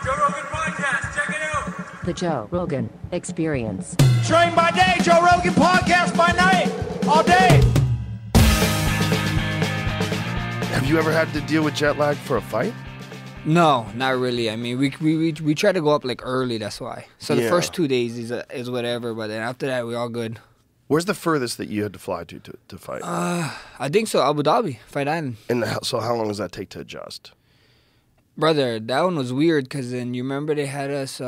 Joe Rogan Podcast, check it out. The Joe Rogan Experience. Train by day, Joe Rogan Podcast by night, all day. Have you ever had to deal with jet lag for a fight? No, not really. I mean, we try to go up like early. That's why. So the first 2 days is whatever, but then after that we all good. Where's the furthest that you had to fly to fight? I think so. Abu Dhabi, Fight Island. And so how long does that take to adjust? Brother, that one was weird because then you remember they had us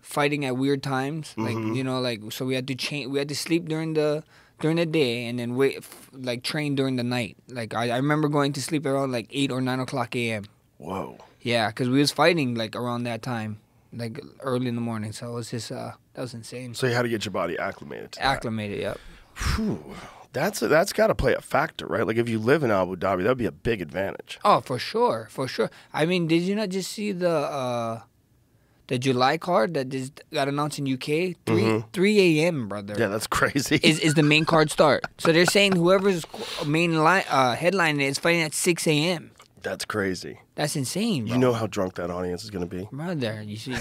fighting at weird times, like so we had to change. We had to sleep during the day and then train during the night. Like I remember going to sleep around like 8 or 9 o'clock a.m. Whoa. Yeah, because we was fighting like around that time, like early in the morning. So it was just that was insane. So you had to get your body acclimated to that. Acclimated, yep. Whew. That's got to play a factor, right? Like if you live in Abu Dhabi, that would be a big advantage. Oh, for sure, for sure. I mean, did you not just see the July card that just got announced in UK? 3 a.m., brother. Yeah, that's crazy. Is the main card start? So they're saying whoever's main headline is fighting at 6 a.m. That's crazy. That's insane, bro. You know how drunk that audience is going to be. Brother, you see.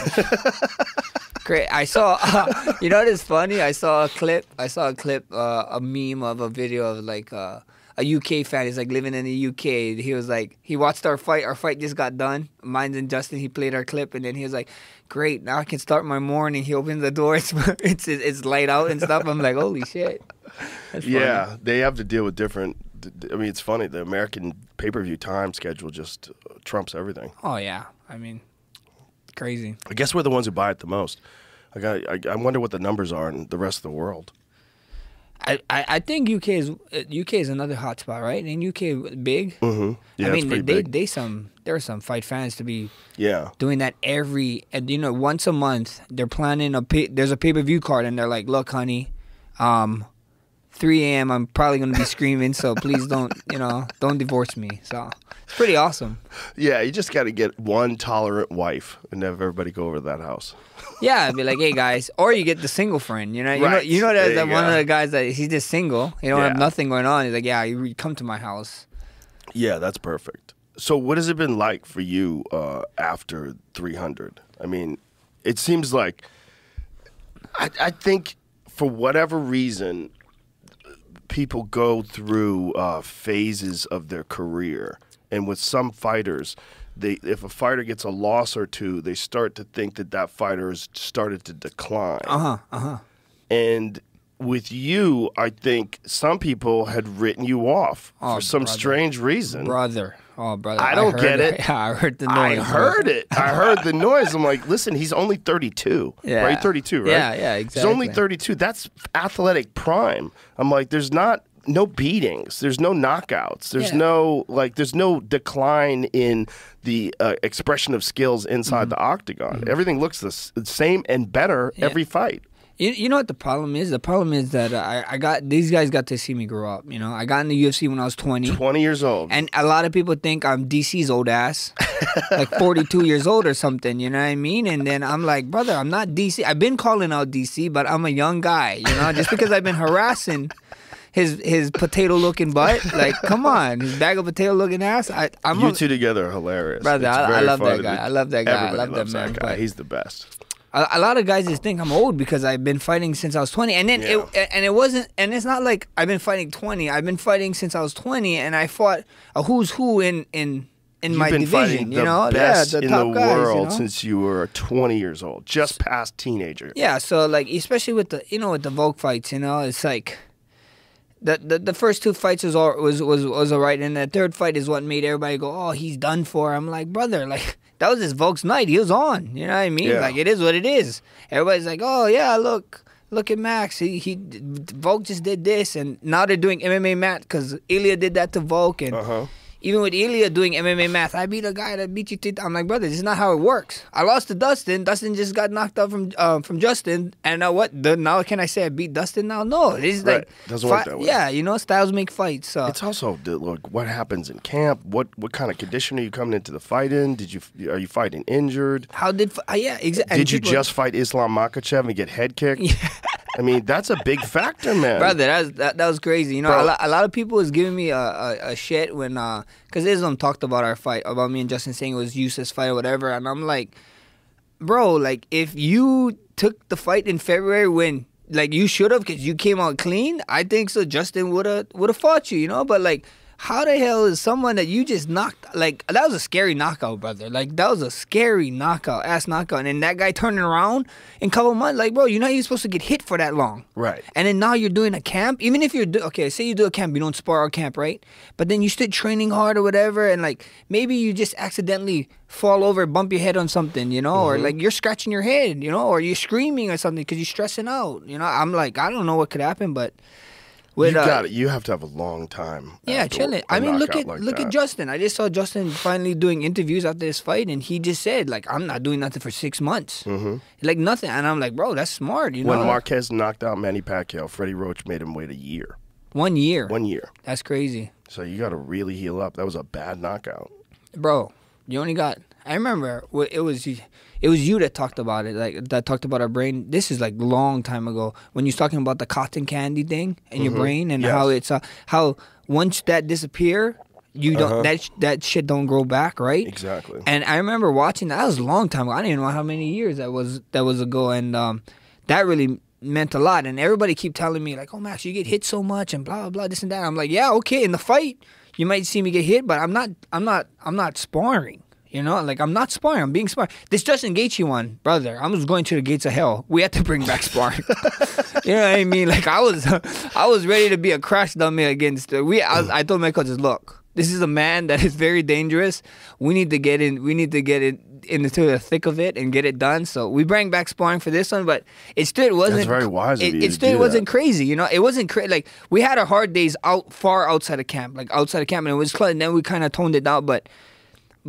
Great. I saw, you know what is funny? I saw a clip, a meme of a video of like a UK fan. He's like living in the UK. He was like, he watched our fight. Our fight just got done. Mine and Justin, he played our clip. And then he was like, great, now I can start my morning. He opens the door. It's light out and stuff. I'm like, holy shit. That's funny. Yeah, they have to deal with different. I mean, it's funny. The American pay-per-view time schedule just trumps everything. Oh, yeah. I mean, crazy. I guess we're the ones who buy it the most. I wonder what the numbers are in the rest of the world. I think UK is another hot spot, right? And UK big. Mm-hmm. Yeah, I mean, it's pretty big. there are some fight fans to be doing that once a month. They're planning there's a pay-per-view card, and they're like, look, honey, 3 a.m. I'm probably gonna be screaming, so please don't divorce me. So it's pretty awesome. Yeah, you just got to get one tolerant wife and have everybody go over to that house. Yeah, I'd be like, hey guys, or you get the single friend. You know, Right. you know There that you one go. of the guys that he's just single. He don't have Yeah. nothing going on. He's like, yeah, you come to my house. Yeah, that's perfect. So what has it been like for you after 300? I mean, it seems like I think for whatever reason, people go through phases of their career. And with some fighters, if a fighter gets a loss or two, they start to think that fighter has started to decline. And with you, I think some people had written you off for some strange reason. Brother. I don't get it. Yeah, I heard the noise. I heard it. I heard the noise. I'm like, listen, he's only 32. Yeah. Right? 32, right? Yeah, exactly. He's only 32. That's athletic prime. I'm like, there's no beatings. There's no knockouts. There's no decline in the expression of skills inside the octagon. Everything looks the same and better every fight. You know what the problem is? The problem is that these guys got to see me grow up. You know, I got in the UFC when I was 20. 20 years old. And a lot of people think I'm DC's old ass, like 42 years old or something, you know what I mean? And then I'm like, brother, I'm not DC. I've been calling out DC, but I'm a young guy, you know? Just because I've been harassing his potato-looking butt, like, come on, his bag of potato-looking ass. You two together are hilarious. Brother, I love that guy. I love that guy. Everybody I love loves that man. guy. He's the best. A lot of guys just think I'm old because I've been fighting since I was 20, and then it wasn't. And it's not like I've been fighting 20. I've been fighting since I was 20, and I fought a who's who in my division. Fighting you know, the best the in top the guys, world you know? since you were 20 years old, just past teenager. Yeah, so like especially with the Volk fights, you know, it's like the first two fights was alright, and the third fight is what made everybody go, oh, he's done for. I'm like, brother, like. That was his Volk's night. He was on. You know what I mean? Yeah. Like, it is what it is. Everybody's like, oh, yeah, look at Max. Volk just did this. And now they're doing MMA math because Ilya did that to Volk. And even with Ilya doing MMA math, I beat a guy that beat you. I'm like, brother, this is not how it works. I lost to Dustin. Dustin just got knocked out from Justin. And now what? Now can I say I beat Dustin now? No. It's like doesn't work that way. Yeah, you know, styles make fights. So it's also look what happens in camp. What kind of condition are you coming into the fight in? Are you fighting injured? Yeah, exactly. Did you just fight Islam Makhachev and get head kicked? Yeah. I mean, that's a big factor, man. Brother, that was crazy. You know, a lot of people was giving me a shit when, because Islam talked about our fight, about me and Justin saying it was useless fight or whatever, and I'm like, bro, like if you took the fight in February when like you should have because you came out clean, I think so. Justin would have fought you, you know. But like, how the hell is someone that you just knocked? Like that was a scary knockout, brother. Like that was a scary ass knockout. And then that guy turning around in a couple months, like bro, you're not even supposed to get hit for that long, right? And then now you're doing a camp. Even if you're okay, say you do a camp, you don't spar a camp, right? But then you still training hard or whatever, and like maybe you just accidentally fall over, bump your head on something, you know, or like you're scratching your head, you know, or you're screaming or something because you're stressing out, you know. I'm like, I don't know what could happen, but. With, you have to have a long time. Yeah, chilling. I mean, look at Justin. I just saw Justin finally doing interviews after this fight, and he just said, like, I'm not doing nothing for 6 months. Like, nothing. And I'm like, bro, that's smart, you know? When Marquez knocked out Manny Pacquiao, Freddie Roach made him wait a year. 1 year? 1 year. That's crazy. So you got to really heal up. That was a bad knockout. Bro, you only got... I remember it was you that talked about it, like that talked about our brain. This is like long time ago when you're talking about the cotton candy thing in your brain and how it's how once that disappear, you don't that shit don't grow back, right? Exactly. And I remember watching that was a long time ago. I didn't even know how many years that was ago, and that really meant a lot. And everybody keep telling me like, "Oh, Max, you get hit so much and blah blah blah this and that." I'm like, "Yeah, okay, in the fight, you might see me get hit, but I'm not sparring." You know, like, I'm not sparring. I'm being sparring. This Justin Gaethje one, brother, I was going to the gates of hell. We had to bring back sparring. You know what I mean? Like, I was ready to be a crash dummy against... I told my coaches, look, this is a man that is very dangerous. We need to get in. We need to get it into the thick of it and get it done. So we bring back sparring for this one, but it still wasn't... That's very wise of you It still wasn't crazy, you know? It wasn't crazy. Like, we had our hard days far outside of camp. Like, outside of camp, and it was close. And then we kind of toned it down, but...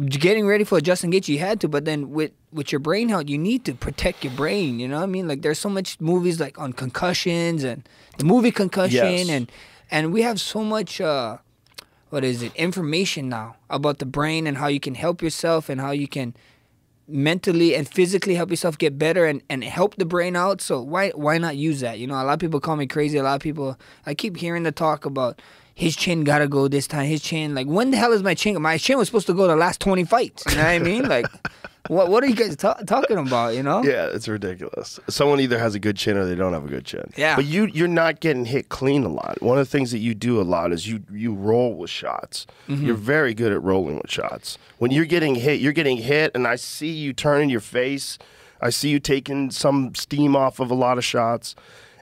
Getting ready for a Justin Gaethje, you had to, but then with your brain health, you need to protect your brain. You know what I mean? Like there's so much movies like on concussions and the movie Concussion, and we have so much information now about the brain and how you can help yourself and how you can mentally and physically help yourself get better and help the brain out. So why not use that? You know, a lot of people call me crazy. A lot of people, I keep hearing the talk about. His chin gotta go this time. His chin, like, when the hell is my chin? My chin was supposed to go the last 20 fights. You know what I mean? Like, what are you guys talking about? You know? Yeah, it's ridiculous. Someone either has a good chin or they don't have a good chin. Yeah. But you're not getting hit clean a lot. One of the things that you do a lot is you roll with shots. You're very good at rolling with shots. When you're getting hit, and I see you turning your face. I see you taking some steam off of a lot of shots.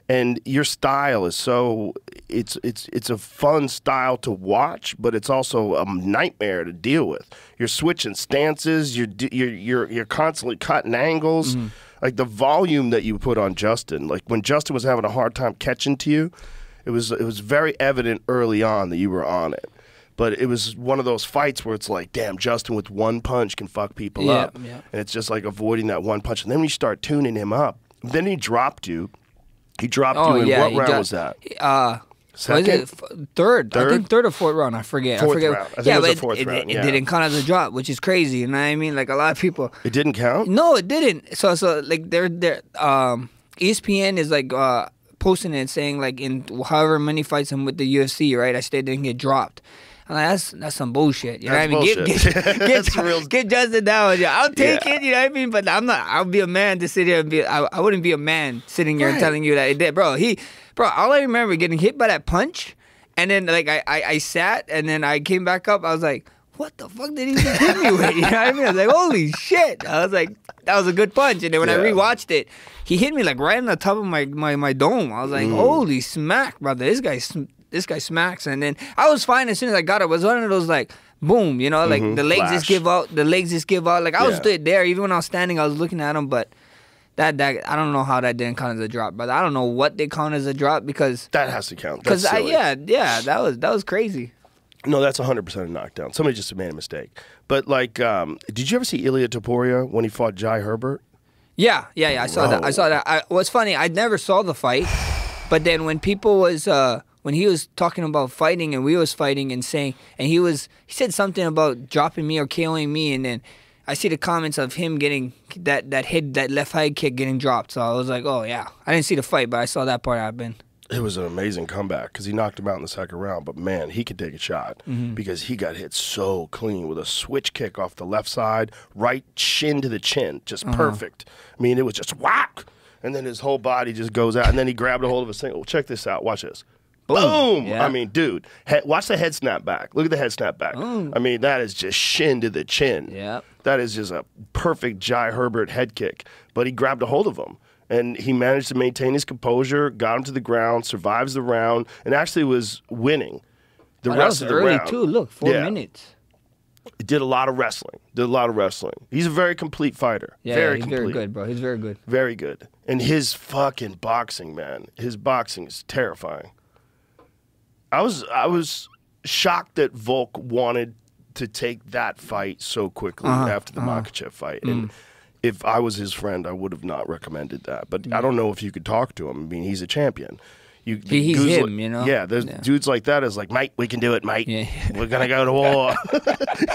And your style is so it's a fun style to watch, but it's also a nightmare to deal with. You're switching stances, you're constantly cutting angles. Like the volume that you put on Justin, like when Justin was having a hard time catching to you, it was very evident early on that you were on it. But it was one of those fights where it's like, damn, Justin with one punch can fuck people up. Yeah. And it's just like avoiding that one punch. And then when you start tuning him up, then he dropped you. He dropped you in what round was that? Second? Third. I think third or fourth round. I forget. Fourth round. I think it was the fourth round. It didn't count as a drop, which is crazy. You know what I mean? Like a lot of people. It didn't count? No, it didn't. So like they're ESPN is like posting it saying like in however many fights I'm with the UFC, right? I still didn't get dropped. I'm like, that's some bullshit. You know what I mean? Get Justin down. Yeah, I'll take it. You know what I mean? But I'll be a man to sit here and be. I wouldn't be a man sitting here and telling you that it did, bro. All I remember getting hit by that punch, and then like I sat, and then I came back up. I was like, what the fuck did he just hit me with? You know what I mean? I was like, holy shit. I was like, that was a good punch. And then when I rewatched it, he hit me like right on the top of my dome. I was like, holy smack, brother. This guy smacks. And then I was fine as soon as I got it. It was one of those like, boom, you know, like the legs just give out. The legs just give out. Like I was stood there. Even when I was standing, I was looking at him. But that I don't know how that didn't count as a drop. But I don't know what they count as a drop because. That has to count. Because that was crazy. No, that's 100% a knockdown. Somebody just made a mistake. But like, did you ever see Ilia Topuria when he fought Jai Herbert? Yeah. I saw that. What's funny, I never saw the fight. But then when people was when he was talking about fighting and we was fighting and saying, and he said something about dropping me or KOing me, and then I see the comments of him getting that left high kick getting dropped. So I was like, oh yeah, I didn't see the fight, but I saw that part happen. It was an amazing comeback because he knocked him out in the second round. But, man, he could take a shot because he got hit so clean with a switch kick off the left side, right shin to the chin, just perfect. I mean, it was just whack. And then his whole body just goes out. And then he grabbed a hold of a single. Check this out. Watch this. Boom! Yeah. I mean, dude, watch the head snap back. Look at the head snap back. I mean, that is just shin to the chin. Yep. That is just a perfect Jai Herbert head kick. But he grabbed a hold of him. And he managed to maintain his composure, got him to the ground, survives the round, and actually was winning the rest of the round. That was early, too. Look, 4 minutes. He did a lot of wrestling. He's a very complete fighter. Yeah, he's very good, bro. He's very good. Very good. And his fucking boxing, man. His boxing is terrifying. I was shocked that Volk wanted to take that fight so quickly after the Makhachev fight. And if I was his friend, I would have not recommended that. But I don't know if you could talk to him. I mean, he's a champion. He's him, you know? Yeah, there's dudes like that is like, mate, we can do it, mate. Yeah. We're going to go to war.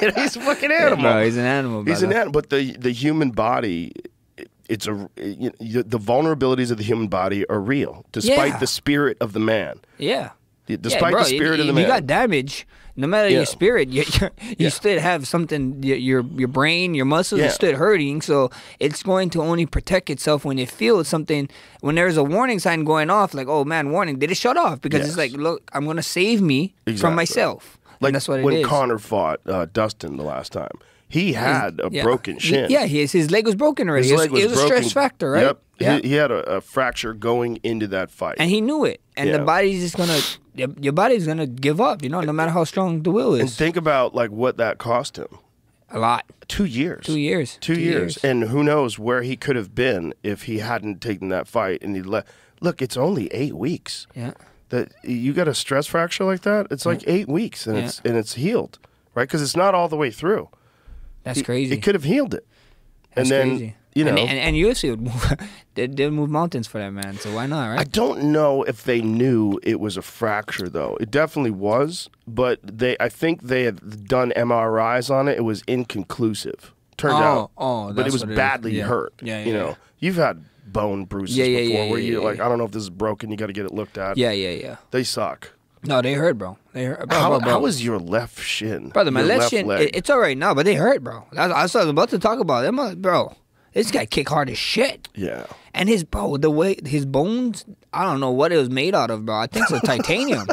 You know, he's a fucking animal. Yeah, bro, he's an animal. He's an animal. But the human body, the vulnerabilities of the human body are real, despite the spirit of the man. Yeah. Despite the spirit of the man. You got damage. No matter your spirit, you still have something. Your brain, your muscles are still hurting. So it's going to only protect itself when it feels something. When there's a warning sign going off, like, oh man, warning, did it shut off? Because it's like, look, I'm going to save me from myself. Like and that's what it when is. Connor fought Dustin the last time. He had a broken shin. His leg was broken already. It was a stress factor, right? Yep. Yeah. He had a fracture going into that fight. And he knew it. And the body's just going to, your body's going to give up, you know, no matter how strong the will is. And think about, like, what that cost him. A lot. 2 years. 2 years. 2 years. And who knows where he could have been if he hadn't taken that fight and he Look, it's only 8 weeks. Yeah. That you got a stress fracture like that, it's like 8 weeks and it's healed, right? Because it's not all the way through. That's crazy. It could have healed it. That's and then, crazy. You know, and UFC would move. They'd move mountains for that man. So why not, right? I don't know if they knew it was a fracture though. It definitely was, but I think they had done MRIs on it. It was inconclusive. Turned out. Oh, but it was badly hurt. Yeah, you know, you've had bone bruises before where you're like, I don't know if this is broken. You got to get it looked at. Yeah. They suck. No, they hurt, bro. They hurt. How was your left shin? Brother, my left shin, it's all right now, but they hurt, bro. I was about to talk about them, bro. This guy kick hard as shit. Yeah. And his bones, I don't know what it was made out of, bro. I think it's titanium.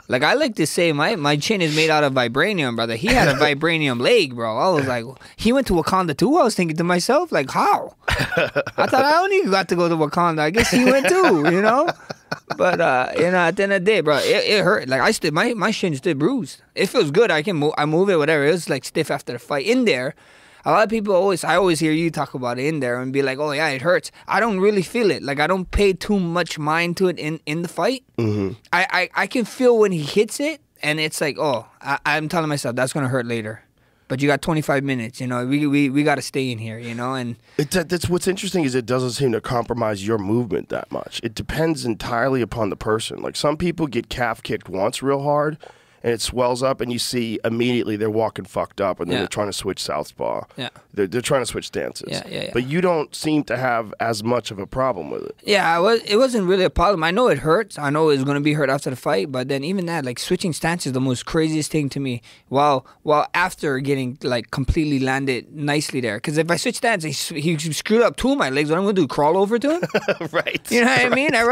Like, I like to say my chin is made out of vibranium, brother. He had a vibranium leg, bro. I was like, he went to Wakanda too? I was thinking to myself, like, how? I thought I only got to go to Wakanda. I guess he went too, you know? But, you know, at the end of the day, bro, it hurt. Like, my shin still bruised. It feels good. I move it, whatever. It was, like, stiff after the fight. In there, a lot of people I always hear you talk about it in there and be like, oh, yeah, it hurts. I don't really feel it. Like, I don't pay too much mind to it in the fight. Mm-hmm. I can feel when he hits it, and it's like, oh, I'm telling myself, that's going to hurt later. But you got 25 minutes, you know. We got to stay in here, you know. And that's what's interesting is it doesn't seem to compromise your movement that much. It depends entirely upon the person. Like, some people get calf kicked once real hard, and it swells up, and you see immediately they're walking fucked up, and then they're trying to switch southpaw. Yeah, they're trying to switch stances. Yeah. But you don't seem to have as much of a problem with it. Yeah, it wasn't really a problem. I know it hurts. I know it was going to be hurt after the fight, but then even that, like, switching stances is the most craziest thing to me. While after getting, like, completely landed nicely there, because if I switch stances, he screwed up 2 of my legs. What I'm going to do? Crawl over to him? Right. You know what I mean? I'd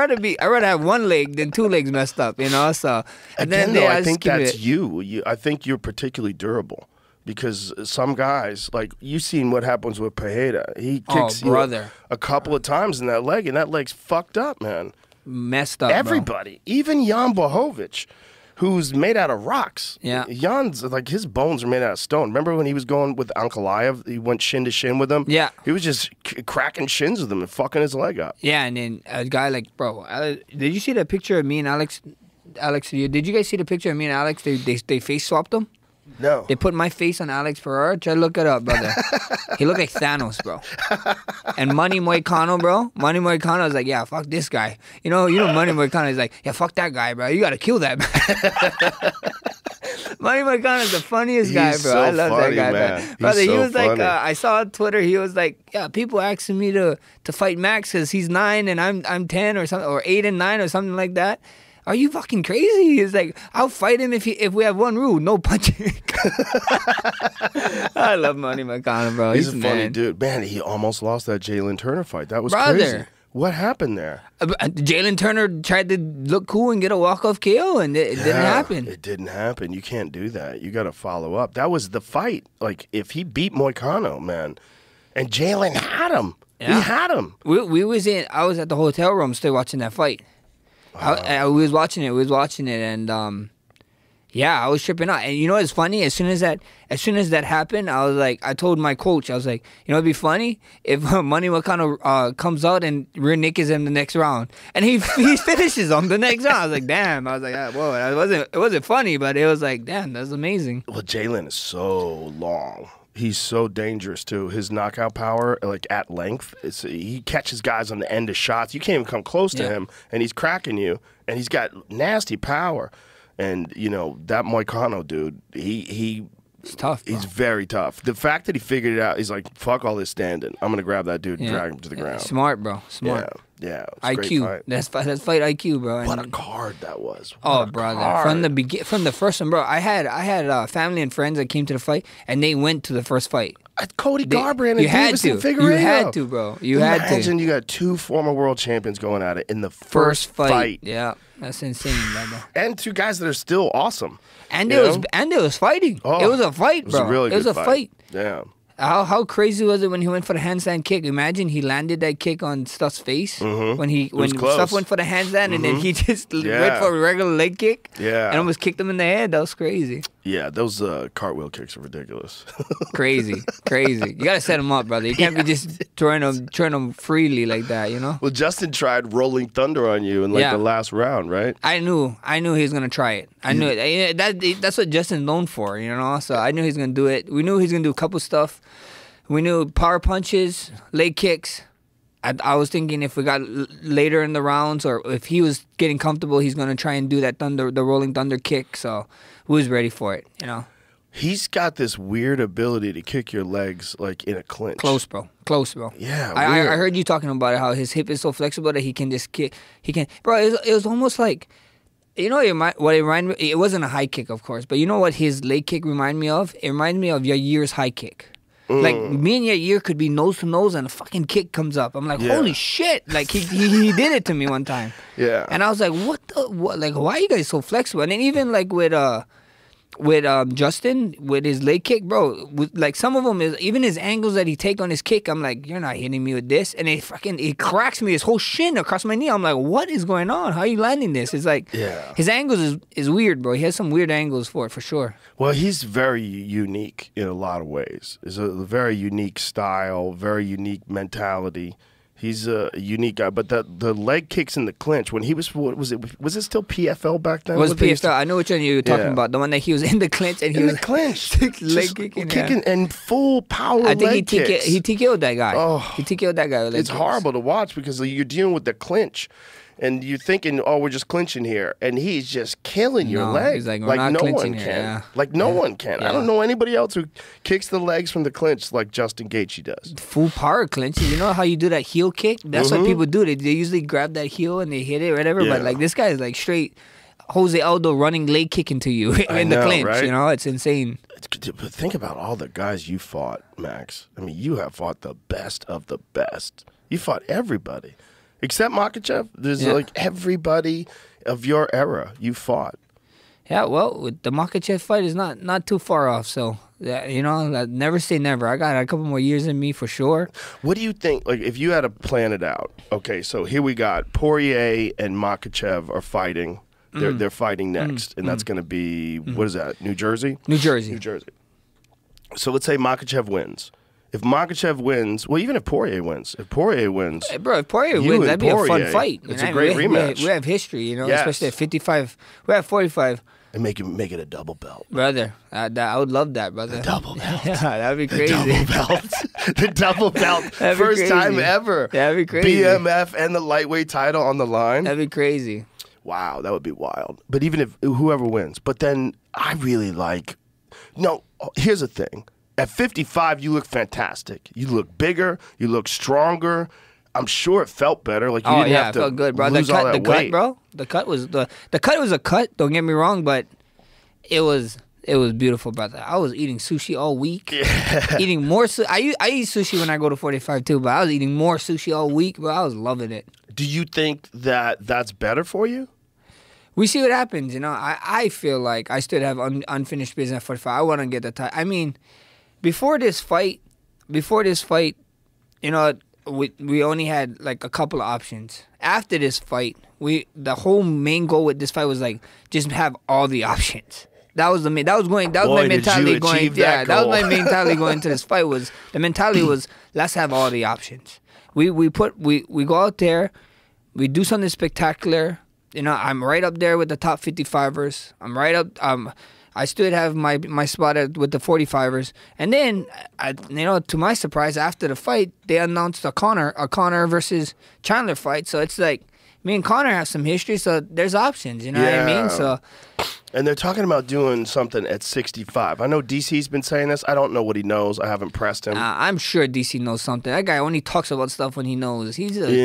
rather have 1 leg than 2 legs messed up. You know. So and again, though, I think that's you. I think you're particularly durable. Because some guys, like, you've seen what happens with Pereira. He kicks you a couple of times in that leg, and that leg's fucked up, man. Messed up, everybody. Bro. Even Jan Blachowicz, who's made out of rocks. Yeah. Jan's, like, his bones are made out of stone. Remember when he was going with Ankalaev? He went shin to shin with him? Yeah. He was just cracking shins with him and fucking his leg up. Yeah, and then a guy like, bro, did you see that picture of me and Alex? Did you guys see the picture of me and Alex? They face swapped them? No. They put my face on Alex Pereira. Try to look it up, brother. He looked like Thanos, bro. And Manny Moicano, bro. Manny Moicano is like, yeah, fuck this guy. You know, Manny Moicano is like, yeah, fuck that guy, bro. You gotta kill that man. Manny Moicano is the funniest guy, bro. So I love funny, that guy, man. brother. He's He so was like, funny. I saw on Twitter, he was like, yeah, people asking me to fight Max because he's 9 and I'm 10 or something, or 8 and 9 or something like that. Are you fucking crazy? He's like, I'll fight him if we have one rule, no punching. I love Manny Moicano, bro. He's a funny man. dude. Man, he almost lost that Jalen Turner fight. That was Brother. crazy. What happened there? Jalen Turner tried to look cool and get a walk-off KO, and it didn't happen. It didn't happen. You can't do that. You got to follow up. That was the fight. Like, if he beat Moicano, man, and Jalen had him. Yeah. He had him. I was at the hotel room still watching that fight. We was watching it, and yeah, I was tripping out. And you know what's funny? As soon as that happened, I was like, I told my coach, I was like, you know, it'd be funny if Manny Moicano comes out and rear nakeds him the next round, and he finishes him the next round. I was like, damn. I was like, whoa. It wasn't funny, but it was like, damn, that's amazing. Well, Jalen is so long. He's so dangerous too. His knockout power, like at length, he catches guys on the end of shots. You can't even come close to him, and he's cracking you. And he's got nasty power. And you know that Moicano dude, he's tough. Bro. He's very tough. The fact that he figured it out, he's like, fuck all this standing. I'm gonna grab that dude and drag him to the ground. Smart, bro. Smart. Yeah. It was a IQ. great fight. That's fight IQ, bro. What a card that was. Oh, brother! From the first one, bro. I had family and friends that came to the fight, and they went to the first fight. Cody Garbrandt and you had Davison to. Figueiredo. You had to, bro. You had to. Imagine you got 2 former world champions going at it in the first fight. Yeah, that's insane, brother. And 2 guys that are still awesome. And it was fighting. Oh, it was a fight, bro. It was a really good fight. Yeah. How crazy was it when he went for the handstand kick? Imagine he landed that kick on Stuff's face when Stuff went for the handstand and then he just went for a regular leg kick. Yeah. And almost kicked him in the head. That was crazy. Yeah, those cartwheel kicks are ridiculous. Crazy. You gotta set him up, brother. You can't be just throwing them freely like that, you know? Well, Justin tried rolling thunder on you in the last round, right? I knew he was gonna try it. I knew it. That's what Justin's known for, you know? So I knew he was gonna do it. We knew he was gonna do a couple stuff. We knew power punches, leg kicks. I was thinking if we got later in the rounds or if he was getting comfortable, he's going to try and do the rolling thunder kick. So we was ready for it, you know. He's got this weird ability to kick your legs like in a clinch. Close, bro. Yeah, I heard you talking about how his hip is so flexible that he can just kick. Bro, it was almost like, you know what it reminded me? It wasn't a high kick, of course, but you know what his leg kick reminded me of? It reminded me of Yair's high kick. Like, me and Yair could be nose to nose and a fucking kick comes up. I'm like, holy shit. Like, he did it to me one time. Yeah. And I was like, what? Like, why are you guys so flexible? And then even, like, with Justin, with his leg kick, bro, like, some of them, even his angles that he take on his kick, I'm like, you're not hitting me with this. And it cracks me, his whole shin across my knee. I'm like, what is going on? How are you landing this? It's like, his angles is weird, bro. He has some weird angles for sure. Well, he's very unique in a lot of ways. It's a very unique style, very unique mentality. He's a unique guy, but the leg kicks in the clinch when he was was it still PFL back then? It was PFL. I know which one you were talking about. The one that he was in the clinch and he was in the clinch, leg kicking and full power. I think leg kicks. he TKO'd that guy. Oh, he TKO'd that guy. With leg it's kicks. horrible to watch because you're dealing with the clinch. And you're thinking, oh, we're just clinching here. And he's just killing your leg. He's like, we're not no clinching one here. can. Yeah. Like no one can. I don't know anybody else who kicks the legs from the clinch like Justin Gaethje does. Full power clinch. You know how you do that heel kick? That's what people do. They usually grab that heel and they hit it, whatever. Yeah. But like this guy is like straight Jose Aldo running leg kick into you in the clinch. Right? You know, it's insane. But think about all the guys you fought, Max. I mean, you have fought the best of the best. You fought everybody. Except Makhachev, there's like everybody of your era you fought. Yeah, well, with the Makhachev fight is not too far off. So, you know, never say never. I got a couple more years in me for sure. What do you think, like, if you had to plan it out? Okay, so here we got Poirier and Makhachev are fighting. They're fighting next, and that's going to be, what is that, New Jersey? New Jersey. So let's say Makhachev wins. If Makhachev wins, well, even if Poirier wins, Hey, bro, if Poirier you wins, and that'd be a fun Poirier, fight. it's a great rematch. We have history, you know, Yes. especially at 55. We're at 45. and make it a double belt. Brother, I would love that, brother. The double belt. Yeah, that'd be crazy. The double belt. The double belt. That'd be First crazy. time ever. That'd be crazy. BMF and the lightweight title on the line. That'd be crazy. Wow, that would be wild. But even if whoever wins. But then I really like. No, here's the thing. At 55, you look fantastic. You look bigger. You look stronger. I'm sure it felt better. Like you didn't have to it felt good, bro. lose all that weight. Cut, bro. The cut was a cut. Don't get me wrong, but it was beautiful, brother. I was eating sushi all week. Yeah. Eating more. I eat sushi when I go to 45 too, but I was eating more sushi all week, bro. I was loving it. Do you think that that's better for you? We see what happens, you know. I feel like I still have unfinished business at 45. I want to get the title. I mean, before this fight, you know, we only had like a couple of options. After this fight, the whole main goal with this fight was like just have all the options. That was my mentality going. Yeah, that was my mentality going into this fight. The mentality was let's have all the options. We go out there, we do something spectacular. You know, I'm right up there with the top 55ers. I'm right up. I still have my spot with the 45ers. And then, to my surprise, after the fight, they announced a Conor versus Chandler fight. So it's like me and Conor have some history. So there's options. You know what I mean? So. And they're talking about doing something at 65. I know DC's been saying this. I don't know what he knows. I haven't pressed him. I'm sure DC knows something. That guy only talks about stuff when he knows. He's clever.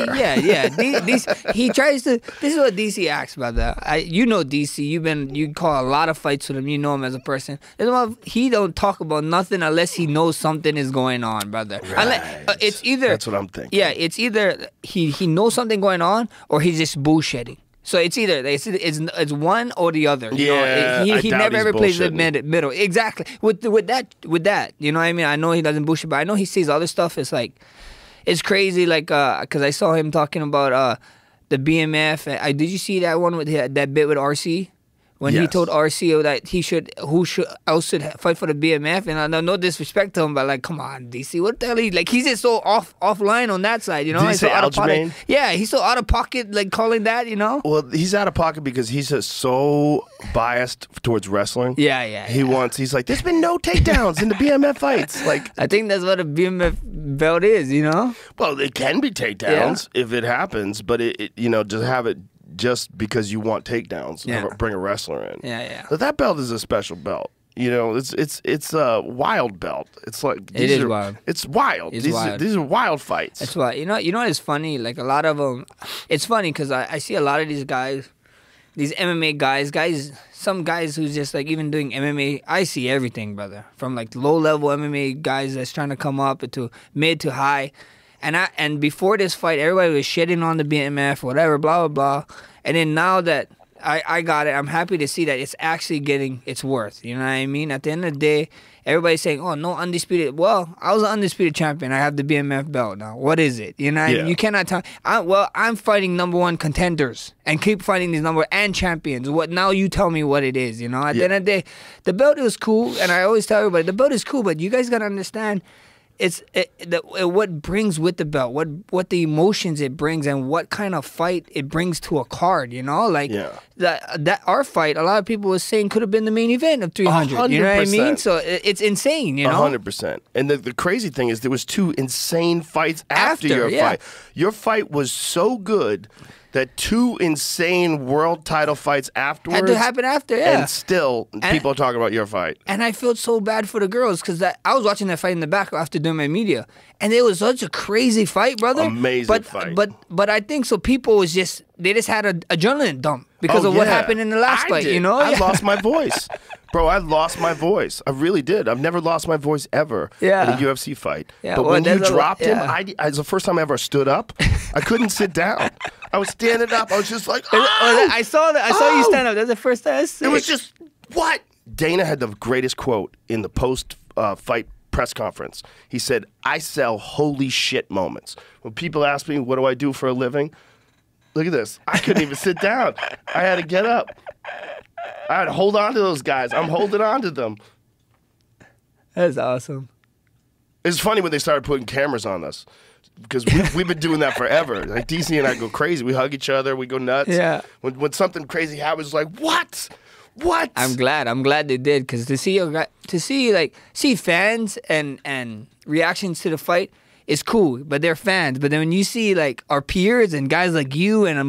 DC, he tries to. This is what DC acts, brother. You know DC. You call a lot of fights with him. You know him as a person. He don't talk about nothing unless he knows something is going on, brother. Right. It's either that's what I'm thinking. Yeah, it's either he knows something going on or he's just bullshitting. So it's either it's one or the other. You know? He never ever plays the middle. Exactly. With that, you know what I mean? I know he doesn't bullshit, but I know he sees other stuff. It's like, it's crazy. Like, cause I saw him talking about the BMF. Did you see that one with that bit with RC? When he told RC that who should fight for the BMF, and I know no disrespect to him, but like, come on, DC, what the hell? He's just so offline on that side, you know. Did he say out of pocket. Aljamain? Yeah, he's so out of pocket, like calling that, you know. Well, he's out of pocket because he's just so biased towards wrestling. Yeah. He's like, there's been no takedowns in the BMF fights. Like, I think that's what a BMF belt is, you know. Well, it can be takedowns if it happens, but it just have it. Just because you want takedowns, bring a wrestler in. Yeah. But that belt is a special belt. You know, it's a wild belt. It's like it is wild. It's wild. These are wild fights. That's why you know what is funny. Like a lot of them, it's funny because I see a lot of these guys, these MMA guys, some guys who's just like even doing MMA. I see everything, brother, from like low level MMA guys that's trying to come up to mid to high. And before this fight, everybody was shitting on the BMF, whatever, blah, blah, blah. And then now that I got it, I'm happy to see that it's actually getting its worth. You know what I mean? At the end of the day, everybody's saying, oh, no undisputed. Well, I was an undisputed champion. I have the BMF belt now. What is it? You know what I mean? You cannot tell. I'm fighting #1 contenders and keep fighting these and champions. Now you tell me what it is, you know? At the end of the day, the belt is cool. And I always tell everybody, the belt is cool, but you guys got to understand, what brings with the belt, what the emotions it brings, and what kind of fight it brings to a card. You know, like that our fight. A lot of people were saying could have been the main event of 300. 100%. You know what I mean? So it's insane. You know, 100%. And the crazy thing is there was 2 insane fights after your fight. Your fight was so good that 2 insane world title fights afterwards had to happen after, and still people are talking about your fight. And I felt so bad for the girls because I was watching that fight in the back after doing my media, and it was such a crazy fight, brother. Amazing fight. But I think so. People was just had an adrenaline dump because of what happened in the last fight. You know, I lost my voice. Bro, I lost my voice. I really did. I've never lost my voice ever in a UFC fight. Yeah, but when you dropped him, it was the first time I ever stood up. I couldn't sit down. I was standing up. I was just like, oh! I saw that. I saw you stand up. That's the first time. It was just, what? Dana had the greatest quote in the post-fight press conference. He said, I sell holy shit moments. When people ask me, what do I do for a living? Look at this. I couldn't even sit down. I had to get up. I had to hold on to those guys. I'm holding on to them. That's awesome. It's funny when they started putting cameras on us because we've been doing that forever. Like DC and I go crazy. We hug each other. We go nuts. Yeah. When something crazy happens, it's like, what? What? I'm glad they did, because to see fans and reactions to the fight is cool, but they're fans. But then when you see like our peers and guys like you and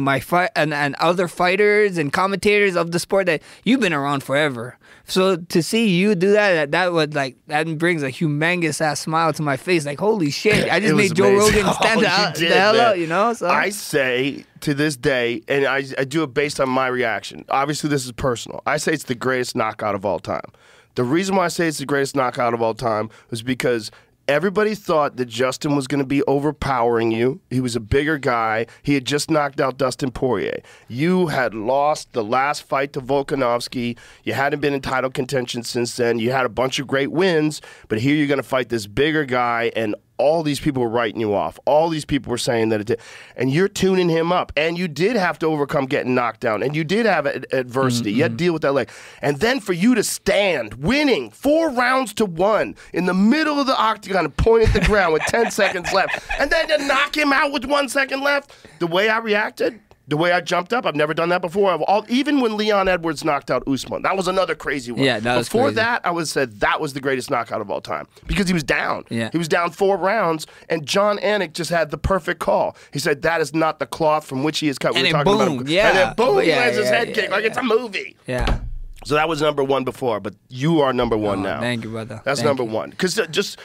and other fighters and commentators of the sport that you've been around forever, so to see you do that that brings a humongous ass smile to my face. Like, holy shit! I just made Joe amazing. Rogan stand the hell out, you know. So I say to this day, and I do it based on my reaction. Obviously, this is personal. I say it's the greatest knockout of all time. The reason why I say it's the greatest knockout of all time was because everybody thought that Justin was going to be overpowering you. He was a bigger guy. He had just knocked out Dustin Poirier. You had lost the last fight to Volkanovski. You hadn't been in title contention since then. You had a bunch of great wins, but here you're going to fight this bigger guy, and all these people were writing you off. All these people were saying that it did. And you're tuning him up. And you did have to overcome getting knocked down. And you did have adversity. You had to deal with that leg. And then for you to stand, winning 4 rounds to 1 in the middle of the octagon and point at the ground with 10 seconds left. And then to knock him out with 1 second left. The way I reacted, the way I jumped up, I've never done that before. Even when Leon Edwards knocked out Usman, that was another crazy one. Yeah, that was Before crazy. that, I would have said that was the greatest knockout of all time because he was down. Yeah. He was down 4 rounds, and John Anik just had the perfect call. He said, that is not the cloth from which he is cut. And We then were talking boom, about him. yeah. And then boom, he Yeah, lands his yeah, head kick like it's a movie. yeah. So that was number 1 before, but you are number 1 now. Thank you, brother. That's Thank number you. 1. Because just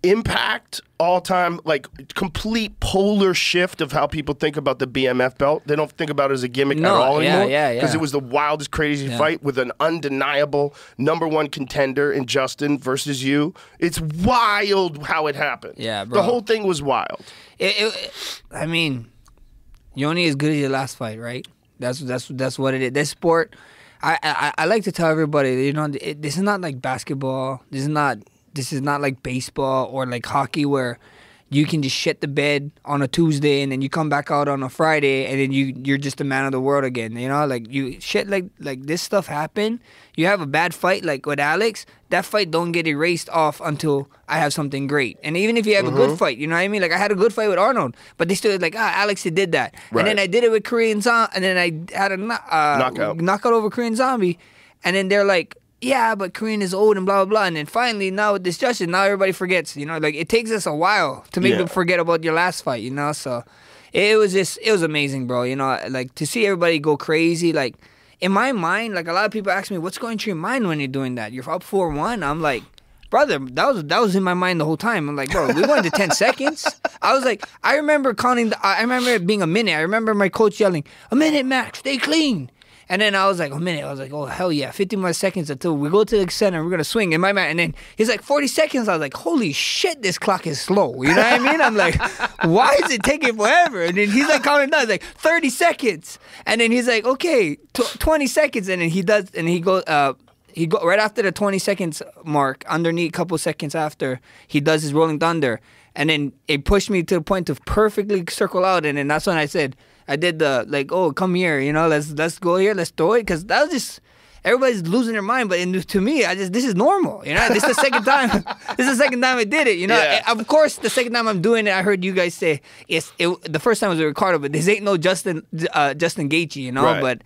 impact, all-time, like complete polar shift of how people think about the BMF belt. They don't think about it as a gimmick at all anymore. Because it was the wildest, craziest fight with an undeniable number 1 contender in Justin versus you. It's wild how it happened. Yeah, bro. The whole thing was wild. I mean, you're only as good as your last fight, right? That's what it is. This sport, I like to tell everybody, you know, this is not like basketball. This is not like baseball or like hockey where you can just shit the bed on a Tuesday and then you come back out on a Friday and then you're just the man of the world again. You know, like you shit like this stuff happen. You have a bad fight like with Alex, that fight don't get erased off until I have something great. And even if you have a good fight, you know what I mean? Like I had a good fight with Arnold, but they still like, Alex did that. Right. And then I did it with Korean Zombie, and then I had a knockout over Korean Zombie, and then they're like, yeah, but Korean is old and blah, blah, blah. And then finally, now with this Justin, now everybody forgets. You know, like it takes us a while to make them forget about your last fight, you know? So it was amazing, bro. You know, like to see everybody go crazy. Like in my mind, like a lot of people ask me, what's going through your mind when you're doing that? You're up 4-1. I'm like, brother, that was in my mind the whole time. I'm like, bro, we went to 10 seconds. I was like, I remember I remember it being a minute. I remember my coach yelling, "A minute, Max, stay clean." And then I was like, a minute. I was like, oh, hell yeah, 50 more seconds until we go to the center. We're going to swing. In my mind. And then he's like, 40 seconds. I was like, holy shit, this clock is slow. You know what I mean? I'm like, why is it taking forever? And then he's like counting down. He's like, 30 seconds. And then he's like, okay, 20 seconds. And then he does, and he goes right after the 20 seconds mark, underneath, couple seconds after, he does his Rolling Thunder. And then it pushed me to the point to perfectly circle out. And then that's when I said, I did the, like, oh, come here, you know, let's go here, let's throw it. Because that was just, everybody's losing their mind. But to me, this is normal, you know. This is the second time. This is the second time I did it, you know. Yeah. Of course, the second time I'm doing it, I heard you guys say, the first time was with Ricardo, but this ain't no Justin Gaethje, you know. Right. But,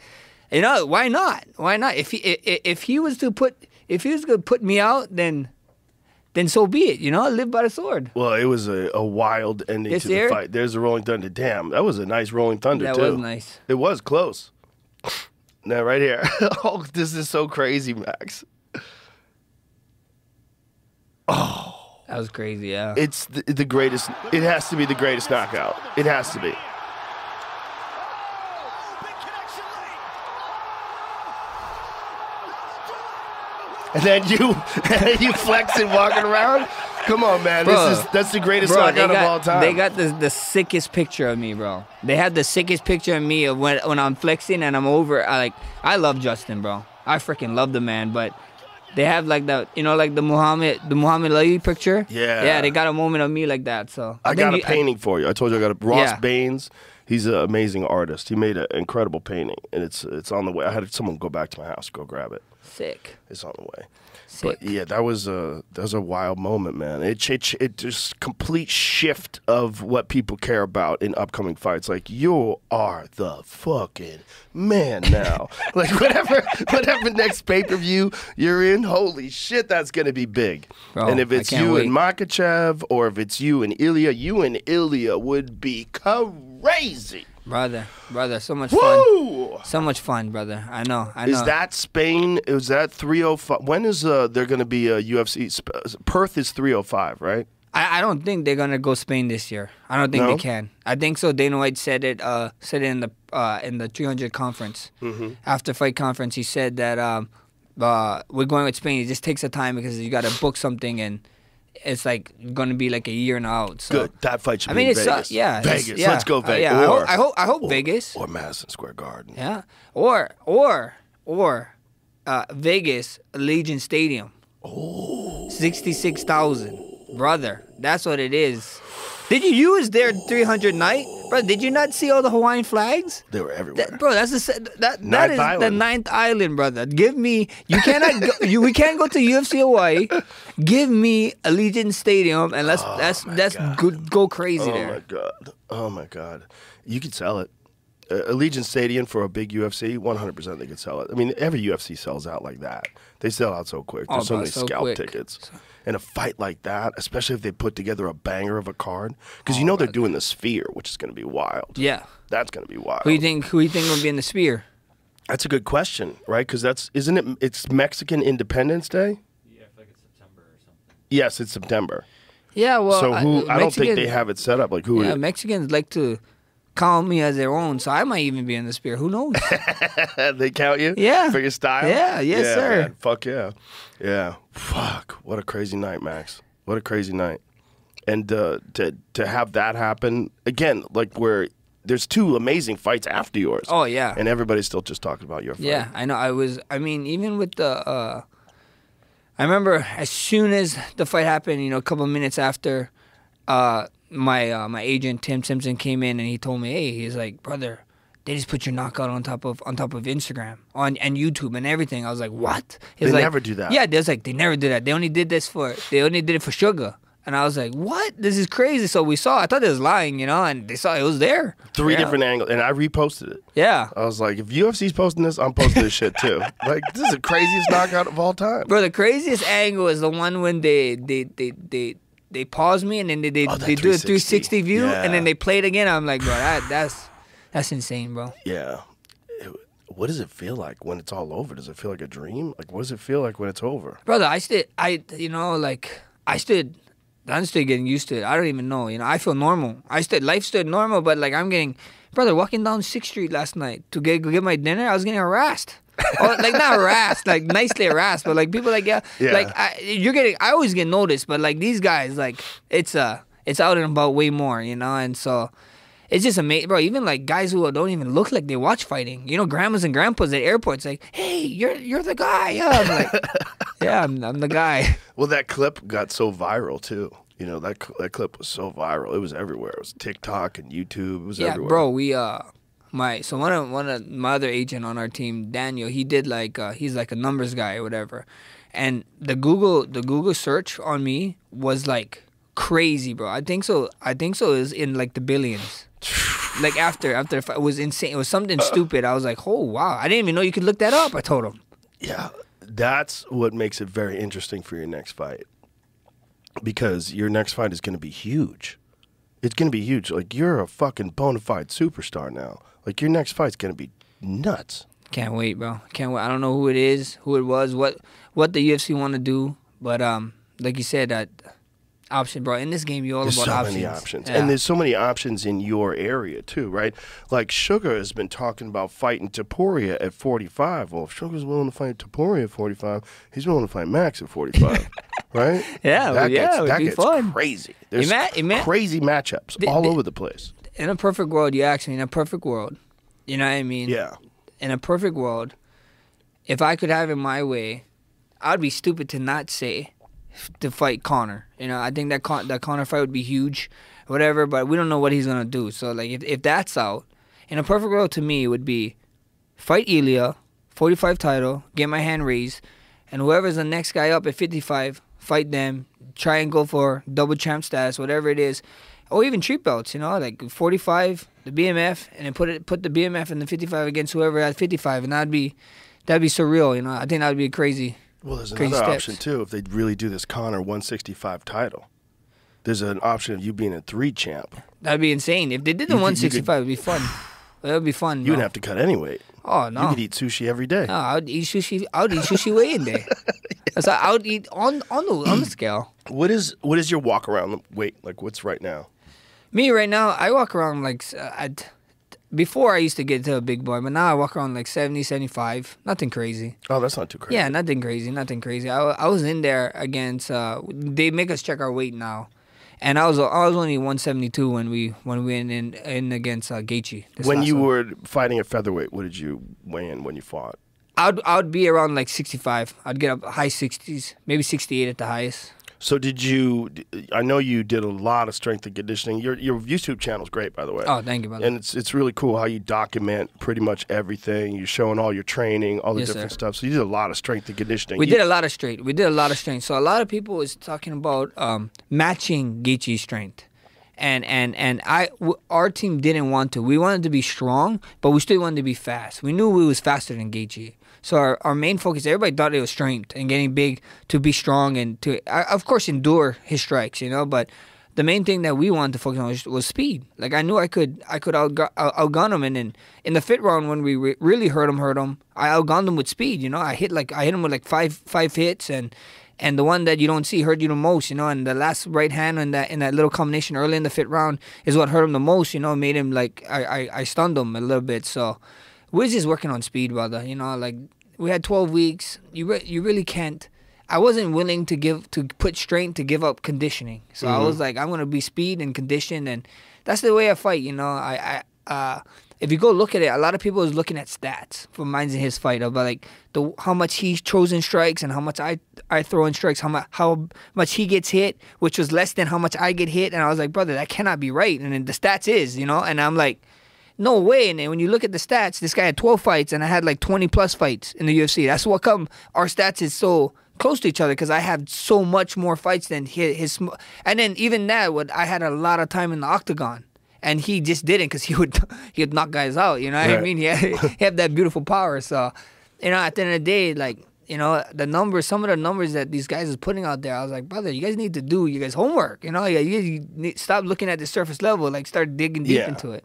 you know, why not? Why not? If he was going to put me out, then so be it, you know. Live by the sword. Well, it was a wild ending to the fight. There's a Rolling Thunder. Damn, that was a nice Rolling Thunder, too. That was nice. It was close. Now, right here. Oh, this is so crazy, Max. Oh. That was crazy, yeah. It's the greatest. It has to be the greatest knockout. It has to be. And then you flexing, walking around. Come on, man. Bro, That's the greatest knockout of all time. They got the sickest picture of me, bro. They had the sickest picture of me of when I'm flexing and I'm over. I love Justin, bro. I freaking love the man, but they have like the, you know, like the Muhammad Ali picture. Yeah. Yeah, they got a moment of me like that. So I got a painting for you. I told you I got a Ross Baines. He's an amazing artist. He made an incredible painting, and it's on the way. I had someone go back to my house, go grab it. Sick. It's on the way. But yeah, that was a wild moment, man. It just complete shift of what people care about in upcoming fights. Like, you are the fucking man now. Like, whatever next pay-per-view you're in, holy shit, that's gonna be big. Bro, and if it's you and Makhachev, or if it's you and Ilya would be crazy. Brother, so much Woo! fun. So much fun, brother. I know. Is that Spain? Is that 305? When is there going to be a UFC? Perth is 305, right? I don't think they're gonna go Spain this year. I don't think they can. I think so. Dana White said it in the 300 conference, after fight conference. He said that we're going with Spain. It just takes a time because you got to book something, and it's like going to be like a year and out. So. Good. That fight should be in Vegas. Vegas. Yeah. Let's go Vegas. Yeah. I hope Vegas or Madison Square Garden. Yeah. Or Vegas Allegiant Stadium. Oh. 66,000, brother. That's what it is. You was there 300 night, bro? Did you not see all the Hawaiian flags? They were everywhere, bro. That is the 9th island, brother. Give me. You cannot. We can't go to UFC Hawaii. Give me Allegiant Stadium and let's go crazy there. Oh my god. You could sell it. Allegiant Stadium for a big UFC, 100% they could sell it. I mean, every UFC sells out like that. They sell out so quick. There's so many scalp tickets. And a fight like that, especially if they put together a banger of a card, because they're doing the Sphere, which is going to be wild. Yeah, that's going to be wild. Who do you think will be in the Sphere? That's a good question, right? Because it's Mexican Independence Day. Yeah, I feel like it's September or something. Yes, it's September. Yeah, well, so I don't think they have it set up like who. Yeah, Mexicans like to count me as their own, so I might even be in the Sphere. Who knows? They count you? Yeah. For your style? Yeah, yes, sir. Man. Fuck yeah. Yeah. Fuck. What a crazy night, Max. What a crazy night. And to have that happen, again, like where there's 2 amazing fights after yours. Oh, yeah. And everybody's still just talking about your fight. Yeah, I know. Even with the, I remember as soon as the fight happened, a couple of minutes after, my agent Tim Simpson came in and he told me, hey, he's like, brother, they just put your knockout on top of Instagram and YouTube and everything. I was like, what? They never do that. Yeah, they never do that. They only did it for Sugar. And I was like, what? This is crazy. So we saw, I thought it was lying, and they saw it was there. 3 different angles, and I reposted it. Yeah. I was like, if UFC's posting this, I'm posting this shit too. Like, this is the craziest knockout of all time. Bro, the craziest angle is the one when they pause me and then they do a 360 view and then they play it again. I'm like, bro, that's insane, bro. Yeah. What does it feel like when it's all over? Does it feel like a dream? Like, what does it feel like when it's over? Brother, I'm still getting used to it. I don't even know. I feel normal. Life stood normal, but like brother, walking down 6th Street last night to get my dinner, I was getting harassed. Like not harassed, like nicely harassed, but like people like like I always get noticed, but like these guys, like it's out and about way more, and so it's just amazing, bro. Even like guys who don't even look like they watch fighting, grandmas and grandpas at airports, like, hey, you're the guy. Yeah, I'm like, yeah, I'm the guy. Well, that clip got so viral too. That clip was so viral. It was everywhere. It was TikTok and YouTube. It was everywhere. Yeah, bro. We one of my other agent on our team, Daniel, he did like he's like a numbers guy or whatever, and the Google search on me was like crazy, bro. I think so. It was in like the billions. Like after the fight, it was insane. It was something stupid. I was like, oh wow, I didn't even know you could look that up. I told him. Yeah, that's what makes it very interesting for your next fight, because your next fight is going to be huge. It's going to be huge. Like, you're a fucking bona fide superstar now. Like, your next fight's going to be nuts. Can't wait, bro. Can't wait. I don't know who it is, who it was, what the UFC want to do, but like you said, that option, bro. In this game, you're all about options. There's so many options. Yeah. And there's so many options in your area, too, right? Like, Sugar has been talking about fighting Topuria at 45. Well, if Sugar's willing to fight Topuria at 45, he's willing to fight Max at 45, right? Yeah, that gets fun. Crazy. There's crazy matchups all over the place. In a perfect world, you ask me, in a perfect world, you know what I mean? Yeah. In a perfect world, if I could have it my way, I'd be stupid to not say to fight Conor. I think that Conor fight would be huge, whatever, but we don't know what he's going to do. So, like, if that's out, in a perfect world to me, it would be fight Ilya, 45 title, get my hand raised, and whoever's the next guy up at 55, fight them. Try and go for double champ status, whatever it is, or even street belts. You know, like 45, the BMF, and then put the BMF and the 55 against whoever at 55, and that'd be surreal. You know, I think that'd be crazy. Well, there's crazy another steps. option too. If they really do this Conor 165 title, there's an option of you being a 3 champ. That'd be insane. If they did the 165, it'd be fun. That would be fun. You wouldn't have to cut any weight. Oh no, you could eat sushi every day. No, I would eat sushi. I would eat sushi way in there. So I would eat on the scale. What is your walk around weight? Like, what's right now? Me right now, I walk around like before I used to get to a big boy, but now I walk around like 70, 75. Nothing crazy. Oh, that's not too crazy. Yeah, nothing crazy. Nothing crazy. I was in there against. They make us check our weight now. And I was only 172 when we went in against Gaethje. When you were fighting at featherweight, what did you weigh in when you fought? I'd be around like 65. I'd get up high 60s, maybe 68 at the highest. So did you? I know you did a lot of strength and conditioning. Your YouTube channel is great, by the way. Oh, thank you, brother. And it's really cool how you document pretty much everything. You're showing all your training, all the Yes, different sir. stuff. So you did a lot of strength and conditioning. We did a lot of strength. We did a lot of strength. So a lot of people was talking about matching Gaethje's strength. And our team didn't want to. We wanted to be strong, but we still wanted to be fast. We knew we was faster than Gaethje. So our main focus, everybody thought it was strength and getting big to be strong and to, of course, endure his strikes, you know. But the main thing that we wanted to focus on was speed. Like I knew I could outgun him, and in the fit round when we really hurt him, I outgunned him with speed. You know, I hit him with like five hits, and the one that you don't see hurt you the most. You know, and the last right hand in that little combination early in the fit round is what hurt him the most. You know, made him like I stunned him a little bit. So we're just working on speed, brother. You know, like we had 12 weeks. You really can't. I wasn't willing to put strength to give up conditioning. So I was like, I'm gonna be speed and condition, and that's the way I fight. You know, if you go look at it, a lot of people is looking at stats for mine and his fight about like how much he throws in strikes and how much I throw in strikes, how much he gets hit, which was less than how much I get hit, and I was like, brother, that cannot be right. And then the stats is, you know, and I'm like, no way. And then when you look at the stats, this guy had 12 fights and I had like 20 plus fights in the UFC. That's what come our stats is so close to each other, because I have so much more fights than his. And then even that, I had a lot of time in the octagon, and he just didn't, because he would knock guys out. You know what I mean? He had that beautiful power. So, you know, at the end of the day, like, you know, some of the numbers that these guys is putting out there, I was like, brother, you guys need to do you guys' homework. You know, you need, stop looking at the surface level, like start digging deep into it.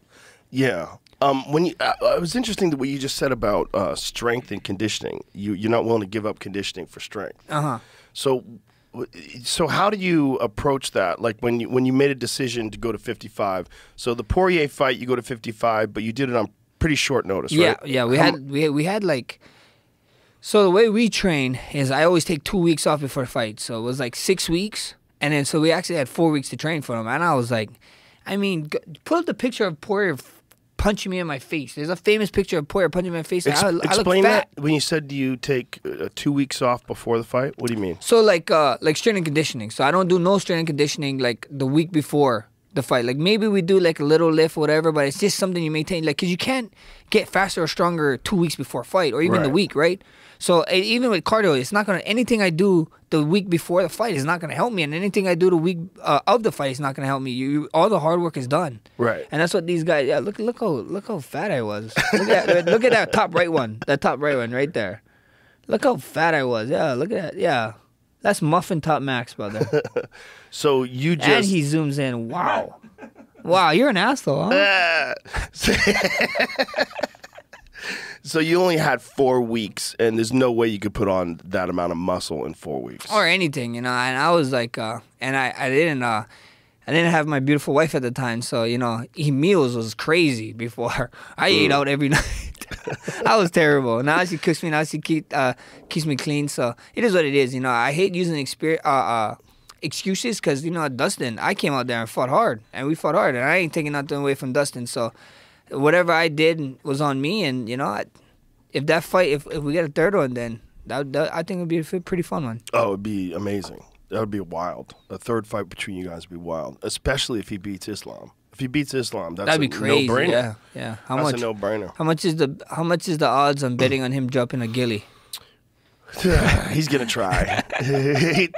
Yeah. When it was interesting what you just said about strength and conditioning. You're not willing to give up conditioning for strength. So how do you approach that? Like when you made a decision to go to 55. So the Poirier fight, you go to 55, but you did it on pretty short notice, right? Yeah. We had like. So the way we train is I always take 2 weeks off before the fight. So it was like 6 weeks, and then so we actually had 4 weeks to train for him. And I was like, I mean, pull up the picture of Poirier punching me in my face. There's a famous picture of Poirier punching me in my face. I look explain fat. that. When you said you take 2 weeks off before the fight, what do you mean? So like strength and conditioning. So I don't do no strength and conditioning like the week before the fight. Like maybe we do like a little lift, whatever, but it's just something you maintain. Like, because you can't get faster or stronger 2 weeks before a fight, or even the week, right? So even with cardio, it's not gonna. Anything I do the week before the fight is not gonna help me, and anything I do the week of the fight is not gonna help me. All the hard work is done, right? And that's what these guys. Yeah, look how fat I was. Look at that top right one. That top right one right there. Look how fat I was. Yeah, look at that. Yeah, that's muffin top Max, brother. So you just and he zooms in. Wow, wow, you're an asshole, huh? So you only had 4 weeks, and there's no way you could put on that amount of muscle in 4 weeks, or anything, you know. And I was like, and I didn't have my beautiful wife at the time, so you know, eating meals was crazy before. I ate out every night. I was terrible. Now she cooks me. Now she keeps me clean. So it is what it is, you know. I hate using excuses, because you know, Dustin, I came out there and fought hard, and we fought hard, and I ain't taking nothing away from Dustin. So whatever I did was on me, and you know, if that fight, if we get a third one, then that I think it would be a pretty fun one. Oh, it would be amazing. That would be wild. A third fight between you guys would be wild, especially if he beats Islam. If he beats Islam, that'd be crazy. No-brainer. Yeah. That's a no-brainer. How much is the odds on betting on him dropping a gilly? He's going to try.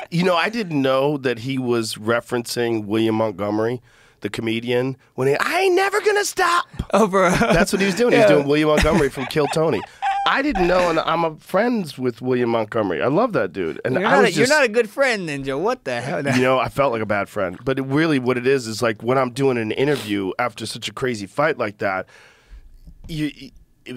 You know, I didn't know that he was referencing William Montgomery, the comedian, when I ain't never going to stop. Oh, bro. That's what he was doing. He was doing William Montgomery from Kill Tony. I didn't know, and I'm friends with William Montgomery. I love that dude. And you're not a good friend, Ninja. What the hell? You know, I felt like a bad friend. But really what it is like when I'm doing an interview after such a crazy fight like that,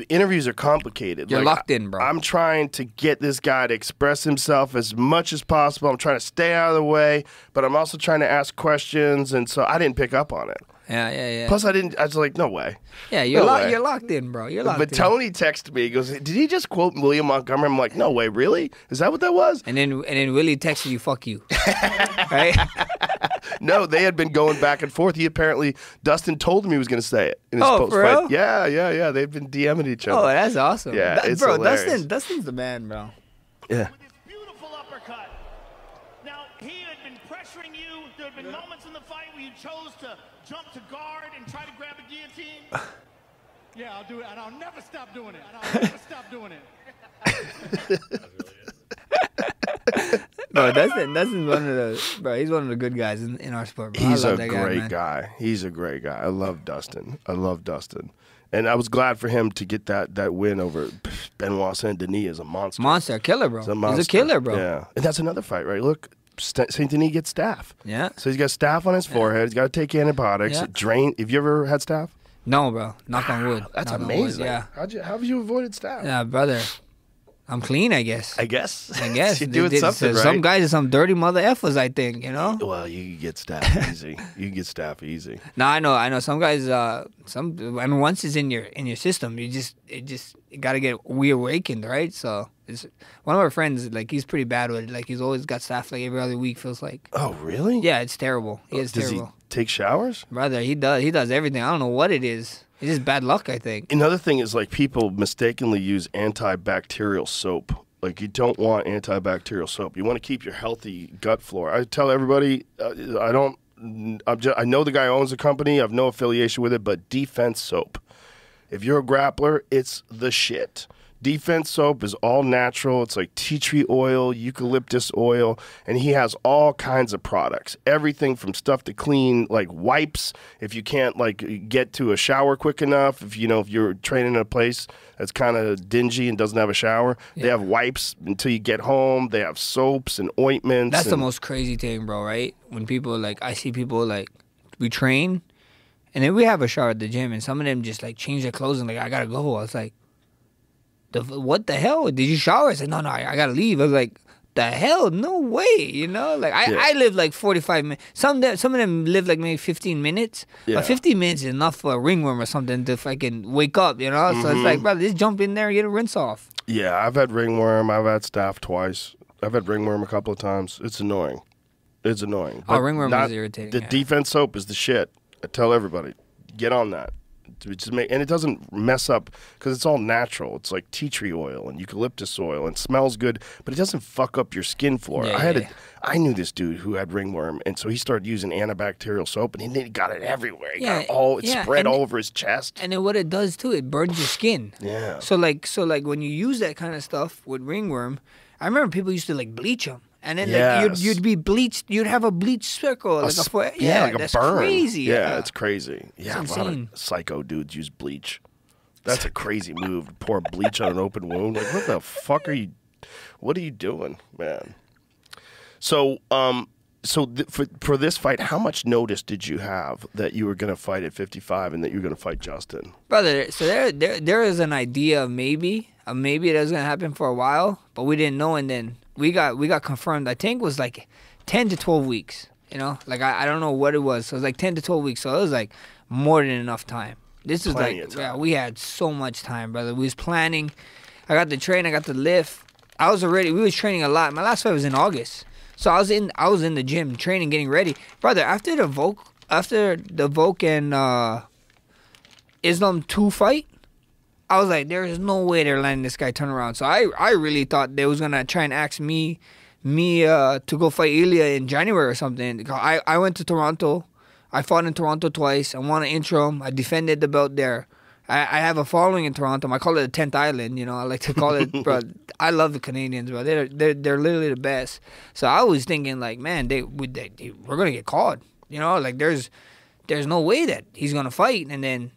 interviews are complicated. You're like, locked in, bro. I'm trying to get this guy to express himself as much as possible. I'm trying to stay out of the way, but I'm also trying to ask questions, and so I didn't pick up on it. Yeah. Plus, I was like, no way. Yeah, you're locked in, bro. You're locked in. But Tony texted me. He goes, did he just quote William Montgomery? I'm like, no way, really? Is that what that was? And then Willie texted you, fuck you. Right? No, they had been going back and forth. Dustin told him he was going to say it in his Oh, post for fight. real? Yeah. They've been DMing each other. Oh, that's awesome. Yeah, it's bro, hilarious. Dustin's the man, bro. Yeah. With this beautiful uppercut. Now, he had been pressuring you. There had been moments in the fight where you chose to jump to guard and try to grab a guillotine. Yeah, I'll do it, and I'll never stop doing it. Bro, Dustin's one of the he's one of the good guys in our sport, bro. He's I a love that great guy. guy. He's a great guy. I love Dustin. And I was glad for him to get that win over Benoit Saint-Denis as a monster. Monster, killer, bro. He's He's a killer, bro. Yeah. And that's another fight, right? Look, Saint-Denis gets staph. Yeah. So he's got staph on his forehead. He's got to take antibiotics. Yeah. Drain. Have you ever had staph? No, bro. Knock on wood. That's Knock on wood, amazing. yeah. How have you avoided staph? Yeah, brother. I'm clean, I guess. I guess. You You're doing something right. Some guys are some dirty mother effers, I think, you know? Well, you can get staph easy. You No, I know. Some guys, once it's in your system, you gotta get reawakened, right? So it's one of our friends, like he's pretty bad with it. Like he's always got staph like every other week. Feels like. Oh, really? Yeah, it's terrible. It's Does terrible. he take showers? Brother, he does everything. I don't know what it is. It's just bad luck, I think. Another thing is like people mistakenly use antibacterial soap. Like you don't want antibacterial soap. You want to keep your healthy gut flora. I tell everybody, I know the guy who owns the company. I have no affiliation with it, but Defense Soap. If you're a grappler, it's the shit. Defense Soap is all natural. It's like tea tree oil, eucalyptus oil, and he has all kinds of products. Everything from stuff to clean, like wipes, if you can't like get to a shower quick enough, if you're training in a place that's kind of dingy and doesn't have a shower, they have wipes until you get home. They have soaps and ointments. That's the most crazy thing, bro, right? When people I see people we train, and then we have a shower at the gym, and some of them just change their clothes and I gotta go. I was like, what the hell? Did you shower? I said, no, I gotta leave. I was like, the hell? No way, I live 45 minutes. Some of them live maybe 15 minutes. Yeah. But 15 minutes is enough for a ringworm or something to fucking wake up, So it's like, brother, just jump in there and get a rinse off. Yeah, I've had ringworm. I've had staph twice. I've had ringworm a couple of times. It's annoying. But ringworm is irritating. The Defense Soap is the shit. I tell everybody, get on that. And it doesn't mess up because it's all natural. It's like tea tree oil and eucalyptus oil and smells good, but it doesn't fuck up your skin flora. I knew this dude who had ringworm, and so he started using antibacterial soap, and he got it everywhere. It spread all over his chest. And then what it does too, it burns your skin. Yeah. So when you use that kind of stuff with ringworm, I remember people used to bleach them. And then you'd be bleached. You'd have a bleach circle, like a that's burn. Crazy. Yeah, it's crazy. Yeah, it's a lot of psycho dudes use bleach. That's a crazy move. Pour bleach on an open wound. Like, what the fuck are you? What are you doing, man? So, for this fight, how much notice did you have that you were going to fight at 55 and that you were going to fight Justin? Brother, so there is an idea of maybe that was going to happen for a while, but we didn't know, and then we got confirmed. I think it was 10 to 12 weeks. I don't know what it was. So it was 10 to 12 weeks. So it was more than enough time. This is we had so much time, brother. We was planning. I got the train. I got the lift. We was training a lot. My last fight was in August. So I was in the gym training, getting ready, brother. After the Volk and Islam 2 fight, I was like, there is no way they're letting this guy turn around. So I really thought they was gonna try and ask me to go fight Ilya in January or something. I went to Toronto. I fought in Toronto twice. I won an interim. I defended the belt there. I have a following in Toronto. I call it the 10th Island. You know, I like to call it, bro. I love the Canadians, bro. They're literally the best. So I was thinking, like, man, we're gonna get caught. You know, like there's no way that he's gonna fight, and then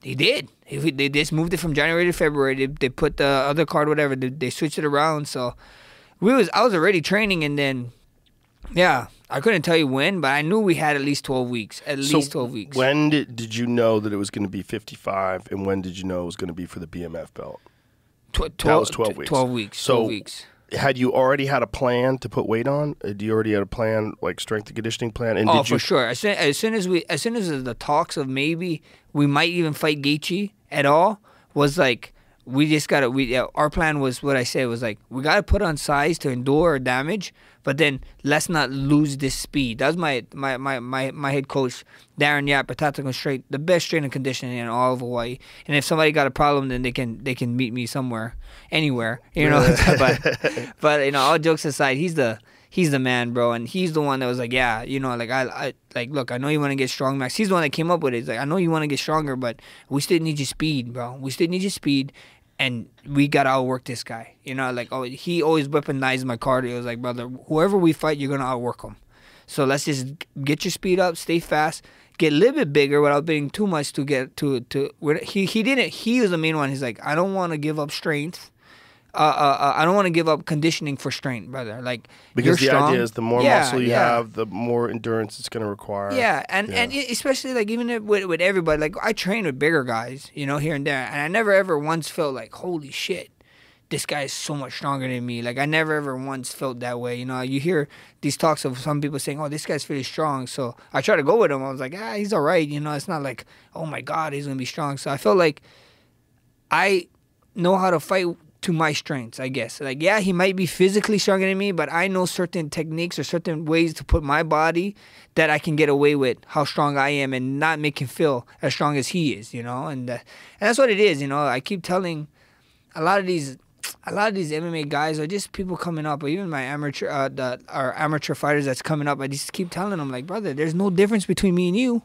he did. They just moved it from January to February. They put the other card, whatever. They switched it around. So I was already training, and then yeah. I couldn't tell you when, but I knew we had at least 12 weeks. At least 12 weeks. When did you know that it was going to be 55, and when did you know it was going to be for the BMF belt? That was 12 weeks. 12 weeks. So 12 weeks. Had you already had a plan to put weight on? Do you already had a plan, like strength and conditioning plan? And for sure. As soon as the talks of maybe we might even fight Gaethje at all was like, we just gotta. Our plan was what I said was like, we gotta put on size to endure damage, but then let's not lose this speed. That was my head coach, Darren Yap, a tactical straight, the best strength and conditioning in all of Hawaii. And if somebody got a problem, then they can meet me somewhere, anywhere, you know. but you know, all jokes aside, he's the man, bro, and he's the one that was like, yeah, you know, like I look, I know you want to get strong, Max. He's the one that came up with it. He's like, I know you want to get stronger, but we still need your speed, bro. We still need your speed. And we got to outwork this guy. You know, like, he always weaponized my cardio. He was like, brother, whoever we fight, you're going to outwork him. So let's just get your speed up, stay fast, get a little bit bigger without being too much to get to he was the main one. He's like, I don't want to give up strength. I don't want to give up conditioning for strength, brother. Like, because you're the strong. idea is the more muscle you have, the more endurance it's going to require. Yeah, and especially like even with everybody. Like, I train with bigger guys, you know, here and there, and I never ever once felt like, holy shit, this guy is so much stronger than me. Like, I never ever once felt that way. You know, you hear these talks of some people saying, oh, this guy's really strong. So I try to go with him. I was like, he's all right. You know, it's not like, oh my God, he's gonna be strong. So I felt like I know how to fight to my strengths, I guess. Like, yeah, he might be physically stronger than me, but I know certain techniques or certain ways to put my body that I can get away with how strong I am and not make him feel as strong as he is, you know? And that's what it is, you know? I keep telling a lot of these MMA guys are just people coming up, or even my amateur fighters that's coming up, I just keep telling them, like, brother, there's no difference between me and you.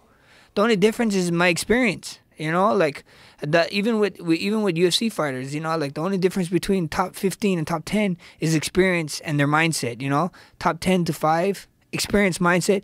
The only difference is my experience. You know, like even with UFC fighters, you know, like the only difference between top 15 and top 10 is experience and their mindset. You know, top 10 to 5, experience, mindset.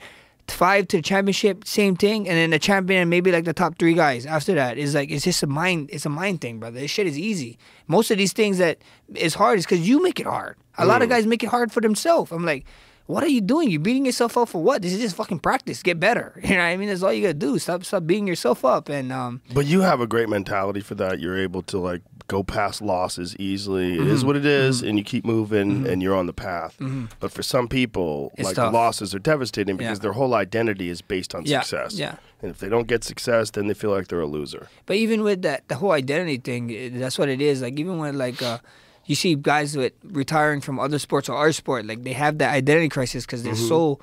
5 to the championship, same thing, and then the champion and maybe like the top 3 guys after that is like, it's just a mind thing, brother. This shit is easy. Most of these things that is hard is because you make it hard. A lot of guys make it hard for themselves. I'm like, what are you doing? You're beating yourself up for what? This is just fucking practice. Get better. You know what I mean? That's all you gotta do. Stop beating yourself up. And but you have a great mentality for that. You're able to like go past losses easily. It is what it is, and you keep moving, and you're on the path. But for some people, it's like tough. Losses are devastating because their whole identity is based on success. Yeah. And if they don't get success, then they feel like they're a loser. But even with that, the whole identity thing, that's what it is. Like, even when like you see guys with retiring from other sports or our sport, like they have that identity crisis because they're so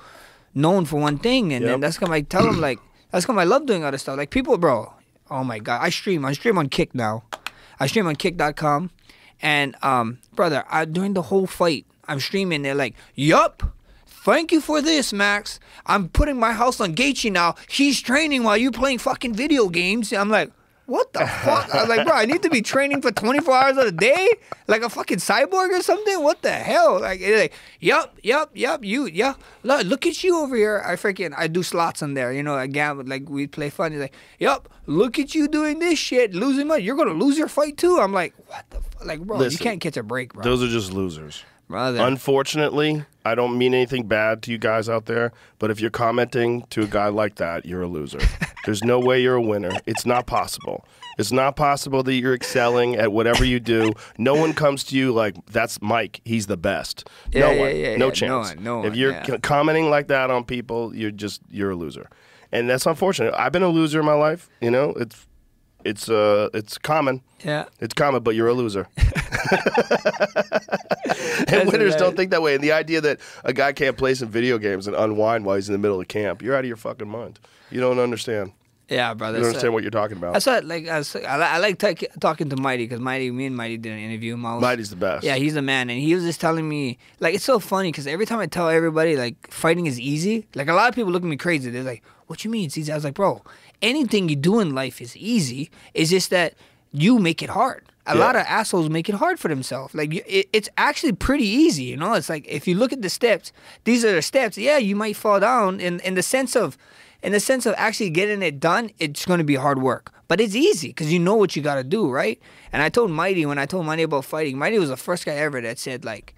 known for one thing, and then that's come I tell them, like, that's come I love doing other stuff. Like, people, bro, oh my God, I stream on Kick now. I stream on Kick.com, and brother, during the whole fight, I'm streaming. They're like, yup. Thank you for this, Max. I'm putting my house on Gaethje now. He's training while you're playing fucking video games. I'm like, what the fuck? I was like, bro, I need to be training for 24 hours of the day? Like a fucking cyborg or something? What the hell? Like, it's like, yup, look at you over here. I do slots on there, you know, again, like we play fun. He's like, yup, look at you doing this shit, losing money. You're going to lose your fight too? I'm like, what the fuck? Like, bro, listen, you can't catch a break, bro. Those are just losers. Brother. Unfortunately, I don't mean anything bad to you guys out there, but if you're commenting to a guy like that, you're a loser. There's no way you're a winner. It's not possible. It's not possible that you're excelling at whatever you do. No one comes to you like, that's Mike, he's the best. No chance. No one, if you're commenting like that on people, you're a loser. And that's unfortunate. I've been a loser in my life, you know. It's common. Yeah. It's common, but you're a loser. And winners don't think that way. And the idea that a guy can't play some video games and unwind while he's in the middle of camp, you're out of your fucking mind. You don't understand. Yeah, brother. You understand what you're talking about? That's what, like, I like talking to Mighty because me and Mighty did an interview. Mighty's the best. Yeah, he's the man, and he was just telling me, like, it's so funny because every time I tell everybody like fighting is easy, like a lot of people look at me crazy. They're like, "What you mean it's easy?" I was like, "Bro, anything you do in life is easy. It's just that you make it hard." A lot of assholes make it hard for themselves. Like, it's actually pretty easy, you know? It's like, if you look at the steps, these are the steps. Yeah, you might fall down in the sense of actually getting it done, it's going to be hard work. But it's easy because you know what you got to do, right? And I told Mighty, when I told Mighty about fighting, Mighty was the first guy ever that said, like,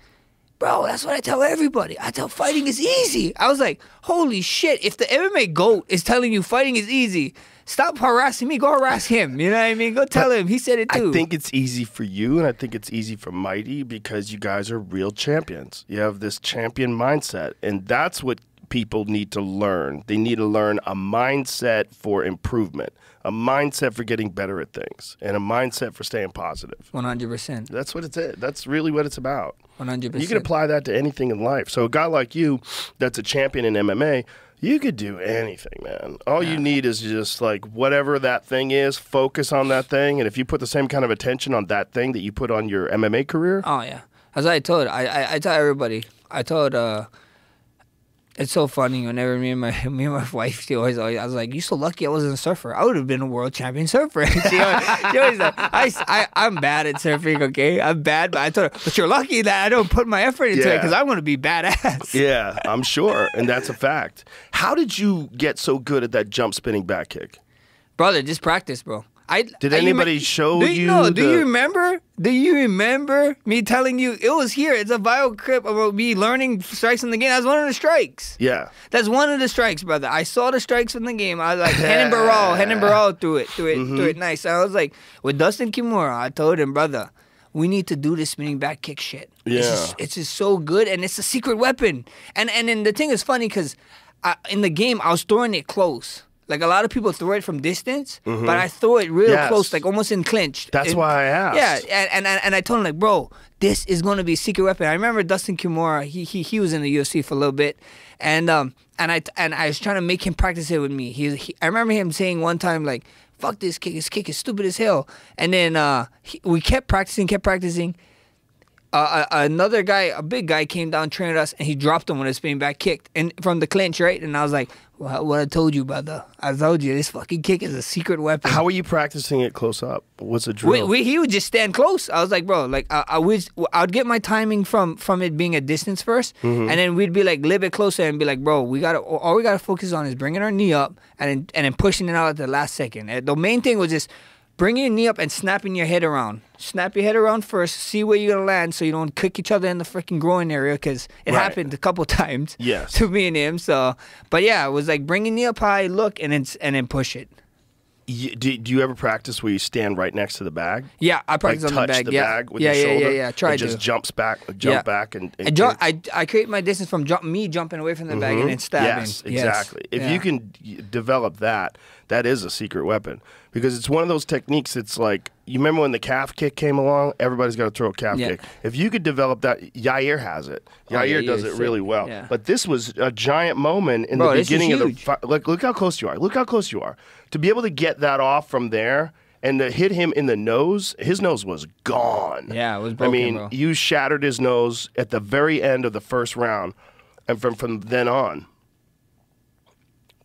bro, that's what I tell everybody. I tell fighting is easy. I was like, holy shit, if the MMA GOAT is telling you fighting is easy, stop harassing me. Go harass him. You know what I mean? Go tell him. He said it too. I think it's easy for you, and I think it's easy for Mighty because you guys are real champions. You have this champion mindset, and that's what people need to learn. They need to learn a mindset for improvement, a mindset for getting better at things, and a mindset for staying positive. 100%. That's what it's. That's really what it's about. 100%. You can apply that to anything in life. So a guy like you that's a champion in MMA, you could do anything, man. All you need is just like whatever that thing is, focus on that thing. And if you put the same kind of attention on that thing that you put on your MMA career. Oh, yeah. As I tell everybody, it's so funny whenever me and my wife, she always, I was like, "You so lucky I wasn't a surfer. I would have been a world champion surfer." she always like, I'm bad at surfing, okay? I'm bad, but I told her, "But you're lucky that I don't put my effort into it because I'm going to be badass." Yeah, I'm sure, and that's a fact. How did you get so good at that jump spinning back kick? Brother, just practice, bro. Did anybody show you? No, do you remember? Do you remember me telling you it was here? It's a viral clip about me learning strikes in the game. That's one of the strikes. Yeah, that's one of the strikes, brother. I saw the strikes in the game. I was like, Henan Barral threw it nice. I was like, with Dustin Kimura, I told him, brother, we need to do this spinning back kick shit. Yeah, it's just so good, and it's a secret weapon. And then the thing is funny because in the game I was throwing it close. Like, a lot of people throw it from distance, but I throw it real close, like almost in clinch. That's why I asked. Yeah, and I told him, like, bro, this is going to be a secret weapon. I remember Dustin Kimura, he was in the UFC for a little bit, and I was trying to make him practice it with me. I remember him saying one time, like, "Fuck this kick is stupid as hell." And then we kept practicing. Another guy, a big guy, came down, trained us, and he dropped him when his spinning back kicked, and from the clinch, right? And I was like, well, "What I told you, brother? I told you this fucking kick is a secret weapon." How were you practicing it close up? What's the drill? He would just stand close. I was like, bro, like I'd get my timing from it being a distance first, and then we'd be like a little bit closer and be like, bro, all we gotta focus on is bringing our knee up and then pushing it out at the last second. The main thing was just bringing your knee up and snapping your head around. Snap your head around first, see where you're going to land so you don't kick each other in the freaking groin area because it happened a couple times to me and him. So, but yeah, it was like bringing knee up high, look, and then push it. Do you ever practice where you stand right next to the bag? Yeah, I practice on the bag. Touch the bag with your shoulder? Yeah. Try to. Just jump back and I create my distance from me jumping away from the bag and then stabbing. Yes, exactly. If you can develop that, that is a secret weapon. Because it's one of those techniques, it's like, you remember when the calf kick came along? Everybody's got to throw a calf kick. If you could develop that, Yair has it. Yair does it really well. Yeah. But this was a giant moment in the beginning of the fight. Look how close you are. Look how close you are. To be able to get that off from there and to hit him in the nose, his nose was gone. Yeah, it was broken, bro. You shattered his nose at the very end of the first round. And from then on,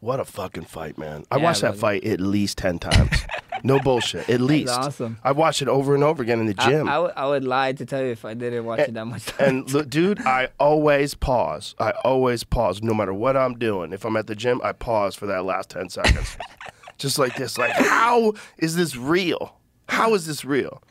what a fucking fight, man. I watched that fight at least 10 times. No bullshit. At least. That's awesome. I watched it over and over again in the gym. I would lie to tell you if I didn't watch it that much time. And look, dude, I always pause. No matter what I'm doing. If I'm at the gym, I pause for that last 10 seconds. Just like this. Like, how is this real? How is this real?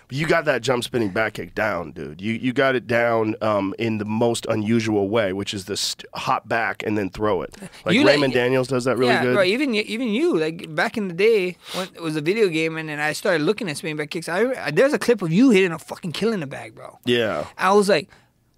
But you got that jump spinning back kick down, dude. You got it down in the most unusual way, which is this hop back and then throw it. Like Raymond Daniels does that really good. Yeah, bro. Even you, like back in the day when it was a video game, and then I started looking at spinning back kicks. There's a clip of you hitting a fucking kill in the bag, bro. Yeah. I was like,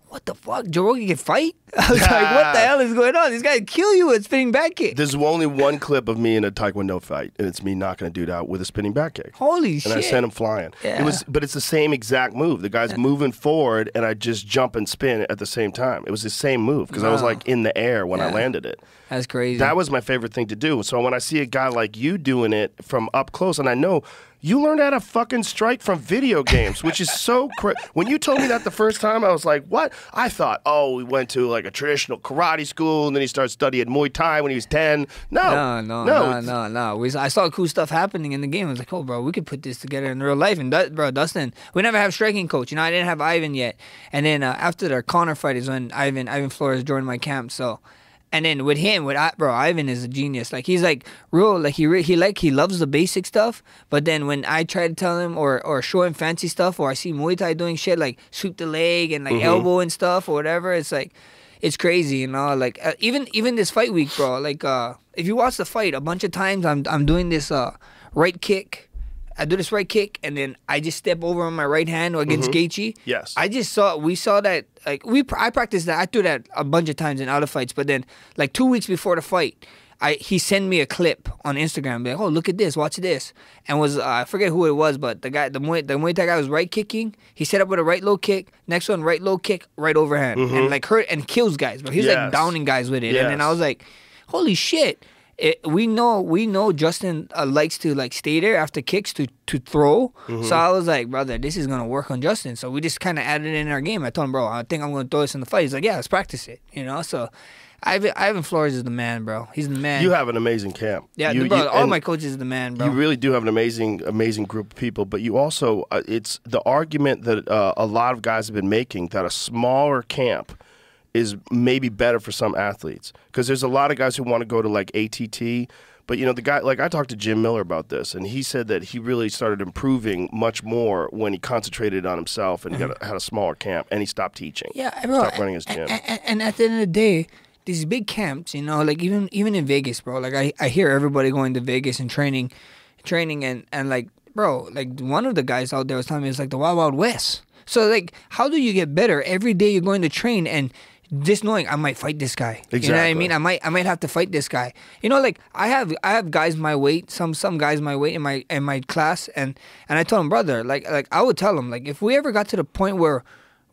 what the fuck? Joe Rogan can fight? I was like, what the hell is going on? These guys kill you with spinning back kick. There's only one clip of me in a Taekwondo fight, and it's me knocking a dude out with a spinning back kick. Holy shit. And I sent him flying. Yeah. But it's the same exact move. The guy's moving forward, and I just jump and spin at the same time. It was the same move, because I was like in the air when I landed it. That's crazy. That was my favorite thing to do. So when I see a guy like you doing it from up close, and I know you learned how to fucking strike from video games, which is so crazy. When you told me that the first time, I was like, what? I thought, oh, we went to like a traditional karate school, and then he started studying Muay Thai when he was 10. No. I saw cool stuff happening in the game. I was like, oh, bro, we could put this together in real life. And, bro, Dustin, we never have striking coach. You know, I didn't have Ivan yet. And then after the Connor fight is when Ivan Flores joined my camp, so... And then with him, bro, Ivan is a genius. Like, he's like real, like he loves the basic stuff. But then when I try to tell him or show him fancy stuff, or I see Muay Thai doing shit like sweep the leg and like elbow and stuff or whatever, it's like, it's crazy, you know. Like even this fight week, bro. Like if you watch the fight, a bunch of times I'm doing this right kick. I do this right kick, and then I just step over on my right hand against Gaethje. Yes. We saw that, like, I practiced that. I do that a bunch of times in other fights, but then, like, 2 weeks before the fight, he sent me a clip on Instagram, like, oh, look at this, watch this. And was, I forget who it was, but the Muay Thai guy was right kicking. He set up with a right low kick, next one, right low kick, right overhand. And, like, hurt and kills guys, but he's, like, downing guys with it. And then I was like, holy shit. We know Justin likes to like stay there after kicks to throw. So I was like, brother, this is gonna work on Justin. So we just kind of added it in our game. I told him, bro, I think I'm gonna throw this in the fight. He's like, yeah, let's practice it. You know. So Ivan Flores is the man, bro. He's the man. You have an amazing camp. Yeah, bro, all my coaches are the man, bro. You really do have an amazing group of people. But you also, it's the argument that a lot of guys have been making that a smaller camp is maybe better for some athletes, because there's a lot of guys who want to go to like ATT, but you know, the guy, like I talked to Jim Miller about this, and he said that he really started improving much more when he concentrated on himself and had a smaller camp, and he stopped teaching. Yeah, bro. Stopped running his gym. And at the end of the day, these big camps, you know, like even in Vegas, bro. Like I hear everybody going to Vegas and training, and like, bro, like one of the guys out there was telling me it's like the Wild Wild West. So like, how do you get better every day you're going to train and just knowing I might fight this guy. Exactly. You know what I mean? I might have to fight this guy. You know, like I have guys my weight, some guys my weight in my class, and I told him, brother, like I would tell him, like, if we ever got to the point where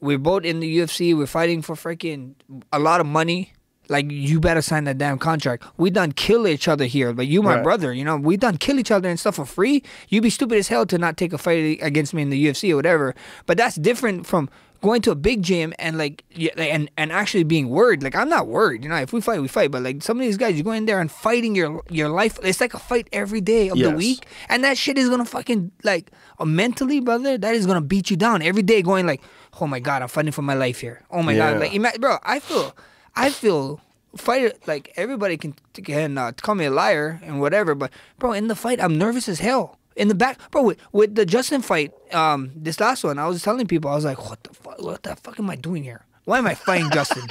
we're both in the UFC, we're fighting for freaking a lot of money, like, you better sign that damn contract. We done kill each other here, but you my brother, you know, we done kill each other and stuff for free. You'd be stupid as hell to not take a fight against me in the UFC or whatever. But that's different from going to a big gym and like and actually being worried. Like, I'm not worried, you know. If we fight, we fight. But like some of these guys, you go in there and fighting your life. It's like a fight every day of the week, and that shit is gonna fucking like mentally, brother. That is gonna beat you down every day. Going like, oh my god, I'm fighting for my life here. Oh my god, like bro, I feel fighter, like everybody can call me a liar and whatever, but bro, in the fight, I'm nervous as hell. In the back, bro, with the Justin fight, this last one, I was telling people, I was like, what the fuck am I doing here? Why am I fighting Justin?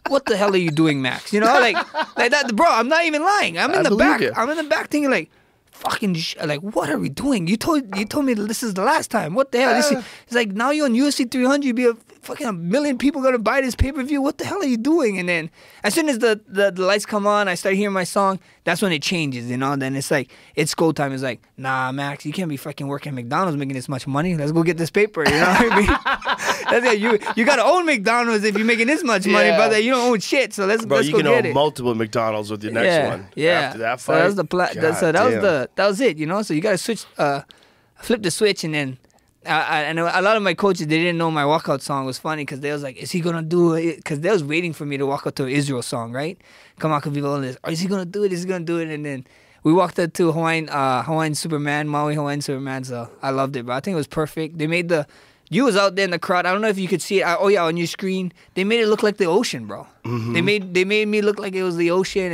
What the hell are you doing, Max? You know, like that, bro. I'm not even lying. I'm in the back. I'm in the back thinking like, fucking like, what are we doing? You told me this is the last time. What the hell? It's like, now you're on UFC 300. You be a fucking 1 million people gonna buy this pay-per-view. What the hell are you doing? And then as soon as the lights come on, I start hearing my song. That's when it changes, you know. Then it's like, it's go time. It's like, nah, Max, you can't be fucking working at McDonald's making this much money. Let's go get this paper. You know what I mean? That's it. You gotta own McDonald's if you're making this much money, brother. You don't own shit. So let's go get it. Bro, you can own multiple McDonald's with your next one. Yeah. After that fight. So that was it. You know. So you gotta switch, flip the switch, and then. I know a lot of my coaches, they didn't know my walkout song was funny because they was like, is he going to do it? Because they was waiting for me to walk out to an Israel song, right? Come out, Viva this. Or is he going to do it? Is he going to do it? And then we walked up to Hawaiian Superman, Maui Hawaiian Superman. So I loved it, bro. I think it was perfect. They made you was out there in the crowd. I don't know if you could see it. On your screen. They made it look like the ocean, bro. They made me look like it was the ocean.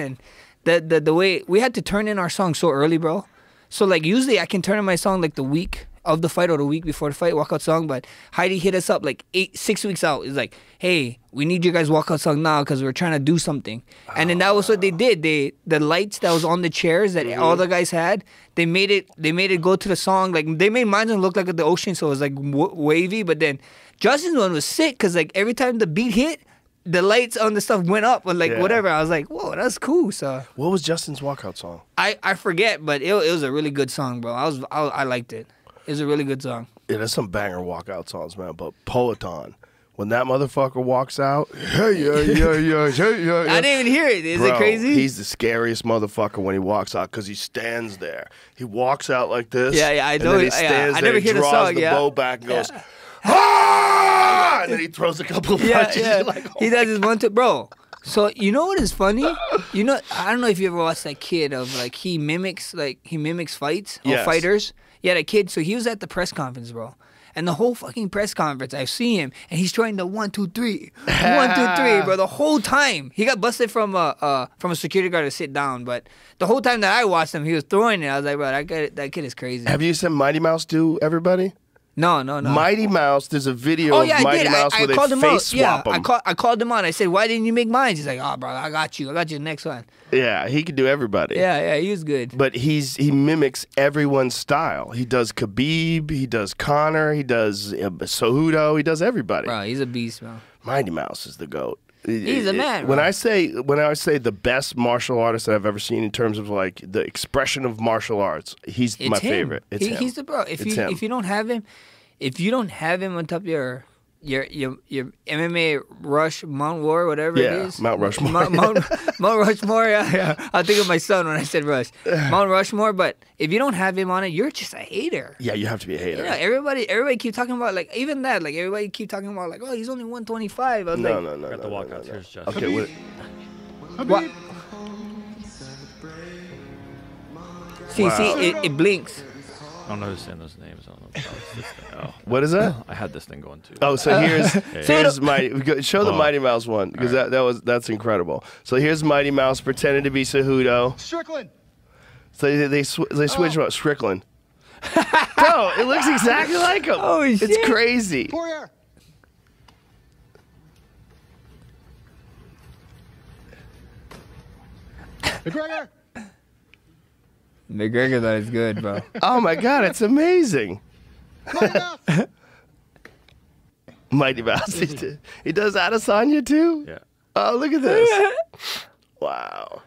And the way we had to turn in our song so early, bro. So like usually I can turn in my song like the week of the fight or the week before the fight, walkout song. But Heidi hit us up like 6 weeks out. It's like, hey, we need you guys walkout song now because we're trying to do something. And then that was what they did. The lights that was on the chairs that all the guys had, they made it go to the song. Like they made mine look like the ocean, so it was like wavy. But then Justin's one was sick because like every time the beat hit, the lights on the stuff went up and like whatever. I was like, whoa, that's cool. So what was Justin's walkout song? I forget, but it was a really good song, bro. I liked it. It's a really good song. Yeah, there's some banger walkout songs, man. But Peloton When that motherfucker walks out, I I didn't even hear it. Is it crazy? He's the scariest motherfucker when he walks out because he stands there. He walks out like this. Yeah, I know. And then he stands I there, never he hear the draws song. the Yeah. bow back and goes, ah! And then he throws a couple of punches. Yeah. You're like, oh. He does his one two, bro. So you know what is funny? You know, I don't know if you ever watched that kid of like he mimics fights or Yes. fighters. Yeah, that kid. So he was at the press conference, bro. And the whole fucking press conference, I see him, and he's trying to 1, 2, 3, 1, 2, 3, bro. The whole time he got busted from a security guard to sit down, but the whole time that I watched him, he was throwing it. I was like, bro, that kid is crazy. Have you seen Mighty Mouse do everybody? No. Mighty Mouse, there's a video Oh of yeah, I Mighty did. Mouse I where called they him face out. Yeah, swap him. I called him out. I said, why didn't you make mine? He's like, oh, bro, I got you. I got you the next one. Yeah, he can do everybody. Yeah, he was good. But he mimics everyone's style. He does Khabib, he does Conor, he does Cejudo, he does everybody. Bro, he's a beast, bro. Mighty Mouse is the GOAT. He's a man, When bro. I say the best martial artist that I've ever seen in terms of like the expression of martial arts, he's It's my him. favorite. It's him. He's the bro. It's him. If you don't have him, on top of your MMA Rush Mount War, whatever it Yeah, is. Mount Rushmore. Mount Rushmore. Yeah. I'll think of my son when I said Rush. Mount Rushmore. But if you don't have him on it, you're just a hater. Yeah, you have to be a hater. Yeah, everybody keep talking about like even that. Like everybody keep talking about like, oh, he's only 125. I was No. Got the walkouts. Here's Justin. Okay, what? See, Wow. it blinks. I don't know who's saying those names. I don't know. If this thing. Oh, what is that? I had this thing going too. Oh, so here's So Mighty. Show the Mighty Mouse one because that's incredible. So here's Mighty Mouse pretending to be Cejudo. Strickland. So they switch about Strickland. Bro, it looks exactly like him. Oh, shit. It's crazy. Poirier. McGregor. McGregor, that is good, bro. Oh my God, it's amazing. Mouse. Mighty Mouse. He does Adesanya too? Yeah. Oh, look at this. Wow.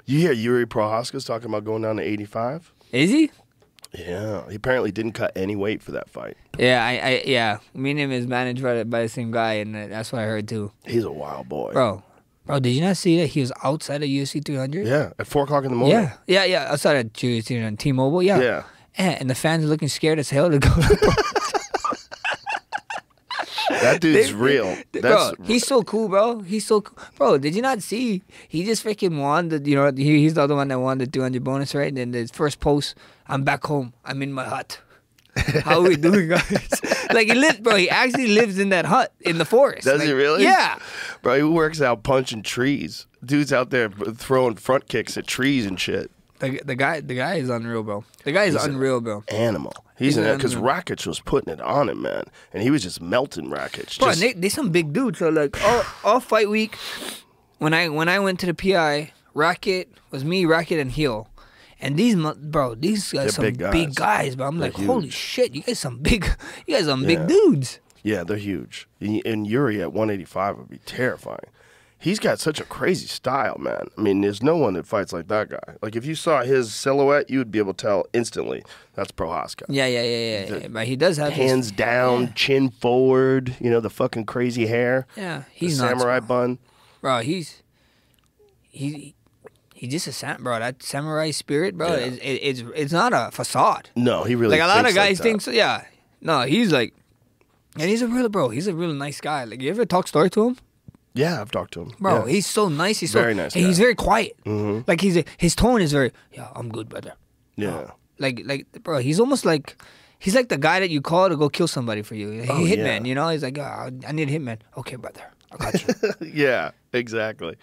You hear Yuri Prohaska's talking about going down to 85? Is he? Yeah. He apparently didn't cut any weight for that fight. Yeah, yeah. Me and him is managed by the same guy, and that's what I heard too. He's a wild boy. Bro, did you not see that he was outside of UFC 300? Yeah, at 4 o'clock in the morning. Yeah. Outside of UFC 300, T-Mobile. Yeah. Yeah. And the fans are looking scared as hell to go. That dude's real. Bro, he's so cool, bro. He's so cool. Bro, did you not see? He just freaking won the, he's the other one that won the 200 bonus, right? And then the first post, I'm back home. I'm in my hut. How are we doing, guys? Like, he actually lives in that hut in the forest. Does he really? Yeah. Bro, he works out punching trees. Dude's out there throwing front kicks at trees and shit. The guy is unreal, bro. The guy is unreal, bro. Animal. He's in there because Rakic was putting it on him, man. And he was just melting Rakic. Bro, Just, they some big dudes. So like all fight week, when I went to the PI, Rakic and Heel, and these guys They're some big guys. bro. I'm They're like, holy huge. shit, you guys some big dudes. yeah, they're huge. And Yuri at 185 would be terrifying. He's got such a crazy style, man. I mean, there's no one that fights like that guy. Like, if you saw his silhouette, you would be able to tell instantly that's Prohaska. Yeah. But he does have Hands down, chin forward, the fucking crazy hair. Yeah, The he's nuts, samurai bro. bun. Bro, he's just a bro. That samurai spirit, bro. Yeah. It's not a facade. No, he really Like a lot of thinks guys like think so. Yeah, no, he's like, and he's a real nice guy. Like, you ever talk story to him? Yeah, I've talked to him. Bro, Yeah. he's so nice. He's Very so nice and he's guy. very quiet. Mhm. Like his tone is very, yeah, I'm good, brother. Yeah. Like bro, he's almost like he's like the guy that you call to go kill somebody for you. Oh, Hitman, yeah. He's like, oh, I need a hitman. Okay, brother, I got you. Yeah, exactly.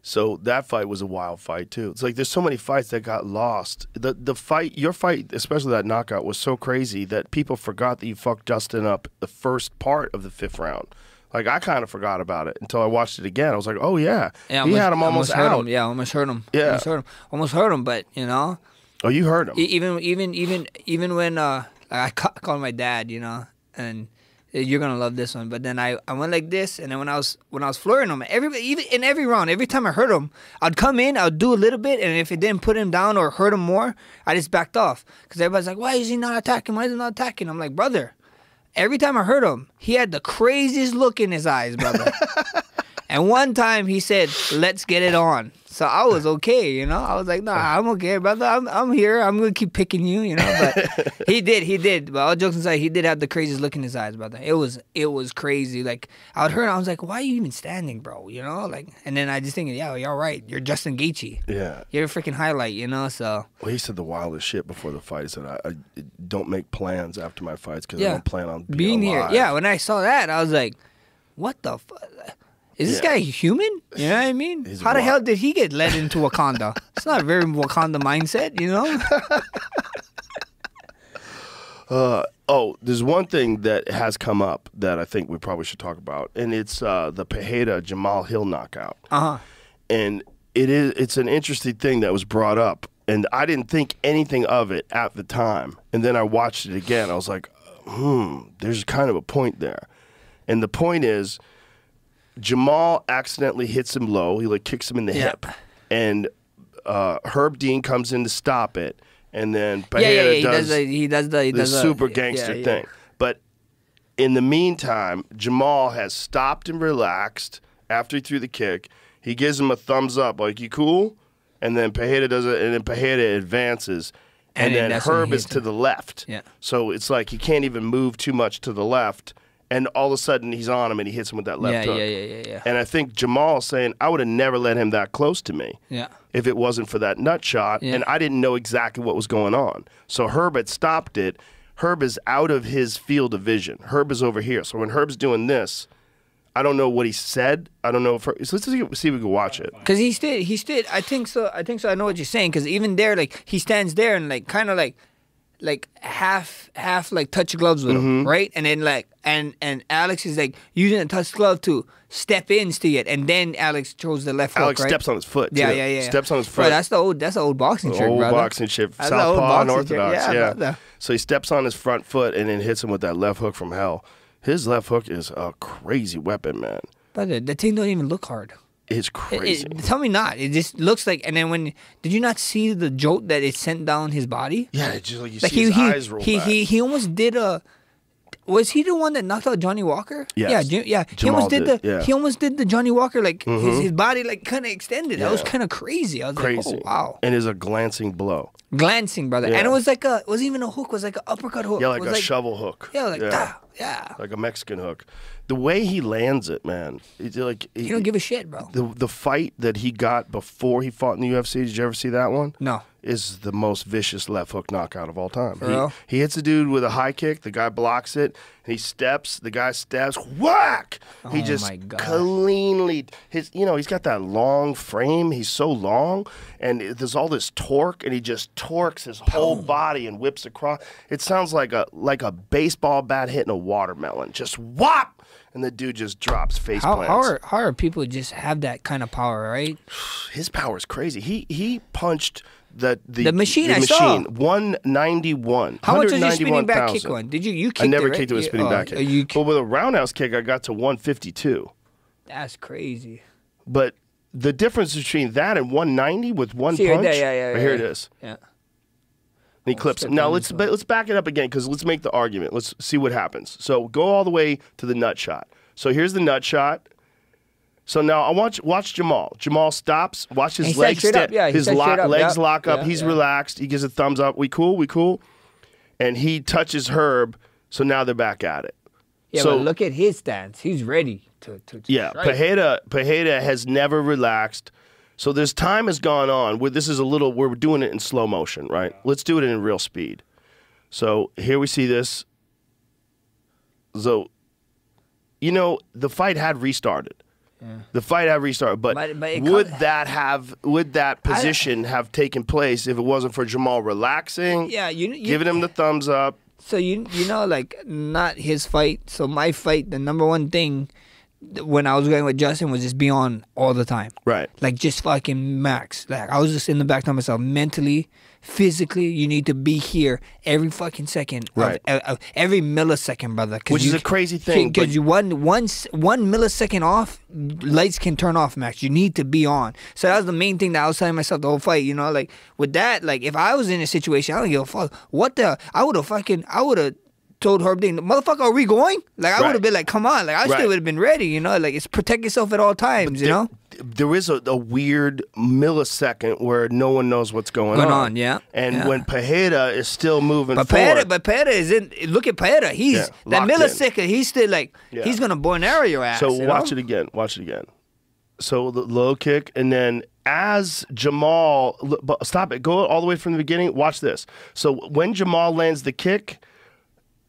So that fight was a wild fight too. It's like there's so many fights that got lost. The fight, your fight, especially that knockout, was so crazy that people forgot that you fucked Justin up the first part of the 5th round. Like, I kind of forgot about it until I watched it again. I was like, oh yeah, he had him almost hurt out. him. Yeah, almost hurt him. Yeah. almost hurt him. But Oh, you heard him. even when I called my dad, and you're gonna love this one. But then I went like this, and then when I was flooring him, even in every round, every time I hurt him, I'd come in, I'd do a little bit, and if it didn't put him down or hurt him more, I just backed off. Because everybody's like, why is he not attacking? Why is he not attacking? I'm like, brother, every time I heard him, he had the craziest look in his eyes, brother. And one time he said, "Let's get it on." So I was okay, you know. I was like, "Nah, I'm okay, brother. I'm here. I'm gonna keep picking you, you know." But he did. But all jokes aside, he did have the craziest look in his eyes, brother. It was crazy. Like I would hear it, I was like, "Why are you even standing, bro?" You know, like. And then I just thinking, "Yeah, you're right. You're Justin Gaethje. Yeah, you're a freaking highlight, you know." So. Well, he said the wildest shit before the fight. He said, "I don't make plans after my fights because I don't plan on being here." alive. Yeah, when I saw that, I was like, "What the fuck? Is this guy human?" You know what I mean? How the hell did he get led into Wakanda? It's not a very Wakanda mindset, you know? There's one thing that has come up that I think we probably should talk about, and it's the Pereira Jamal Hill knockout. And it's an interesting thing that was brought up, and I didn't think anything of it at the time. And then I watched it again. I was like, there's kind of a point there. And the point is, Jamal accidentally hits him low. He like kicks him in the hip, and Herb Dean comes in to stop it, and then Pereira does the super gangster thing. But in the meantime, Jamal has stopped and relaxed after he threw the kick. He gives him a thumbs up, like, "You cool?" And then Pereira does it, and then Pereira advances, and then Herb is to the left. Yeah. So it's like he can't even move too much to the left. And all of a sudden, he's on him, and he hits him with that left hook. Yeah. And I think Jamal's saying, I would have never let him that close to me if it wasn't for that nut shot, and I didn't know exactly what was going on. So Herb had stopped it. Herb is out of his field of vision. Herb is over here. So when Herb's doing this, I don't know what he said. I don't know if so let's see if we can watch it. Because he stood. I think so. I know what you're saying. Because even there, like, he stands there and, like, kind of like half like touch gloves with him, right? And then like and Alex is like using a touch glove to step into it, and then Alex throws the left hook. Alex steps on his foot. Too. Yeah. Steps on his foot. Bro, that's the old boxing trick, brother. Old boxing trick, southpaw and orthodox. Yeah. So he steps on his front foot and then hits him with that left hook from hell. His left hook is a crazy weapon, man. Brother, the thing don't even look hard. It's crazy. Tell me not. It just looks like. And then did you not see the jolt that it sent down his body? Yeah, it's just like you see his eyes roll back. He almost did a. Was he the one that knocked out Johnny Walker? Yes. Yeah. He almost did the Johnny Walker, like his body like kind of extended. That was kind of crazy. I was like, oh wow. And it's a glancing blow. Glancing, brother. And it was like it wasn't even a hook. It was like an uppercut hook. Yeah, like a shovel hook. Yeah, like yeah. Like a Mexican hook. The way he lands it, man. It's like he don't give a shit, bro. The fight that he got before he fought in the UFC, did you ever see that one? No. Is the most vicious left hook knockout of all time. For he hits a dude with a high kick, the guy blocks it, and he steps, the guy steps, whack! He just cleanly, he's got that long frame, he's so long, and there's all this torque, and he just torques his whole body and whips across. It sounds like a baseball bat hitting a watermelon, just whop! And the dude just drops face plants. How are people just have that kind of power, right? His power is crazy. He punched the machine. I saw 191. How much was your spinning back kick one? Did you kicked I never it, right? kicked it with a spinning back kick. But with a roundhouse kick, I got to 152. That's crazy. But the difference between that and 190 with one punch. Yeah. Here it is. Yeah. And he clips it. Now let's back it up again because let's make the argument. Let's see what happens. So go all the way to the nut shot. So here's the nut shot. So now I watch Jamal. Jamal stops. Watch his legs step. His legs lock up. He's relaxed. He gives a thumbs up. We cool. And he touches Herb. So now they're back at it. Yeah, but look at his stance. He's ready to strike. Pereira has never relaxed. So this time has gone on. We're doing it in slow motion, right? Let's do it in real speed. So here we see this. So, the fight had restarted. Yeah. The fight had restarted, but would that position have taken place if it wasn't for Jamal relaxing? Yeah, giving him the thumbs up. So like not his fight. So my fight, the number one thing when I was going with Justin was just be on all the time. Right. Like just fucking max. Like I was just in the back to myself, mentally, physically, you need to be here every fucking second. Right. Every millisecond, brother. Which is a crazy thing. Because you one millisecond off, lights can turn off, Max. You need to be on. So that was the main thing that I was telling myself the whole fight. Like with that, like if I was in a situation, I don't give a fuck. I would have told Herb Dean, motherfucker, are we going? Like, I Right. would have been like, come on. Like, I still would have been ready, you know? Like, it's protect yourself at all times, you know? There is a weird millisecond where no one knows what's going on. Yeah. And yeah. when Pereira is still moving But forward. Pereira is in. Look at Pereira. He's Yeah, that locked in. millisecond. He's still like he's gonna bow and arrow your ass. So you watch know? it again. Watch it again. So the low kick, and then as Jamal, stop it. Go all the way from the beginning. Watch this. So when Jamal lands the kick,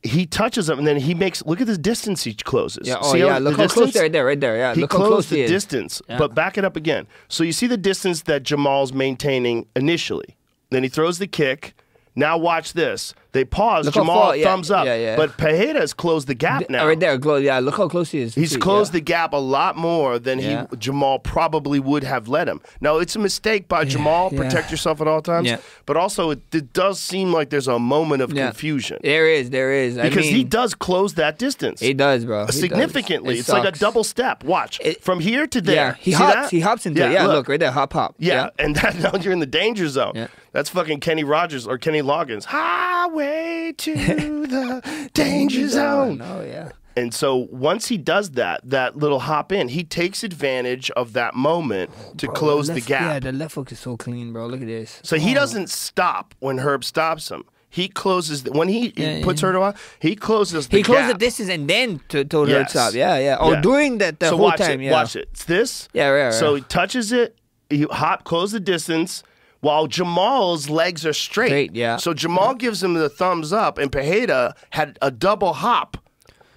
he touches him, and then he makes. Look at the distance he closes. Yeah. Oh See yeah. the Look how close distance? right there. Yeah. He Look how close closed he the is. distance, Yeah. but back it up again. So you see the distance that Jamal's maintaining initially. Then he throws the kick. Now watch this. They pause. Look how Jamal far- yeah, thumbs up. yeah, yeah. But Pereira has closed the gap now. Right there. Yeah. Look how close he is. He's too, closed yeah. the gap a lot more than Yeah. Jamal probably would have let him. Now, it's a mistake by Jamal. yeah. Protect yourself at all times. Yeah. But also, it does seem like there's a moment of confusion. There is. Because he does close that distance. He does, bro. He does. Significantly. It It's like a sucks. double step. Watch. From here to there. Yeah. He See hops. that? He hops into it. Yeah. Look right there. Hop. Yeah, and now you're in the danger zone. Yeah. That's fucking Kenny Rogers or Kenny Loggins. Highway to the danger zone. No. Yeah. And so once he does that little hop in, he takes advantage of that moment to close the gap. Yeah. The left hook is so clean, bro. Look at this. So he doesn't stop when Herb stops him. He closes when he puts Herb on. He closes the He closed the gap. distance and then told her to Yes. stop. Yeah. Oh, Yeah. during the so whole watch time. it. Yeah. Watch it. It's this. Yeah, right. So he touches it. He close the distance. While Jamal's legs are straight. Yeah. So Jamal gives him the thumbs up, and Pereira had a double hop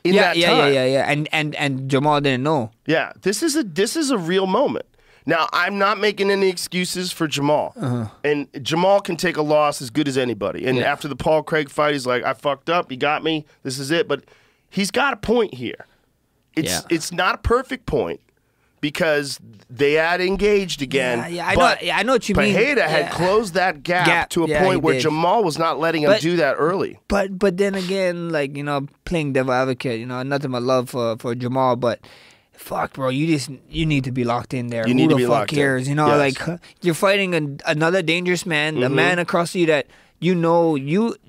in that time. Yeah. And Jamal didn't know. Yeah. This is a real moment. Now, I'm not making any excuses for Jamal. And Jamal can take a loss as good as anybody. And after the Paul Craig fight, he's like, I fucked up. He got me. This is it. But he's got a point here. It's not a perfect point. Because they had engaged again. I know what you mean. Pereira had closed that gap to a point where Jamal was not letting him do that early. But then again, like, you know, playing devil advocate, you know, nothing but love for Jamal, but fuck, bro, you need to be locked in there. You need Who to the be fuck locked in. cares? You know, Yes. like you're fighting another dangerous man, a man across you that you know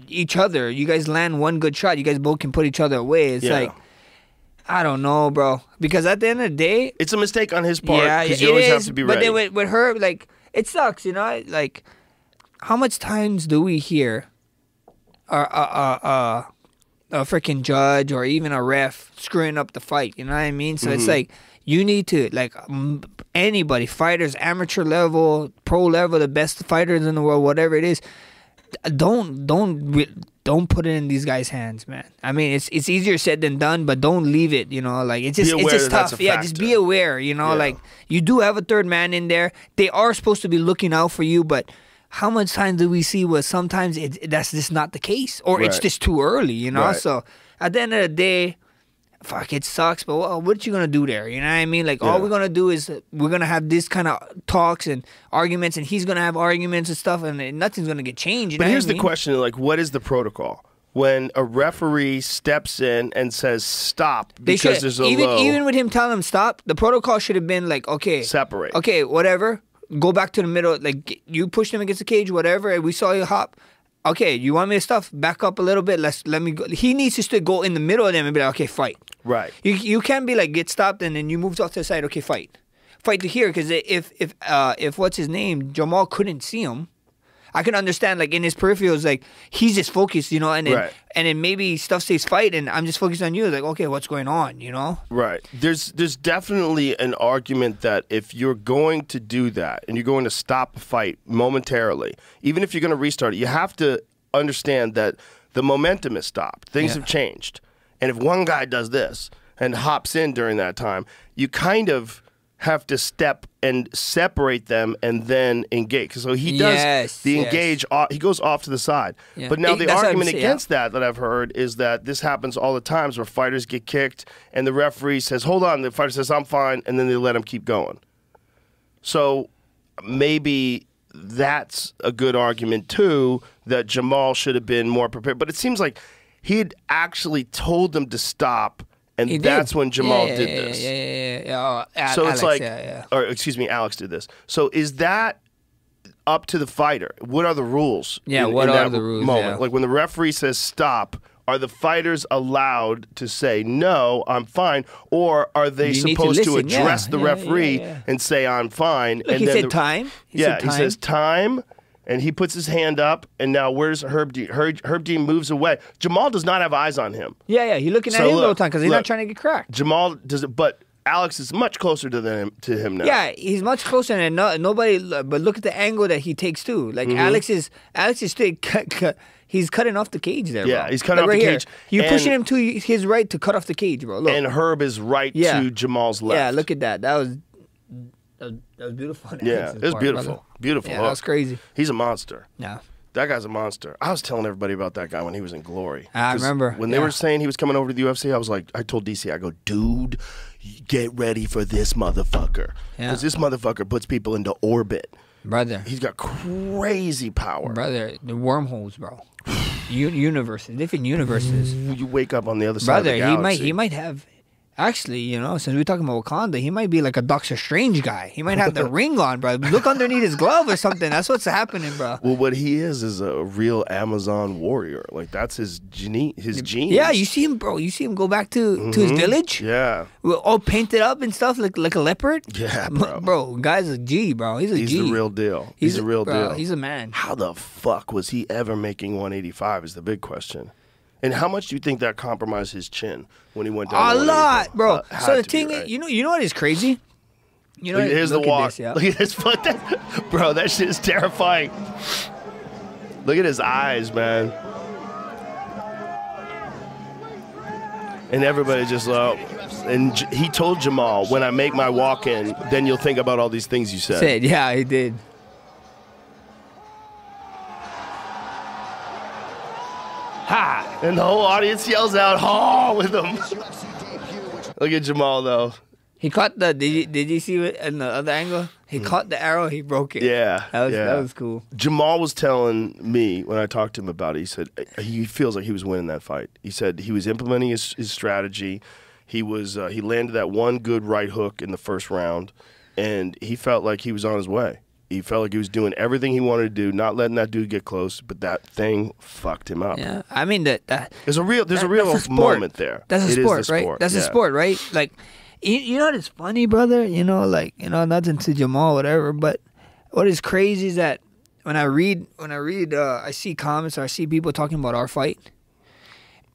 each other. You guys land one good shot, you guys both can put each other away. It's like, I don't know, bro. Because at the end of the day, it's a mistake on his part. Yeah, because it you always is. have to be ready. But then with her, like, it sucks, you know. Like, how much times do we hear a freaking judge or even a ref screwing up the fight? You know what I mean? So it's like you need to, like, anybody, fighters, amateur level, pro level, the best fighters in the world, whatever it is. Don't put it in these guys' hands, man. I mean, it's easier said than done, but don't leave it, you know. Like, it's just tough. Yeah, just be aware, you know. Like, you do have a third man in there. They are supposed to be looking out for you, but how much time do we see where sometimes that's just not the case, or it's just too early, you know? Right. So at the end of the day, fuck, it sucks, but what you gonna do there? You know what I mean? Like, all we're gonna do is we're gonna have this kind of talks and arguments, and he's gonna have arguments and stuff, and nothing's gonna get changed. You But know here's what I the mean? question: like, what is the protocol when a referee steps in and says stop They because should there's a even low? even with him telling him stop, the protocol should have been like, okay, Separate. Okay, whatever. Go back to the middle. Like, you pushed him against the cage, whatever. And we saw you hop. Okay, you want me to stuff? Back up a little bit. Let me go. He needs to still go in the middle of them and be like, okay, fight. Right. You can't be like, get stopped and then you move off to the side. Okay, fight to here, because if what's his name, Jamal couldn't see him, I can understand, like, in his peripherals, like, he's just focused, you know, and then maybe stuff says fight, and I'm just focused on you, like, okay, what's going on, you know? Right. There's definitely an argument that if you're going to do that and you're going to stop a fight momentarily, even if you're going to restart it, you have to understand that the momentum is stopped. Things have changed. And if one guy does this and hops in during that time, you kind of have to step and separate them and then engage. So he does engage. He goes off to the side. Yeah. But now the argument against that I've heard is that this happens all the times where fighters get kicked and the referee says, hold on. The fighter says, I'm fine. And then they let him keep going. So maybe that's a good argument too, that Jamal should have been more prepared. But it seems like he had actually told them to stop. And that's when Jamal did this. Oh, so Alex, it's like, or excuse me, Alex did this. So is that up to the fighter? What are the rules? Yeah, what are the rules? Moment? Like when the referee says stop, are the fighters allowed to say, no, I'm fine? Or are they You need to supposed to listen, address yeah, the yeah, referee yeah. and say, I'm fine? Look, and he then said time. He yeah, said time. he says time, and he puts his hand up, and now where's Herb Dean? Herb Dean moves away. Jamal does not have eyes on him. Yeah, he's looking at him the whole time because he's not trying to get cracked. Jamal doesn't, but Alex is much closer to him now. Yeah, he's much closer, and nobody. But look at the angle that he takes too. Like Alex is straight he's cutting off the cage there. Yeah, bro. he's cutting off right the here. cage. You're And- pushing him to his right to cut off the cage, bro. Look. And Herb is right Yeah. to Jamal's left. Yeah, look at that. That was beautiful. Yeah, Alex's it was part, beautiful. brother. Beautiful. Yeah, hook. that was crazy. He's a monster. Yeah. That guy's a monster. I was telling everybody about that guy when he was in Glory. I 'Cause remember, when they yeah. were saying he was coming over to the UFC. I was like, I told DC, I go, dude, get ready for this motherfucker, Yeah. because this motherfucker puts people into orbit. Brother. He's got crazy power. Brother, the wormholes, bro. Universes, different universes. You wake up on the other side Brother, of the galaxy. he might have. Actually, you know, since we're talking about Wakanda, he might be like a Doctor Strange guy. He might have the ring on, bro. Look underneath his glove or something. That's what's happening, bro. Well, what he is a real Amazon warrior. Like that's his genes. Yeah, you see him, bro. You see him go back to his village. Yeah. All painted up and stuff, like a leopard. Yeah, bro. Bro, guy's a G, bro. He's a He's G. the real deal. He's the real bro, deal. He's a man. How the fuck was he ever making 185 is the big question. And how much do you think that compromised his chin when he went down A to 185? lot, bro. Had So the to be, thing right? is, you know what is crazy? You know, Look, here's look the at walk. this, yeah. Look at his foot. Bro, that shit is terrifying. Look at his eyes, man. And everybody just and he told Jamal, when I make my walk in, then you'll think about all these things you said. Yeah, he did. Ha! And the whole audience yells out, "Ha!" with him. Look at Jamal, though. He caught the. Did you see it in the other angle? He caught the arrow. He broke it. Yeah, that was cool. Jamal was telling me when I talked to him about it. He said he feels like he was winning that fight. He said he was implementing his strategy. He landed that one good right hook in the first round, and he felt like he was on his way. He felt like he was doing everything he wanted to do, not letting that dude get close. But that thing fucked him up. Yeah, I mean that. There's a real that's a sport. moment there. That's a It is sport, the right? sport. That's a yeah. sport, right? Like, you know what's funny, brother? You know, like, you know, nothing to Jamal, whatever. But what is crazy is that when I read, I see comments or I see people talking about our fight,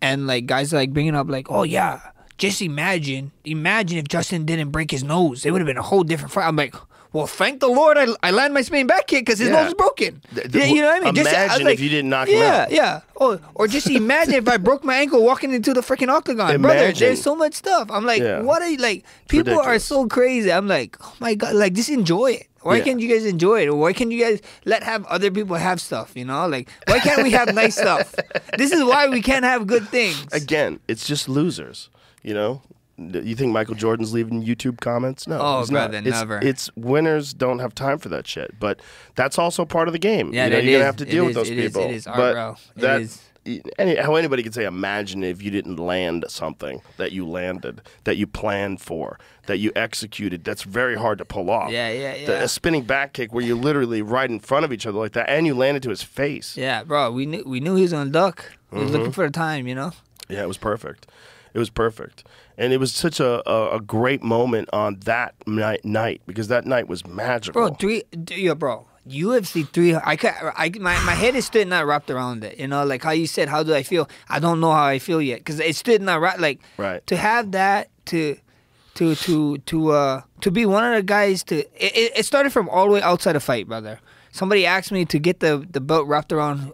and like guys like bringing up like, oh yeah, just imagine if Justin didn't break his nose, it would have been a whole different fight. I'm like, well, thank the Lord I landed my spinning back kick because his nose is broken. Yeah, you know what I mean? Imagine if you didn't knock him out. Yeah. Oh, or just imagine if I broke my ankle walking into the freaking octagon. Brother, Imagine. there's so much stuff. I'm like, Yeah. what are you, like, people are ridiculous. so crazy. I'm like, oh my God, like, just enjoy it. Why Yeah. can't you guys enjoy it? Or why can't you guys have other people have stuff, you know? Like, why can't we have nice stuff? This is why we can't have good things. Again, it's just losers, you know? You think Michael Jordan's leaving YouTube comments? No, Oh, he's not. brother, never. It's winners don't have time for that shit. But that's also part of the game. Yeah, you know, it you're gonna is. have to It deal with is. those It is. people. It is art, but bro. It that, is. How anybody can say, imagine if you didn't land something that you landed, that you planned for, that you executed. That's very hard to pull off. Yeah. A spinning back kick where you're literally right in front of each other like that, and you landed to his face. Yeah, bro, we knew he was gonna duck. He was looking for the time, you know? Yeah, it was perfect. It was perfect. And it was such a great moment on that night because that night was magical. Bro, UFC 3. My head is still not wrapped around it. You know, like how you said, how do I feel? I don't know how I feel yet because it's still not wrapped. Like, Right. to have that to be one of the guys it started from all the way outside the fight, brother. Somebody asked me to get the belt wrapped around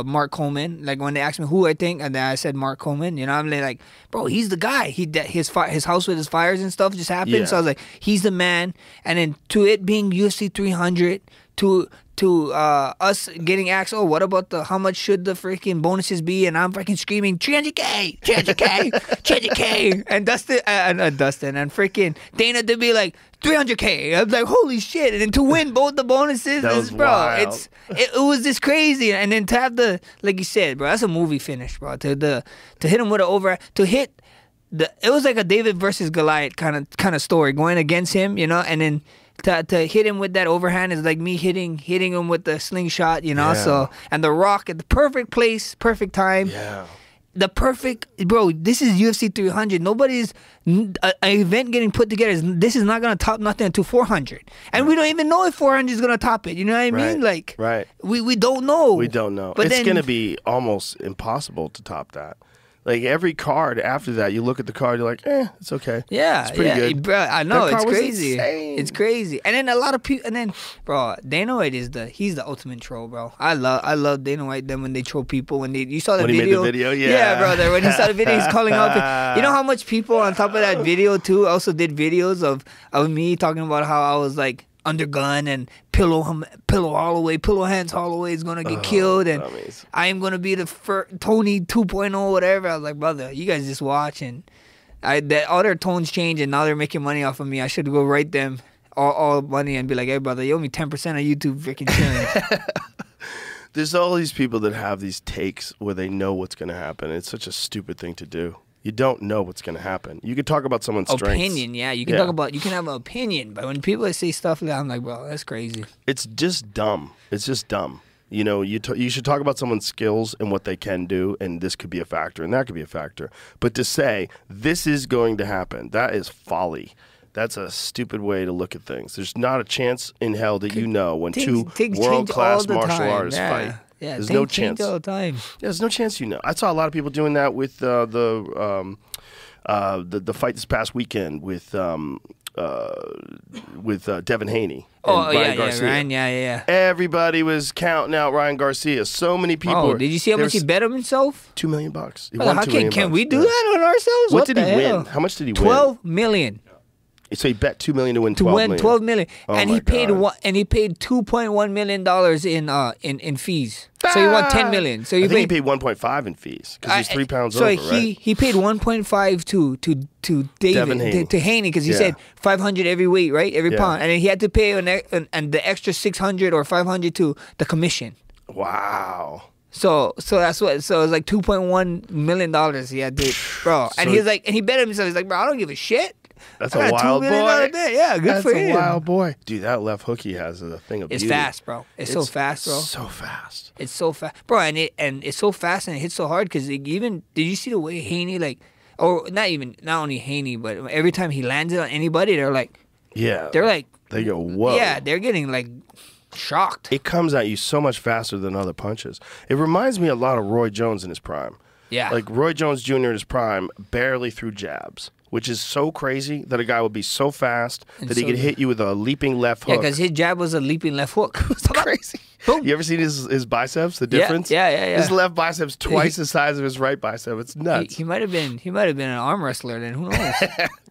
Mark Coleman. Like when they asked me who I think, and then I said Mark Coleman. You know, I'm like, bro, he's the guy. His house with his fires and stuff just happened. Yeah. So I was like, he's the man. And then to it being UFC 300, to us getting asked, oh, what about how much should the freaking bonuses be? And I'm freaking screaming 300K, 300K, 300K, and Dustin and freaking Dana to be like 300K. I was like, holy shit! And then to win both the bonuses, That was wild. it was just crazy. And then to have like you said, bro, that's a movie finish, bro. To hit him with an over, to hit it was like a David versus Goliath kind of story going against him, you know, and then. To hit him with that overhand is like me hitting him with the slingshot, you know. Yeah. So and the Rock at the perfect place, perfect time. Yeah. the perfect, bro. This is UFC 300. Nobody's an event getting put together. This is not gonna top nothing until 400, and we don't even know if 400 is gonna top it. You know what I mean? Like, we don't know. We don't know. But it's then, gonna be almost impossible to top that. Like every card after that, you look at the card, you're like, it's okay. Yeah, it's pretty good. Bro, I know, That it's card was crazy. insane. It's crazy. And then a lot of people, and then, bro, Dana White he's the ultimate troll, bro. I love Dana White. Then when they troll people, you saw the When video. he made the video, yeah, brother. When you saw the video, he's calling out. You know how much people on top of that video too also did videos of me talking about how I was like undergun and pillow hands Holloway is gonna get killed, and dummies. I am gonna be the Tony 2.0 whatever. I was like, brother, you guys just watch, and all their tones change, and now they're making money off of me. I should go write them all money and be like, hey brother, you owe me 10% of YouTube freaking chilling. There's all these people that have these takes where they know what's going to happen. It's such a stupid thing to do. You don't know what's going to happen. You can talk about someone's strengths. Opinion, yeah. You can talk about. You can have an opinion, but when people say stuff like that, I'm like, bro, that's crazy. It's just dumb. It's just dumb. You know, you should talk about someone's skills and what they can do, and this could be a factor, and that could be a factor. But to say this is going to happen, that is folly. That's a stupid way to look at things. There's not a chance in hell that you know when two world-class martial artists fight. Yeah, there's no chance. All the time. There's no chance you know. I saw a lot of people doing that with the fight this past weekend with Devin Haney. And Ryan Garcia. Ryan, yeah. Everybody was counting out Ryan Garcia. So many people. Oh, did you see how much he bet himself? $2 million. He won $2 million. Can we do that on ourselves? What did he win? How much did he win? $12 million. So he bet $2 million to win $12 million. Oh, and he paid $2.1 million in fees. So he won $10 million. So I think he paid 1.5 in fees because he's 3 pounds over, right? So he paid 1.5 to Devin Haney because he said 500 every weight, right, every pound, and then he had to pay and the extra 600 or 500 to the commission. Wow. So that's what. So it was like $2.1 million he had to, bro. And he was like, and he bet himself. He's like, bro, I don't give a shit. That's a wild boy. Yeah, good for him. That's a wild boy. Dude, that left hook he has is a thing of beauty. It's fast, bro. It's so fast, bro. So fast. It's so fast, bro. And it's so fast and it hits so hard because even did you see the way Haney or not only Haney, but every time he lands it on anybody, they're like, they go, whoa. Yeah, they're getting like shocked. It comes at you so much faster than other punches. It reminds me a lot of Roy Jones in his prime. Yeah, like Roy Jones Jr. in his prime barely threw jabs, which is so crazy that a guy would be so fast that he could hit you with a leaping left hook. Yeah, because his jab was a leaping left hook. It's crazy. Boom. You ever seen his biceps? The difference? Yeah. His left bicep's twice the size of his right bicep. It's nuts. He might have been an arm wrestler then. Who knows?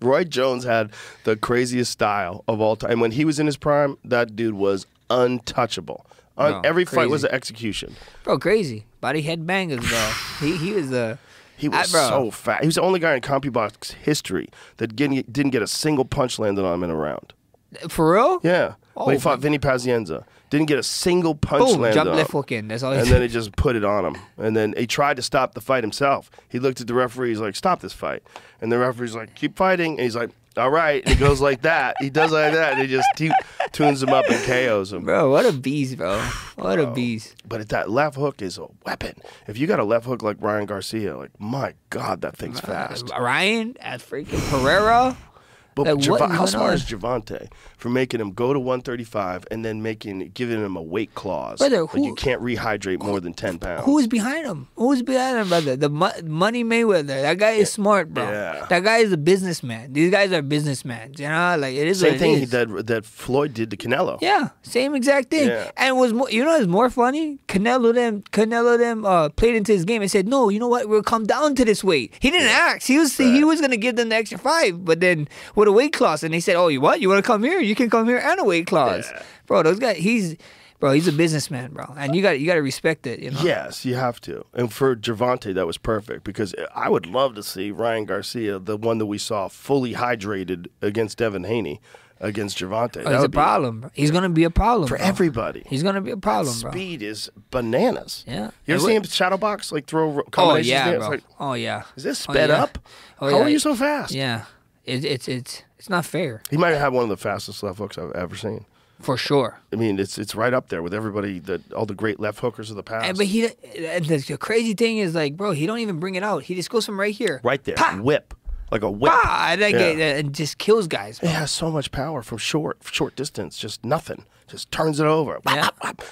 Roy Jones had the craziest style of all time. And when he was in his prime, that dude was untouchable. Every fight was an execution. Bro, crazy. Body head bangers, bro. He was so fast. He was the only guy in CompuBox history that didn't get a single punch landed on him in a round. For real? Yeah. When he fought Vinny Pazienza. Didn't get a single punch landed on him. Jump left hook in. That's all he did. And then he just put it on him. And then he tried to stop the fight himself. He looked at the referee. He's like, stop this fight. And the referee's like, keep fighting. And he's like, all right. And he goes like that. He does like that. And he just tunes him up and KOs him. Bro, what a beast, bro. What a beast. But that left hook is a weapon. If you got a left hook like Ryan Garcia, like, my God, that thing's fast. Ryan at freaking Pereira. But how smart is Gervonta for making him go to 135 and then giving him a weight clause? Brother, like you can't rehydrate more than 10 pounds. Who's behind him? Who's behind him, brother? The Money Mayweather. That guy is smart, bro. Yeah. That guy is a businessman. These guys are businessmen. You know, like it is. Same thing that Floyd did to Canelo. Yeah, same exact thing. Yeah. And what's more funny? Canelo them played into his game and said, no, you know what? We'll come down to this weight. He didn't ask. He was gonna give them the extra 5, but then with a weight clause, and they said, oh, you want to come here? You can come here and a weight clause. Yeah. Bro, those guys, he's a businessman, bro. And you got to respect it, you know? Yes, you have to. And for Gervonta, that was perfect because I would love to see Ryan Garcia, the one that we saw fully hydrated against Devin Haney, against Gervonta. He's a problem, bro. He's going to be a problem for everybody. He's going to be a problem, bro. Speed is bananas. Yeah. You ever see him shadow box, like throw combinations? Oh, yeah, bro. Like, oh, yeah. Is this sped up? Oh, How are you so fast? Yeah. It's not fair. He might have had one of the fastest left hooks I've ever seen. For sure. I mean, it's right up there with everybody, all the great left hookers of the past. But the crazy thing is, like, bro, he don't even bring it out. He just goes from right here. Right there. Pa! Whip. Like a whip. Ah, and just kills guys. It has so much power from short distance. Just nothing. Just turns it over. Yeah.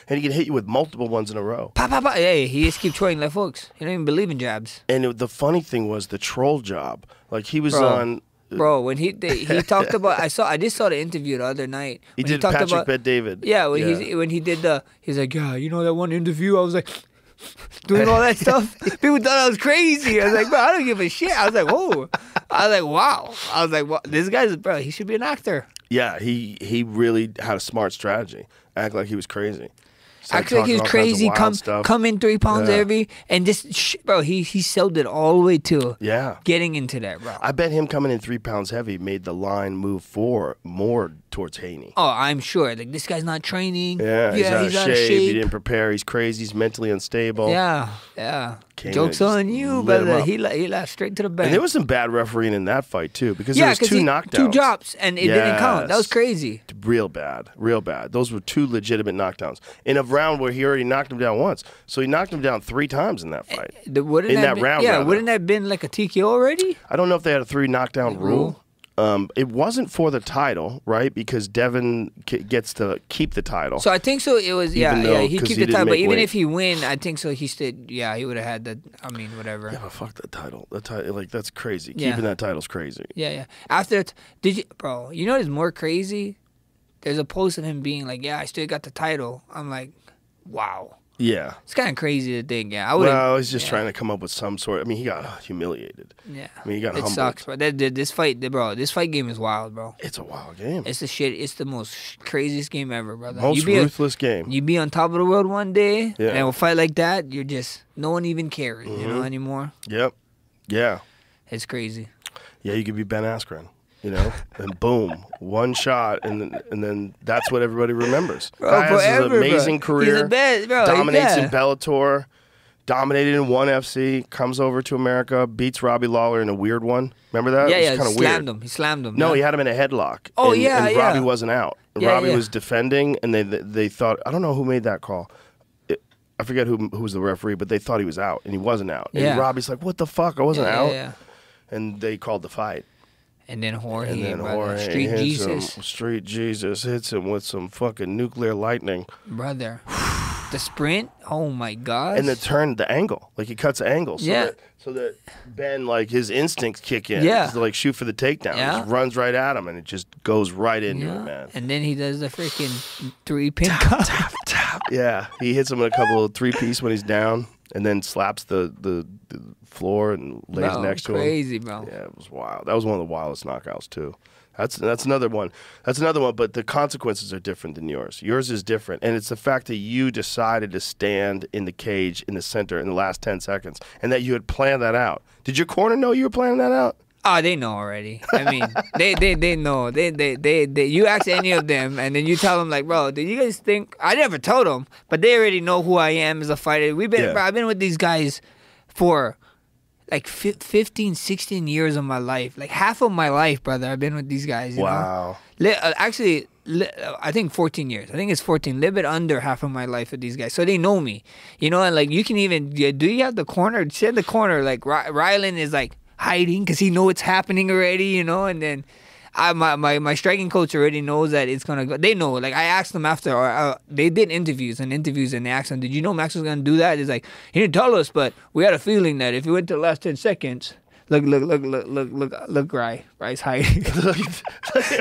And he can hit you with multiple ones in a row. Pa, pa, pa. Hey, he just keep throwing left hooks. He don't even believe in jabs. And the funny thing was the troll job. Like, he was on... Bro, when he talked about, I just saw the interview the other night. He When did talked Patrick about, Bet-David. Yeah, when he did he's like, yeah, you know that one interview? I was like, doing all that stuff. People thought I was crazy. I was like, bro, I don't give a shit. I was like, whoa. I was like, wow. I was like, well, this guy's, bro, he should be an actor. Yeah, he really had a smart strategy. Act like he was crazy. Act like he was crazy. Come in 3 pounds every, and just bro, he sold it all the way to getting into that, bro. I bet him coming in 3 pounds heavy made the line move more towards Haney. Oh, I'm sure. Like, this guy's not training. Yeah, he's out of shape. He didn't prepare. He's crazy. He's mentally unstable. Yeah. Joke's on you, brother. He left straight to the bank. And there was some bad refereeing in that fight too, because there was 2 knockdowns, 2 drops, and it didn't count. That was crazy. Real bad. Those were 2 legitimate knockdowns in a round where he already knocked him down once. So he knocked him down 3 times in that fight. Wouldn't that been like a TKO already? I don't know if they had a 3 knockdown rule. It wasn't for the title, right? Because Devin gets to keep the title. So I think so. It was he keep the title. But even weight. if he win, I think so. He stood. Yeah, he would have had that. I mean, whatever. Yeah, but fuck that title. The title, like, that's crazy. Keeping that title's crazy. Yeah. After did you, bro? You know what is more crazy? There's a post of him being like, "Yeah, I still got the title." I'm like, wow. Yeah. It's kind of crazy to think. Yeah, I would. Well, he's just trying to come up with some sort. I mean, he got humiliated. Yeah. I mean, he got humbled. It sucks, bro. This fight game is wild, bro. It's a wild game. It's the shit. It's the most craziest game ever, brother. Most ruthless game. You be on top of the world one day, and a fight like that, you're just no one even cares, you know, anymore. Yep. Yeah. It's crazy. Yeah, you could be Ben Askren. You know, and boom, 1 shot, and then that's what everybody remembers. Bro, Guy has forever, an amazing career. He's the best, bro. Dominates in Bellator, dominated in ONE FC, comes over to America, beats Robbie Lawler in a weird one. Remember that? Yeah, it was slammed him. He slammed him. No, he had him in a headlock. Oh, and Robbie wasn't out. Robbie yeah. was defending, and they thought, I don't know who made that call. I forget who was the referee, but they thought he was out, and he wasn't out. And Robbie's like, what the fuck? I wasn't out. Yeah. And they called the fight. And then Jorge, Street Jesus hits him with some fucking nuclear lightning. Brother. The sprint, oh my God. And the angle. Like, he cuts angles. So that Ben, like, his instincts kick in. Yeah. To, like, shoot for the takedown. Yeah. He just runs right at him, and it just goes right into him, man. And then he does the freaking 3-pin tap. Yeah. He hits him with a couple of 3-piece when he's down, and then slaps the floor and lays next to him. Crazy, bro. Yeah, it was wild. That was one of the wildest knockouts too. That's another one. That's another one, but the consequences are different than yours. Yours is different, and it's the fact that you decided to stand in the cage in the center in the last 10 seconds, and that you had planned that out. Did your corner know you were planning that out? Oh, they know already. I mean, they know. They you ask any of them, and then you tell them, like, bro, did you guys think? I never told them, but they already know who I am as a fighter. Bro, I've been with these guys for like 15, 16 years of my life. Like, half of my life, brother, I've been with these guys. You know? Actually, I think 14 years. I think it's 14. A little bit under half of my life with these guys. So they know me. You know, and, like, you can even, do you have the corner? Say the corner. Like, Rylan is, like, hiding because he know it's happening already, you know, and then my striking coach already knows that it's gonna go. They know. Like, I asked them after, they did interviews, and they asked him, did you know Max was gonna do that? He's like, he didn't tell us, but we had a feeling that if he went to the last 10 seconds, look, Rye's hiding.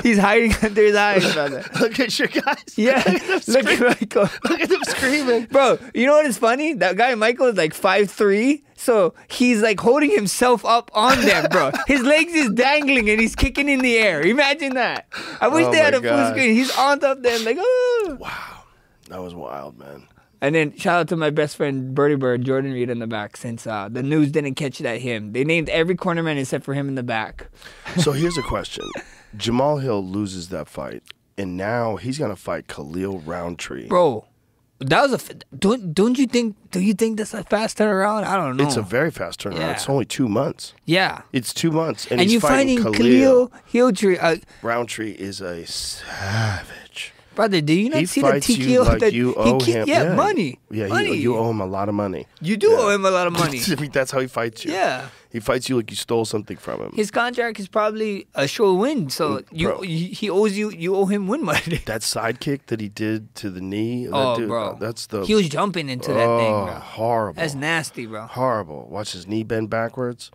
He's hiding under his eyes, brother. Look at your guys. Yeah, look at Michael. Look at them screaming, bro. You know what is funny? That guy Michael is like 5'3", so he's like holding himself up on them, bro. His legs is dangling and he's kicking in the air. Imagine that. I wish they had a full screen. He's on top of them, like, oh. Wow, that was wild, man. And then shout out to my best friend Birdie Bird, Jordan Reed in the back, since the news didn't catch that him. They named every cornerman except for him in the back. So here's a question. Jamal Hill loses that fight, and now he's going to fight Khalil Roundtree. Bro, that was do you think that's a fast turnaround? I don't know. It's a very fast turnaround. Yeah. It's only 2 months. Yeah. It's 2 months, and you're he's fighting Khalil Roundtree. Roundtree is a savage. Brother, do you not He see the fights you TKO like that you owe him. Yeah, money. Yeah, money. you owe him a lot of money. You do owe him a lot of money. I mean, that's how he fights you. Yeah. He fights you like you stole something from him. His contract is probably a sure win, so he owes you. You owe him win money. That side kick that he did to the knee. Oh, dude, bro, that's the. he was jumping into that thing, bro. Horrible. That's nasty, bro. Horrible. Watch his knee bend backwards.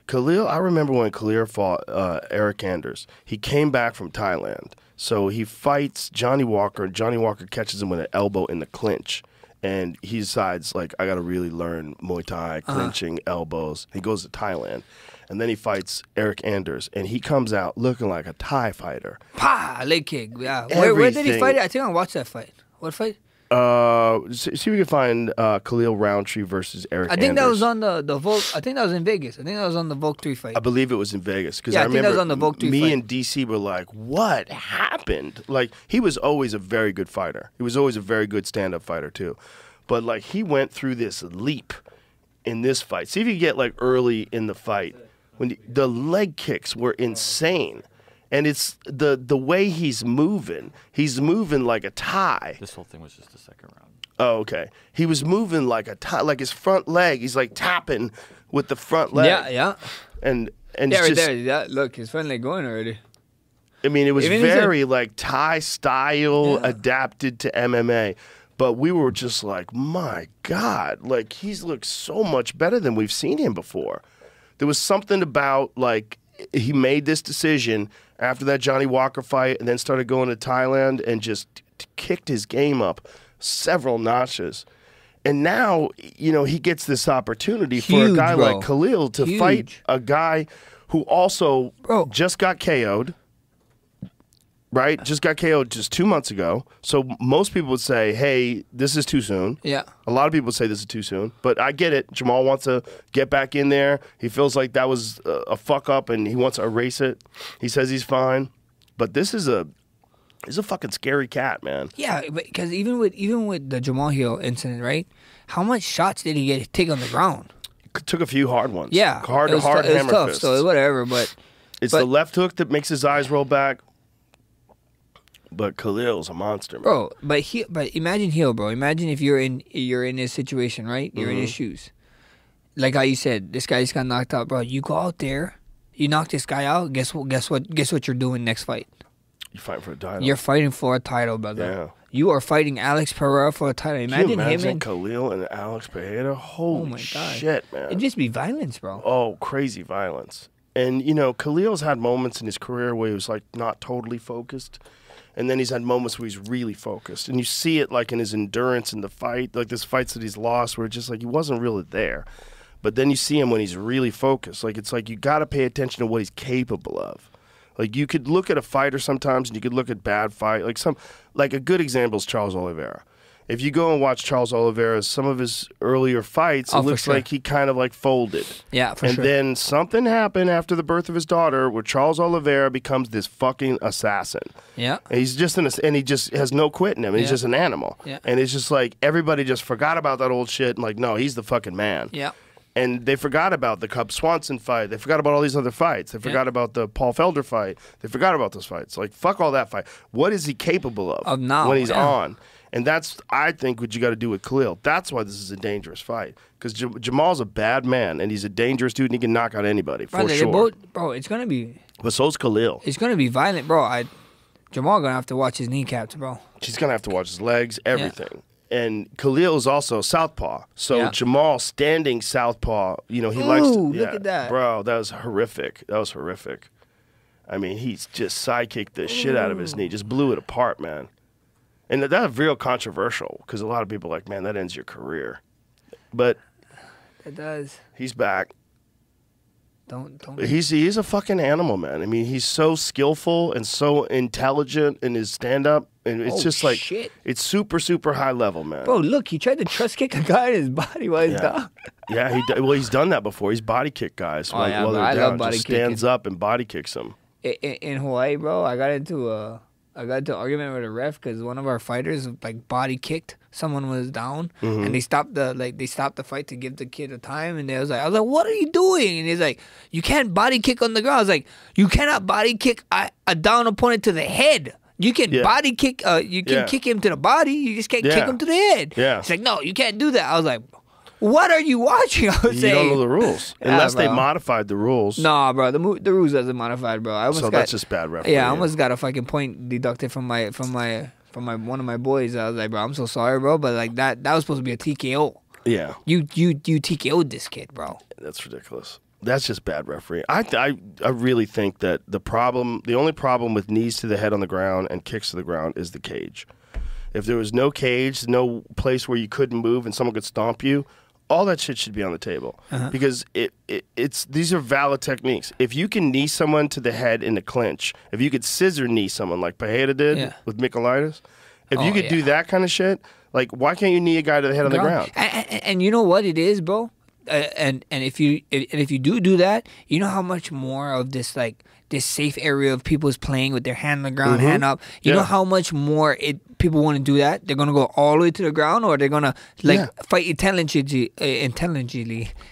Khalil, I remember when Khalil fought Eric Anders. He came back from Thailand. So he fights Johnny Walker, and Johnny Walker catches him with an elbow in the clinch. And he decides, like, I got to really learn Muay Thai, clinching, elbows. He goes to Thailand. And then he fights Eric Anders. And he comes out looking like a Thai fighter. Pa! Leg kick. Yeah. Where did he fight it? I think I watched that fight. What fight? See if we can find Khalil Roundtree versus Eric Anders. I think that was on the Volk. I think that was in Vegas. I think that was on the Volk 3 fight. I believe it was in Vegas. Because Yeah, I I think that remember was on the Volk 3 me fight. and DC were like, what happened? Like, he was always a very good fighter. He was always a very good stand-up fighter, too. But, like, he went through this leap in this fight. See if you get, like, early in the fight. When the leg kicks were insane. And it's the way he's moving like a Thai. This whole thing was just the second round. Oh, okay. He was moving like a Thai, like his front leg. He's like tapping with the front leg. Yeah. And Yeah, it's right just, there. Yeah, look, his front leg going already. I mean, it was Even if very like Thai style Yeah. adapted to MMA. But we were just like, my God, like he's looked so much better than we've seen him before. There was something about like he made this decision after that Johnny Walker fight and then started going to Thailand and just kicked his game up several notches. And now, you know, he gets this opportunity for a Huge, guy bro. like Khalil to Huge. fight a guy who also Bro. just got KO'd. Right? Just got KO'd just 2 months ago. So most people would say, hey, this is too soon. Yeah. A lot of people would say this is too soon. But I get it. Jamal wants to get back in there. He feels like that was a fuck up and he wants to erase it. He says he's fine. But this is a fucking scary cat, man. Yeah, because even with the Jamal Hill incident, right? How much shots did he take on the ground? Took a few hard ones. Yeah, Hard it was hammer tough. fists. So whatever, but It's the left hook that makes his eyes roll back. But Khalil's a monster, man. bro, but imagine Hill, bro. Imagine if you're in his situation, right? You're in his shoes. Like how you said, this guy just got knocked out, bro. You go out there, you knock this guy out. Guess what you're doing next fight? You're fighting for a title. You're fighting for a title, brother. Yeah. You are fighting Alex Pereira for a title. Can you Imagine him imagine and Khalil and Alex Pereira? Holy oh my god, shit, man. It'd just be violence, bro. Oh, crazy violence. And, you know, Khalil's had moments in his career where he was, like, not totally focused. And then he's had moments where he's really focused. And you see it, like, in his endurance in the fight. Like, there's fights that he's lost where it's just, like, he wasn't really there. But then you see him when he's really focused. Like, it's like you got to pay attention to what he's capable of. Like, you could look at a fighter sometimes and you could look at bad fight. Like a good example is Charles Oliveira. If you go and watch Charles Oliveira's, some of his earlier fights, it looks like he kind of like folded. Yeah, for and sure. then something happened after the birth of his daughter where Charles Oliveira becomes this fucking assassin. Yeah. And he's just and he just has no quit in him. And he's Yeah. just an animal. Yeah. And it's just like everybody just forgot about that old shit and like, no, he's the fucking man. Yeah. And they forgot about the Cub Swanson fight. They forgot about all these other fights. They forgot about the Paul Felder fight. They forgot about those fights. Like, fuck all that fight. What is he capable of now, when he's yeah. on? And that's, I think, what you got to do with Khalil. That's why this is a dangerous fight. Because Jamal's a bad man, and he's a dangerous dude, and he can knock out anybody, for Brother, sure. Bro, it's going to be... But so's Khalil. It's going to be violent, bro. Jamal going to have to watch his kneecaps, bro. She's going to have to watch his legs, everything. And Khalil is also southpaw. So Yeah. Jamal standing southpaw, you know, he likes to... Ooh, look at that. Bro, that was horrific. That was horrific. I mean, he's just sidekicked the shit out of his knee. Just blew it apart, man. And that's real controversial because a lot of people are like, man, that ends your career. But It does. he's back. Don't. He's a fucking animal, man. I mean, he's so skillful and so intelligent in his stand-up. And it's Oh, just like, shit. it's super, super high level, man. Bro, look, he tried to trust kick a guy in his body while he's down. Yeah, he's done that before. He's body kicked guys while yeah, they're bro, I down. love body Just stands kicking. up and body kicks them. In Hawaii, bro, I got into an argument with a ref because one of our fighters like body kicked. Someone was down, and they stopped the fight to give the kid a time. And I was like, what are you doing? And he's like, you can't body kick on the ground. I was like, you cannot body kick a down opponent to the head. You can Yeah. body kick. You can Yeah. kick him to the body. You just can't kick Yeah. him to the head. Yeah. It's like, no, you can't do that. I was like, what are you watching? I was You saying, don't know the rules unless they bro. modified the rules. Nah, bro. The rules doesn't modified, bro. I almost So got, that's just bad refereeing. Yeah, I almost got a fucking point deducted from my one of my boys. I was like, bro, I'm so sorry, bro, but like that was supposed to be a TKO. Yeah, You TKO'd this kid, bro. that's ridiculous. That's just bad refereeing. I really think that the only problem with knees to the head on the ground and kicks to the ground is the cage. If there was no cage, no place where you couldn't move and someone could stomp you, all that shit should be on the table because it's these are valid techniques. If you can knee someone to the head in a clinch, if you could scissor knee someone like Pereira did with Michaelitis, if you could do that kind of shit, like why can't you knee a guy to the head on the ground? And you know what it is, bro? And if you do that, you know how much more of this like this safe area of people is playing with their hand on the ground, hand up. You know how much more people want to do that? They're gonna go all the way to the ground, or they're gonna fight intelligently.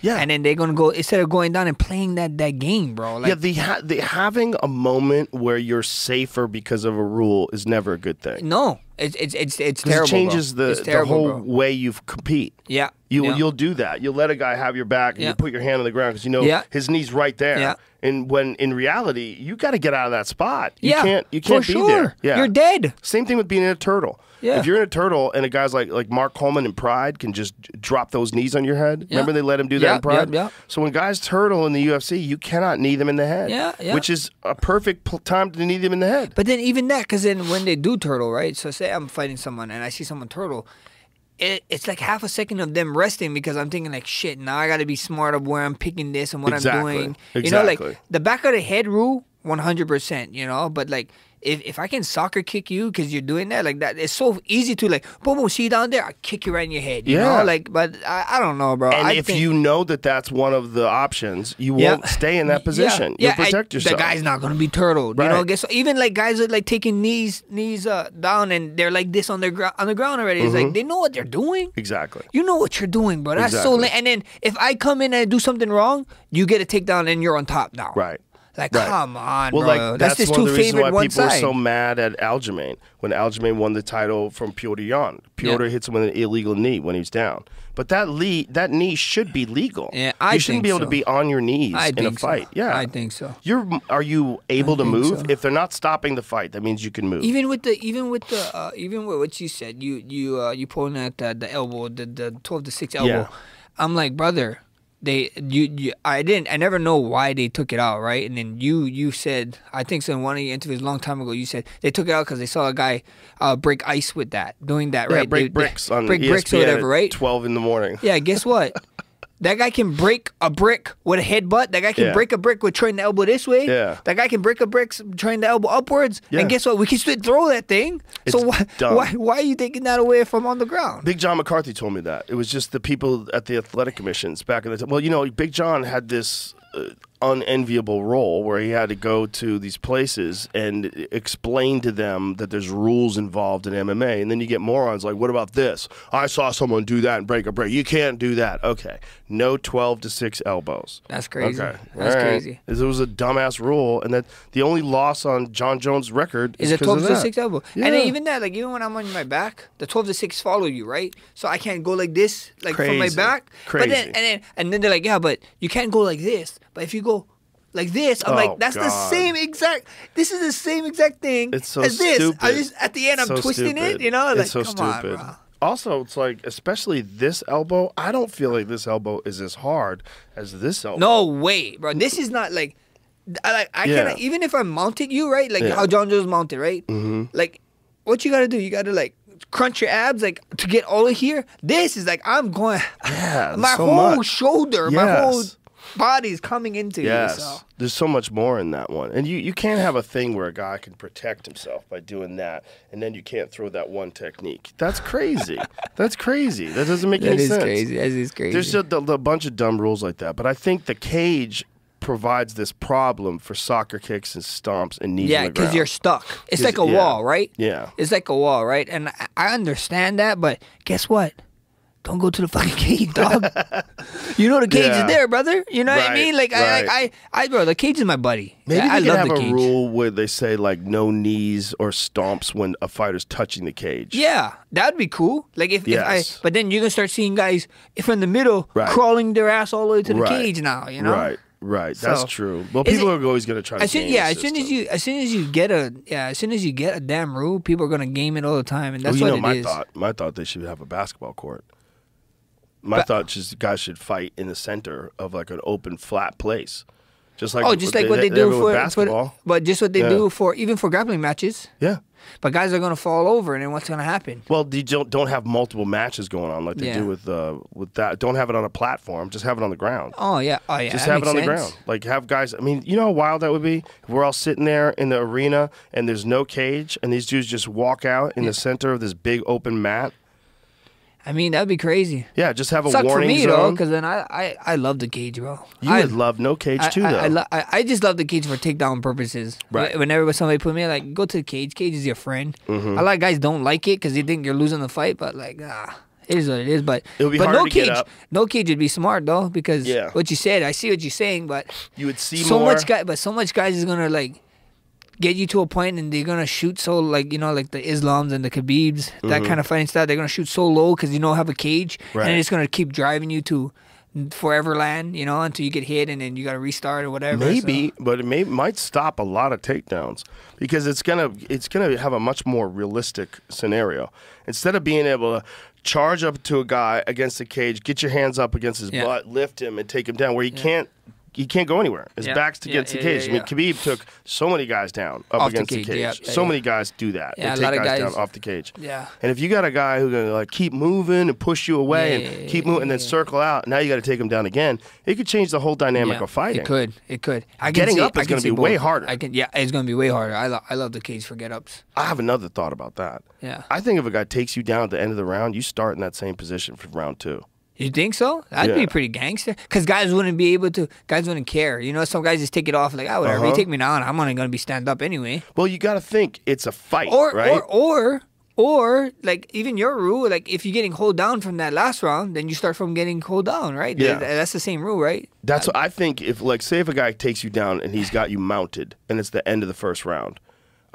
Yeah. And then they're gonna go instead of going down and playing that game, bro. Like, the having a moment where you're safer because of a rule is never a good thing. no, it's 'Cause terrible. it changes bro. It's the terrible, whole bro. way you compete. Yeah. You'll do that. You'll let a guy have your back and Yeah. you put your hand on the ground because you know Yeah. his knee's right there. Yeah. And when in reality, you got to get out of that spot. You Yeah, can't for be sure. there. Yeah. You're dead. Same thing with being in a turtle. Yeah. If you're in a turtle and a guy's like Mark Coleman in Pride can just drop those knees on your head. Remember they let him do that in Pride? Yeah. So when guys turtle in the UFC, you cannot knee them in the head. Yeah. Which is a perfect time to knee them in the head. But then even that, because then when they do turtle, right? So say I'm fighting someone and I see someone turtle, it's like half a second of them resting because I'm thinking like, shit, now I got to be smart of where I'm picking this and what I'm doing. You know, like the back of the head rule, 100%, you know? But like, if I can soccer kick you because you're doing that, like that, it's so easy to like, boom, boom, see you down there, I kick you right in your head, you know? Like, but I don't know, bro. And if you know that that's one of the options, you won't stay in that position. You'll protect yourself. The guy's not going to be turtled, you know? Guess even like guys are like taking knees down and they're like this on the ground already. It's like they know what they're doing. Exactly. You know what you're doing, bro. That's so lame. And then if I come in and do something wrong, you get a takedown and you're on top now. Right. Like, come on, well, bro. Like, that's just one of too the reasons why favored one people were side. so mad at Aljamain when Aljamain won the title from Piotr Jan. Piotr hits him with an illegal knee when he's down. But that knee should be legal. Yeah, you shouldn't be able to be on your knees in a fight. Yeah, I think so. Are you able to move? so. If they're not stopping the fight, that means you can move. Even with what you said, you pulling at the elbow, the 12-6 elbow. Yeah. I'm like, brother. I never know why they took it out, right? And then you said, I think so in one of your interviews a long time ago, you said they took it out because they saw a guy break ice with that, doing that, right? Break bricks on break ESPN bricks or whatever, right? 12 in the morning. Yeah, guess what? That guy can break a brick with a headbutt. That guy can break a brick with turning the elbow this way. Yeah. That guy can break a brick turning the elbow upwards. Yeah. And guess what? We can still throw that thing. So why are you taking that away from on the ground? Big John McCarthy told me that. It was just the people at the athletic commissions back in the time. Well, you know, Big John had this unenviable role where he had to go to these places and explain to them that there's rules involved in MMA. And then you get morons like, what about this? I saw someone do that and break a brick. You can't do that. Okay. No 12-6 elbows. That's crazy. Okay. That's crazy. It was a dumbass rule. And that the only loss on John Jones' record is a 12-6 elbow. Yeah. And then even that, like even when I'm on my back, the 12-6 follow you, right? So I can't go like this, like from my back. Crazy. But then they're like, yeah, but you can't go like this. But if you go like this, I'm like, that's the same exact. This is the same exact thing It's so as this. stupid. I just at the end, I'm So twisting stupid. it. You know, like It's so come stupid. on, bro. Also, it's like, especially this elbow, I don't feel like this elbow is as hard as this elbow. No way, bro. This is not like, I can't, even if I mounted you, right? Like how John Jones mounted, right? Mm-hmm. Like, what you gotta do? You gotta like crunch your abs, like to get all of here. This is like I'm going. Yeah, my so whole much. shoulder, my whole body is coming into you. So. There's so much more in that one. And you can't have a thing where a guy can protect himself by doing that, and then you can't throw that one technique. That's crazy. That's crazy. That doesn't make any sense. That is crazy. There's a bunch of dumb rules like that. But I think the cage provides this problem for soccer kicks and stomps and knees on the ground. because you're stuck. It's like a wall, right? Yeah. It's like a wall, right? And I understand that, but guess what? don't go to the fucking cage, dog. You know the cage Yeah. is there, brother. You know what I mean? Like, right. bro, the cage is my buddy. Maybe I they could love have the a cage. rule where they say like no knees or stomps when a fighter's touching the cage. Yeah, that would be cool. Like if Yes. but then you're gonna start seeing guys from the middle Right. crawling their ass all the way to the Right. cage now. You know? Right. Right. That's So, true. Well, is people it- are always going to try to As soon, game yeah, the as soon as system. you get a damn rule, people are gonna game it all the time, and Well, that's you what know, it is. my thought they should have a basketball court. My thought just guys should fight in the center of like an open flat place. Just like Just like what they do with for basketball. but just what they Yeah. do for even for grappling matches. Yeah. But guys are gonna fall over, and then what's gonna happen? Well, you don't have multiple matches going on like they Yeah. do with that. Don't have it on a platform. Just have it on the ground. Oh yeah, Just that have it makes on the sense. ground. Like have guys. I mean, you know how wild that would be. If we're all sitting there in the arena and there's no cage, and these dudes just walk out in the center of this big open mat. I mean, that'd be crazy. Yeah, just have a Suck for warning me though, zone. because then I love the cage, bro. You would love no cage too, though. I just love the cage for takedown purposes. Right. Whenever somebody put me like, go to the cage. Cage is your friend. Mm-hmm. A lot of guys don't like it because they think you're losing the fight, but like, it is what it is. But It would be but harder no to cage, get up. no cage would be smart though, because Yeah. what you said, I see what you're saying, but You would see so more. so much guys is gonna like get you to a point and they're gonna shoot so like like the Islams and the Khabibs, that kind of fighting style. They're gonna shoot so low because you don't have a cage, Right. and it's gonna keep driving you to forever land, until you get hit and then you gotta restart or whatever. Maybe, so. but it might stop a lot of takedowns because it's gonna have a much more realistic scenario. Instead of being able to charge up to a guy against the cage, get your hands up against his Yeah. butt, lift him, and take him down, where he can't go anywhere. His Yeah. back's Yeah, against the yeah, cage. yeah, I mean, Khabib took so many guys down up Off the against the cage, cage. yeah, yeah, So yeah. many guys do that. Yeah, they a lot take of guys guys- down off the cage. Yeah. And if you got a guy who's gonna like keep moving and push you away Yeah, and yeah, keep yeah, moving and then circle out, now you got to take him down again. It could change the whole dynamic of fighting. It could. I can Getting see- up I is can gonna see be way both. harder. It's gonna be way harder. I love the cage for get ups. I have another thought about that. Yeah. I think if a guy takes you down at the end of the round, you start in that same position for round 2. You think so? That'd be Yeah. pretty gangster. Because guys wouldn't care. Some guys just take it off like, whatever. You take me down, I'm only gonna be stand up anyway. Well, you got to think it's a fight, Or right? or like even your rule, like if you're getting hold down from that last round, then you start from getting hold down, right? Yeah. That's the same rule, right? That's what I think. If say if a guy takes you down and he's got you mounted, and it's the end of the first round,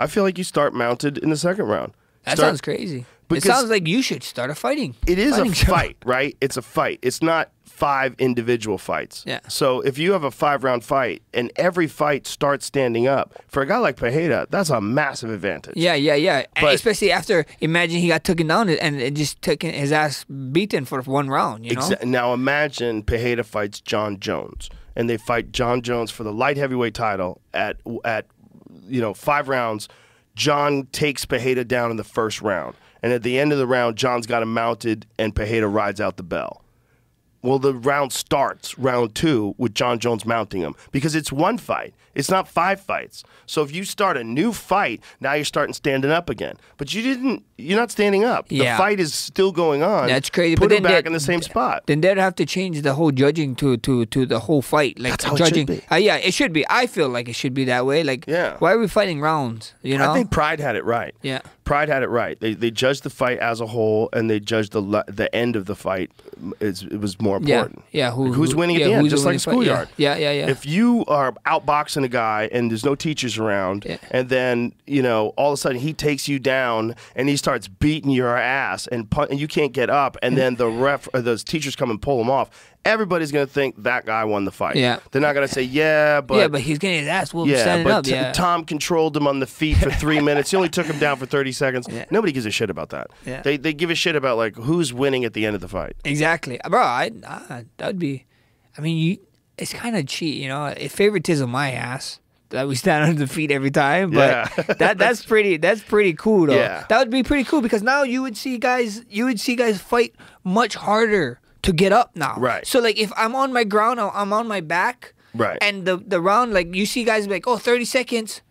I feel like you start mounted in the second round. That Start- sounds crazy. Because It sounds like you should start a fighting. It is a fighting show. fight, right? It's a fight. It's not 5 individual fights. Yeah. So if you have a 5-round fight and every fight starts standing up, for a guy like Pereira, that's a massive advantage. Yeah. And But- especially after, imagine he got taken down and it just took his ass beaten for one round, you know? Now imagine Pereira fights John Jones, and they fight John Jones for the light heavyweight title at 5 rounds. John takes Pereira down in the first round, and at the end of the round, John's got him mounted, and Pereira rides out the bell. Well, the round starts, round 2, with John Jones mounting him because it's one fight. It's not 5 fights. So if you start a new fight, now you're starting standing up again. But you're not standing up. Yeah. The fight is still going on. That's crazy. Put but him then back in the same spot. Then they'd have to change the whole judging to the whole fight. Like That's how it judging. should be. Yeah, it should be. I feel like it should be that way. Like, Yeah. why are we fighting rounds? You know? I think Pride had it right. Yeah. Pride had it right. They judged the fight as a whole, and they judged the end of the fight. It was more important. Yeah. Who's winning at the end? Just like Schoolyard. Yeah. If you are outboxing a guy and there's no teachers around, Yeah. and then all of a sudden he takes you down and he starts beating your ass and you can't get up, and then the ref or those teachers come and pull him off, everybody's gonna think that guy won the fight. Yeah. They're not gonna say but he's getting his ass whooped yeah, standing but up. Yeah. Tom controlled him on the feet for 3 minutes. He only took him down for 30 seconds. Yeah. Nobody gives a shit about that. Yeah. They give a shit about like who's winning at the end of the fight. Exactly, bro. That would be. I mean, it's kind of cheat, It favoritism my ass that we stand on the feet every time, but Yeah. that's pretty cool though. Yeah. That would be pretty cool because now you would see guys fight much harder to get up now. Right. So like if I'm on my ground, I'm on my back. Right. And the round, like you see guys be like, 30 seconds.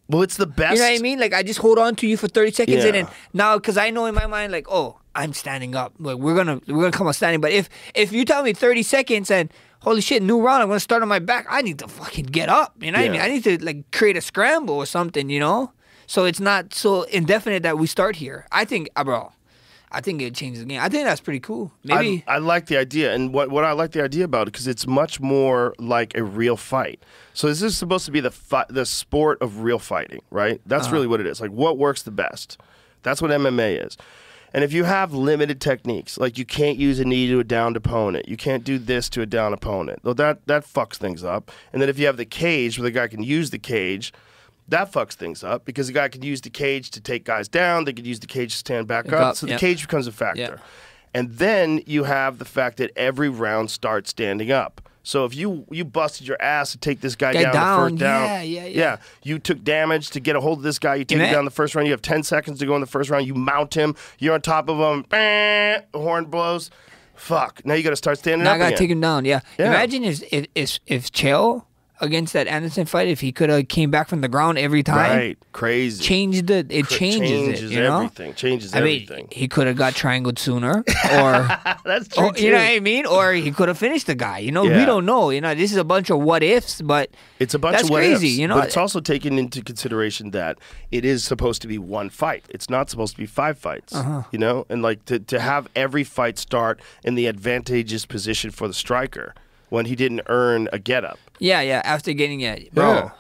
Well, it's the best. You know what I mean? Like I just hold on to you for 30 seconds, Yeah. and then now because I know in my mind, like, I'm standing up. Like we're gonna come out standing. But if you tell me 30 seconds and holy shit, new round, I'm gonna start on my back. I need to fucking get up. You know what I mean? Yeah. I need to like create a scramble or something. So it's not so indefinite that we start here. I think, bro. I think it changed the game. I think that's pretty cool. Maybe I like the idea, and what I like the idea about it because it's much more like a real fight. So this is supposed to be the sport of real fighting, right? That's really what it is. Like what works the best. That's what MMA is. And if you have limited techniques, like you can't use a knee to a downed opponent, you can't do this to a down opponent. Well, that fucks things up. And then if you have the cage where the guy can use the cage, that fucks things up because the guy could use the cage to take guys down. They could use the cage to stand back up. So the cage becomes a factor. And then you have the fact that every round starts standing up. So if you busted your ass to take this guy down the first down, you took damage to get a hold of this guy. You take him down the first round. You have 10 seconds to go in the first round. You mount him. You're on top of him. The horn blows. Fuck. Now you got to start standing up. Now I got to take him down. Yeah. Imagine if Chael against that Anderson fight, if he could have came back from the ground every time, right? Crazy. Changes it. You know, everything. Changes everything. I mean, he could have got triangled sooner, or that's true. You know what I mean? Or he could have finished the guy. You know, we don't know. You know, this is a bunch of what ifs, but it's a bunch that's of what crazy. ifs. You know, but it's also taken into consideration that it is supposed to be one fight. It's not supposed to be 5 fights. You know, and like to have every fight start in the advantageous position for the striker when he didn't earn a get-up. Yeah, after getting it. Bro,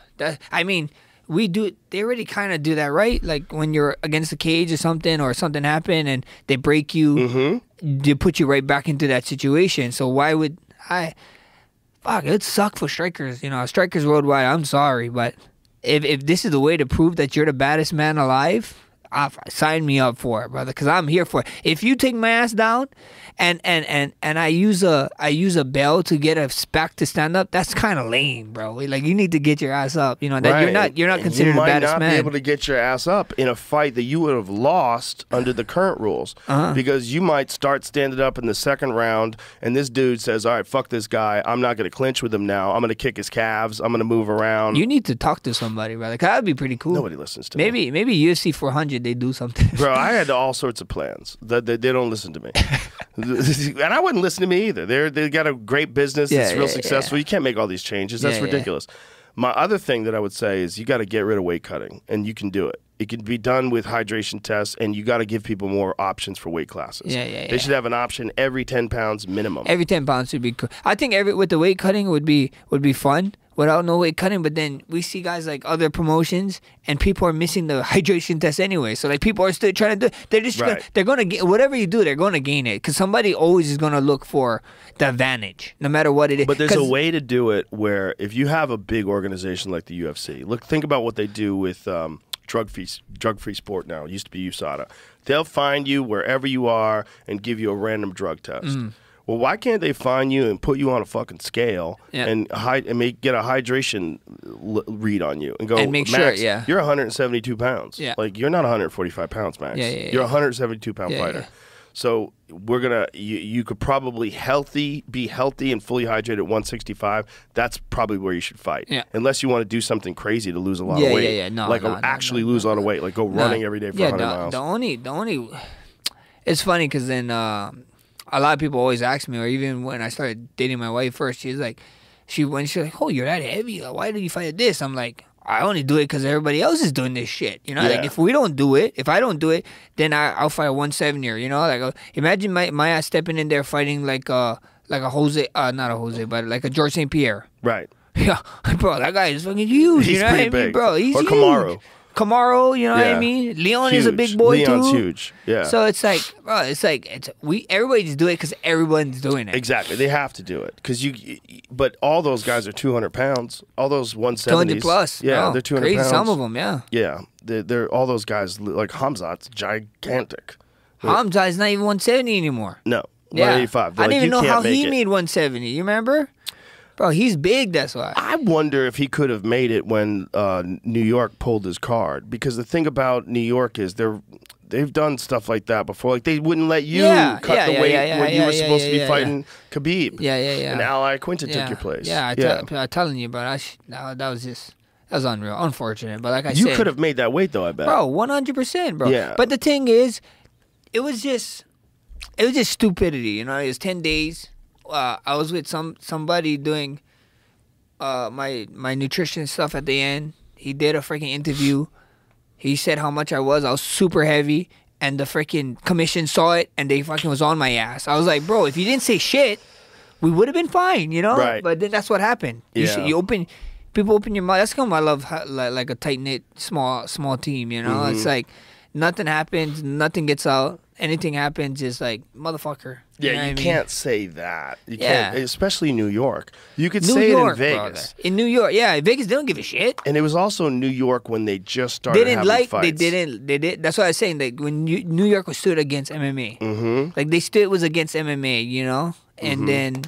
I mean, they already kind of do that, right? Like when you're against the cage or something happened and they break you, they put you right back into that situation. So why would it would suck for strikers. You know, strikers worldwide, I'm sorry, but if this is the way to prove that you're the baddest man alive, sign me up for it, brother, because I'm here for it. If you take my ass down and I use a bell to get us back to stand up, that's kind of lame, bro. Like you need to get your ass up. You know that you're not considered the baddest man. You might not be able to get your ass up in a fight that you would have lost under the current rules because you might start standing up in the second round and this dude says, "All right, fuck this guy. I'm not going to clinch with him now. I'm going to kick his calves. I'm going to move around." You need to talk to somebody, brother. Cause that'd be pretty cool. Nobody listens to me. Maybe UFC 400 they do something. Bro, I had all sorts of plans. They don't listen to me. And I wouldn't listen to me either. They got a great business that's real successful. You can't make all these changes. That's ridiculous. My other thing that I would say is you got to get rid of weight cutting, and you can do it. It can be done with hydration tests, and you got to give people more options for weight classes. They should have an option every 10 pounds minimum. Every 10 pounds would be cool. I think with the weight cutting would be fun without no weight cutting, but then we see guys like other promotions and people are missing the hydration test anyway. So like people are still trying to do they're just they're going to get whatever you do, they're going to gain it because somebody always is going to look for the advantage no matter what it is. But there's a way to do it where if you have a big organization like the UFC, think about what they do with drug-free sport now. It used to be USADA. They'll find you wherever you are and give you a random drug test. Well, why can't they find you and put you on a fucking scale and get a hydration read on you and go, and make Max, sure, you're 172 pounds. Like, you're not 145 pounds, Max. You're a 172-pound fighter. So you could probably be healthy and fully hydrated at 165. That's probably where you should fight. Unless you want to do something crazy to lose a lot of weight. Actually lose a lot of weight. Like go running every day for 100 miles. The only it's funny because then a lot of people always ask me, or even when I started dating my wife first, she's like, oh, you're that heavy. Like, why did you fight at this? I'm like, I only do it because everybody else is doing this shit. You know, like if I don't do it, then I'll fight a 170er. You know, like imagine my ass stepping in there fighting like a Jose, not a Jose, but like a George St. Pierre. Right. Yeah, bro, that guy is fucking huge. He's you know pretty what I mean, big. bro? He's huge. Kamaru, you know what I mean? Leon is a big boy Leon's too. Huge. Yeah. So it's like, bro, everybody just do it because everyone's doing it. Exactly. They have to do it but all those guys are 200 pounds. All those 170s. 200 plus. Yeah, they're 200 crazy, pounds. Some of them, yeah. Yeah. They're all those guys, like Hamzat's gigantic. Hamzat's not even 170 anymore. No. 185. I didn't even know how he made 170. You remember? Bro, he's big, that's why. I wonder if he could have made it when New York pulled his card. Because the thing about New York is they've done stuff like that before. Like they wouldn't let you cut the weight when you were supposed to be fighting Khabib. And Ally Quinta took your place. I'm telling you, bro. That was unreal. Unfortunate. But like I said, you could have made that weight though, I bet. Bro, 100%, bro. Yeah. But the thing is, it was just stupidity. You know, it was 10 days. I was with somebody doing my nutrition stuff at the end. He did a freaking interview. He said how much I was. I was super heavy, and the freaking commission saw it, and they fucking was on my ass. I was like, bro, if you didn't say shit, we would have been fine, you know? Right. But then that's what happened. Yeah. People open your mouth. That's how I love like a tight-knit, small team, you know? It's like nothing happens, nothing gets out. Anything happens is like, motherfucker. Yeah, know what I you mean? can't say that. You Yeah. can't, especially in New York. You could New say York, it in Vegas. brother. In New York, yeah. Vegas, they don't give a shit. And it was also New York when they just started They didn't having like. fights. They did. That's what I was saying. Like when New York was stood against MMA, like they still was against MMA, you know. And then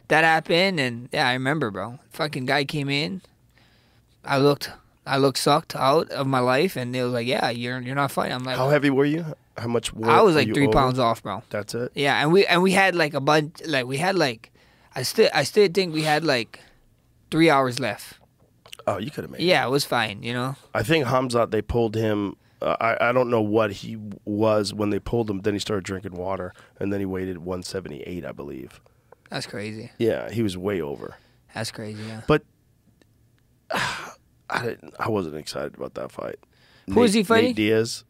that happened, and yeah, I remember, bro. Fucking guy came in. I looked sucked out of my life, and it was like, yeah, you're not fighting. I'm like, How heavy were you? How much weight I was were like you 3 over? pounds off, bro. That's it? Yeah, and we had like a bunch. Like we had like, I still think we had like 3 hours left. Oh, you could have made it. Yeah, it was fine, you know. I think Hamzat, they pulled him. I don't know what he was when they pulled him. Then he started drinking water, and then he weighed 178, I believe. That's crazy. Yeah, he was way over. That's crazy. Yeah. But I wasn't excited about that fight. Who was he fighting? Nate Diaz.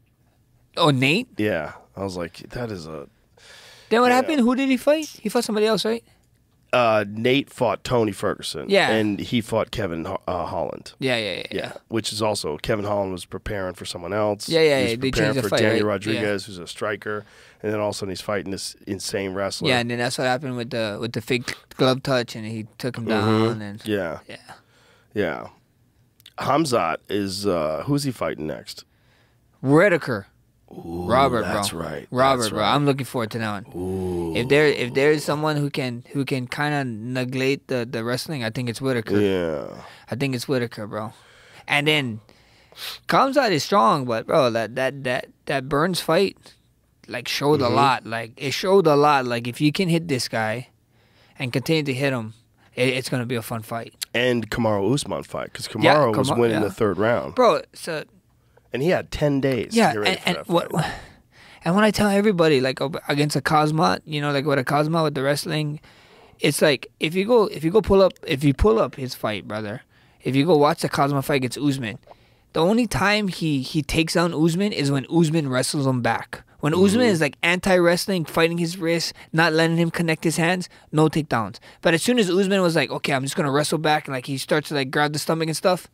Oh, Nate. Yeah, I was like, that is a. Then what Yeah. happened? Who did he fight? He fought somebody else, right? Nate fought Tony Ferguson. Yeah. And he fought Kevin Holland. Yeah. Which is also, Kevin Holland was preparing for someone else. Yeah. He was They preparing changed the for fight, Danny right? Rodriguez, who's a striker. And then all of a sudden he's fighting this insane wrestler. Yeah, and then that's what happened with the fake glove touch, and he took him down. And Yeah. yeah. Yeah. Hamzat is, who's he fighting next? Whitaker. Robert, that's bro. right. Robert, That's bro. right. I'm looking forward to that one. If there is someone who can kind of neglect the wrestling, I think it's Whitaker. Yeah. I think it's Whitaker, bro. And then Kamzat is strong, but bro, that Burns fight like showed a lot. Like it showed a lot. Like if you can hit this guy and continue to hit him, it's gonna be a fun fight. And Kamaru Usman fight, because Kamaru was winning the third round. Bro, so And he had 10 days to yeah, get ready for and that what? fight. And when I tell everybody like against a Cosmot, you know, like with a Cosmot with the wrestling, it's like if you pull up his fight, brother. If you go watch the Cosmot fight against Usman, the only time he takes down Usman is when Usman wrestles him back. When Usman is like anti-wrestling, fighting his wrist, not letting him connect his hands, no takedowns. But as soon as Usman was like, okay, I'm just gonna wrestle back, and like he starts to like grab the stomach and stuff,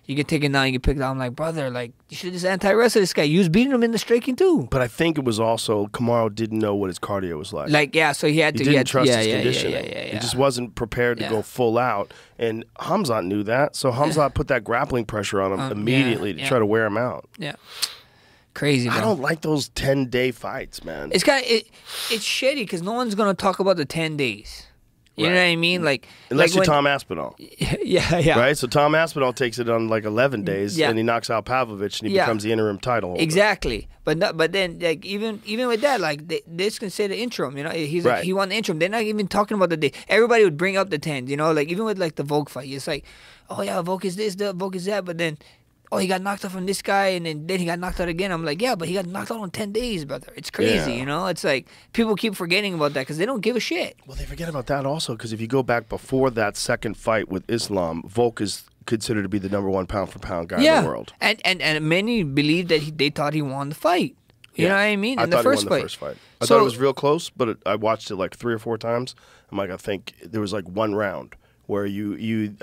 you get taken down, you get picked out. I'm like, brother, like you should just anti-wrestle this guy. You was beating him in the striking too. But I think it was also Kamaru didn't know what his cardio was like. Like yeah, so he had He to didn't trust yeah, his yeah, conditioning. Yeah. He just wasn't prepared to Yeah. go full out. And Hamzat knew that. So Hamzat put that grappling pressure on him immediately to yeah. try to wear him out. Yeah. Crazy, bro. I don't like those 10-day fights, man. It's it's shitty because no one's gonna talk about the 10 days. You know what I mean? Like Unless like you're when- Tom Aspinall. Yeah. Right? So Tom Aspinall takes it on like 11 days Yeah. and he knocks out Pavlovich and he Yeah. becomes the interim title holder. Exactly, but then like even with that, like they just consider interim. You know, he's Right. like, he won the interim. They're not even talking about the day. Everybody would bring up the 10. You know, like even with like the Volk fight, it's like, oh yeah, Volk is this, the Volk is that, but then oh he got knocked out from this guy, and then he got knocked out again. I'm like, yeah, but he got knocked out on 10 days, brother. It's crazy. Yeah. You know, it's like people keep forgetting about that because they don't give a shit. Well, they forget about that also because if you go back before that second fight with Islam, Volk is considered to be the #1 pound-for-pound guy in the world. And many believe that they thought he won the fight. You know what I mean? I In thought the first he won fight. the first fight. I So- thought it was real close, but I watched it like 3 or 4 times. I'm like, I think there was like one round where I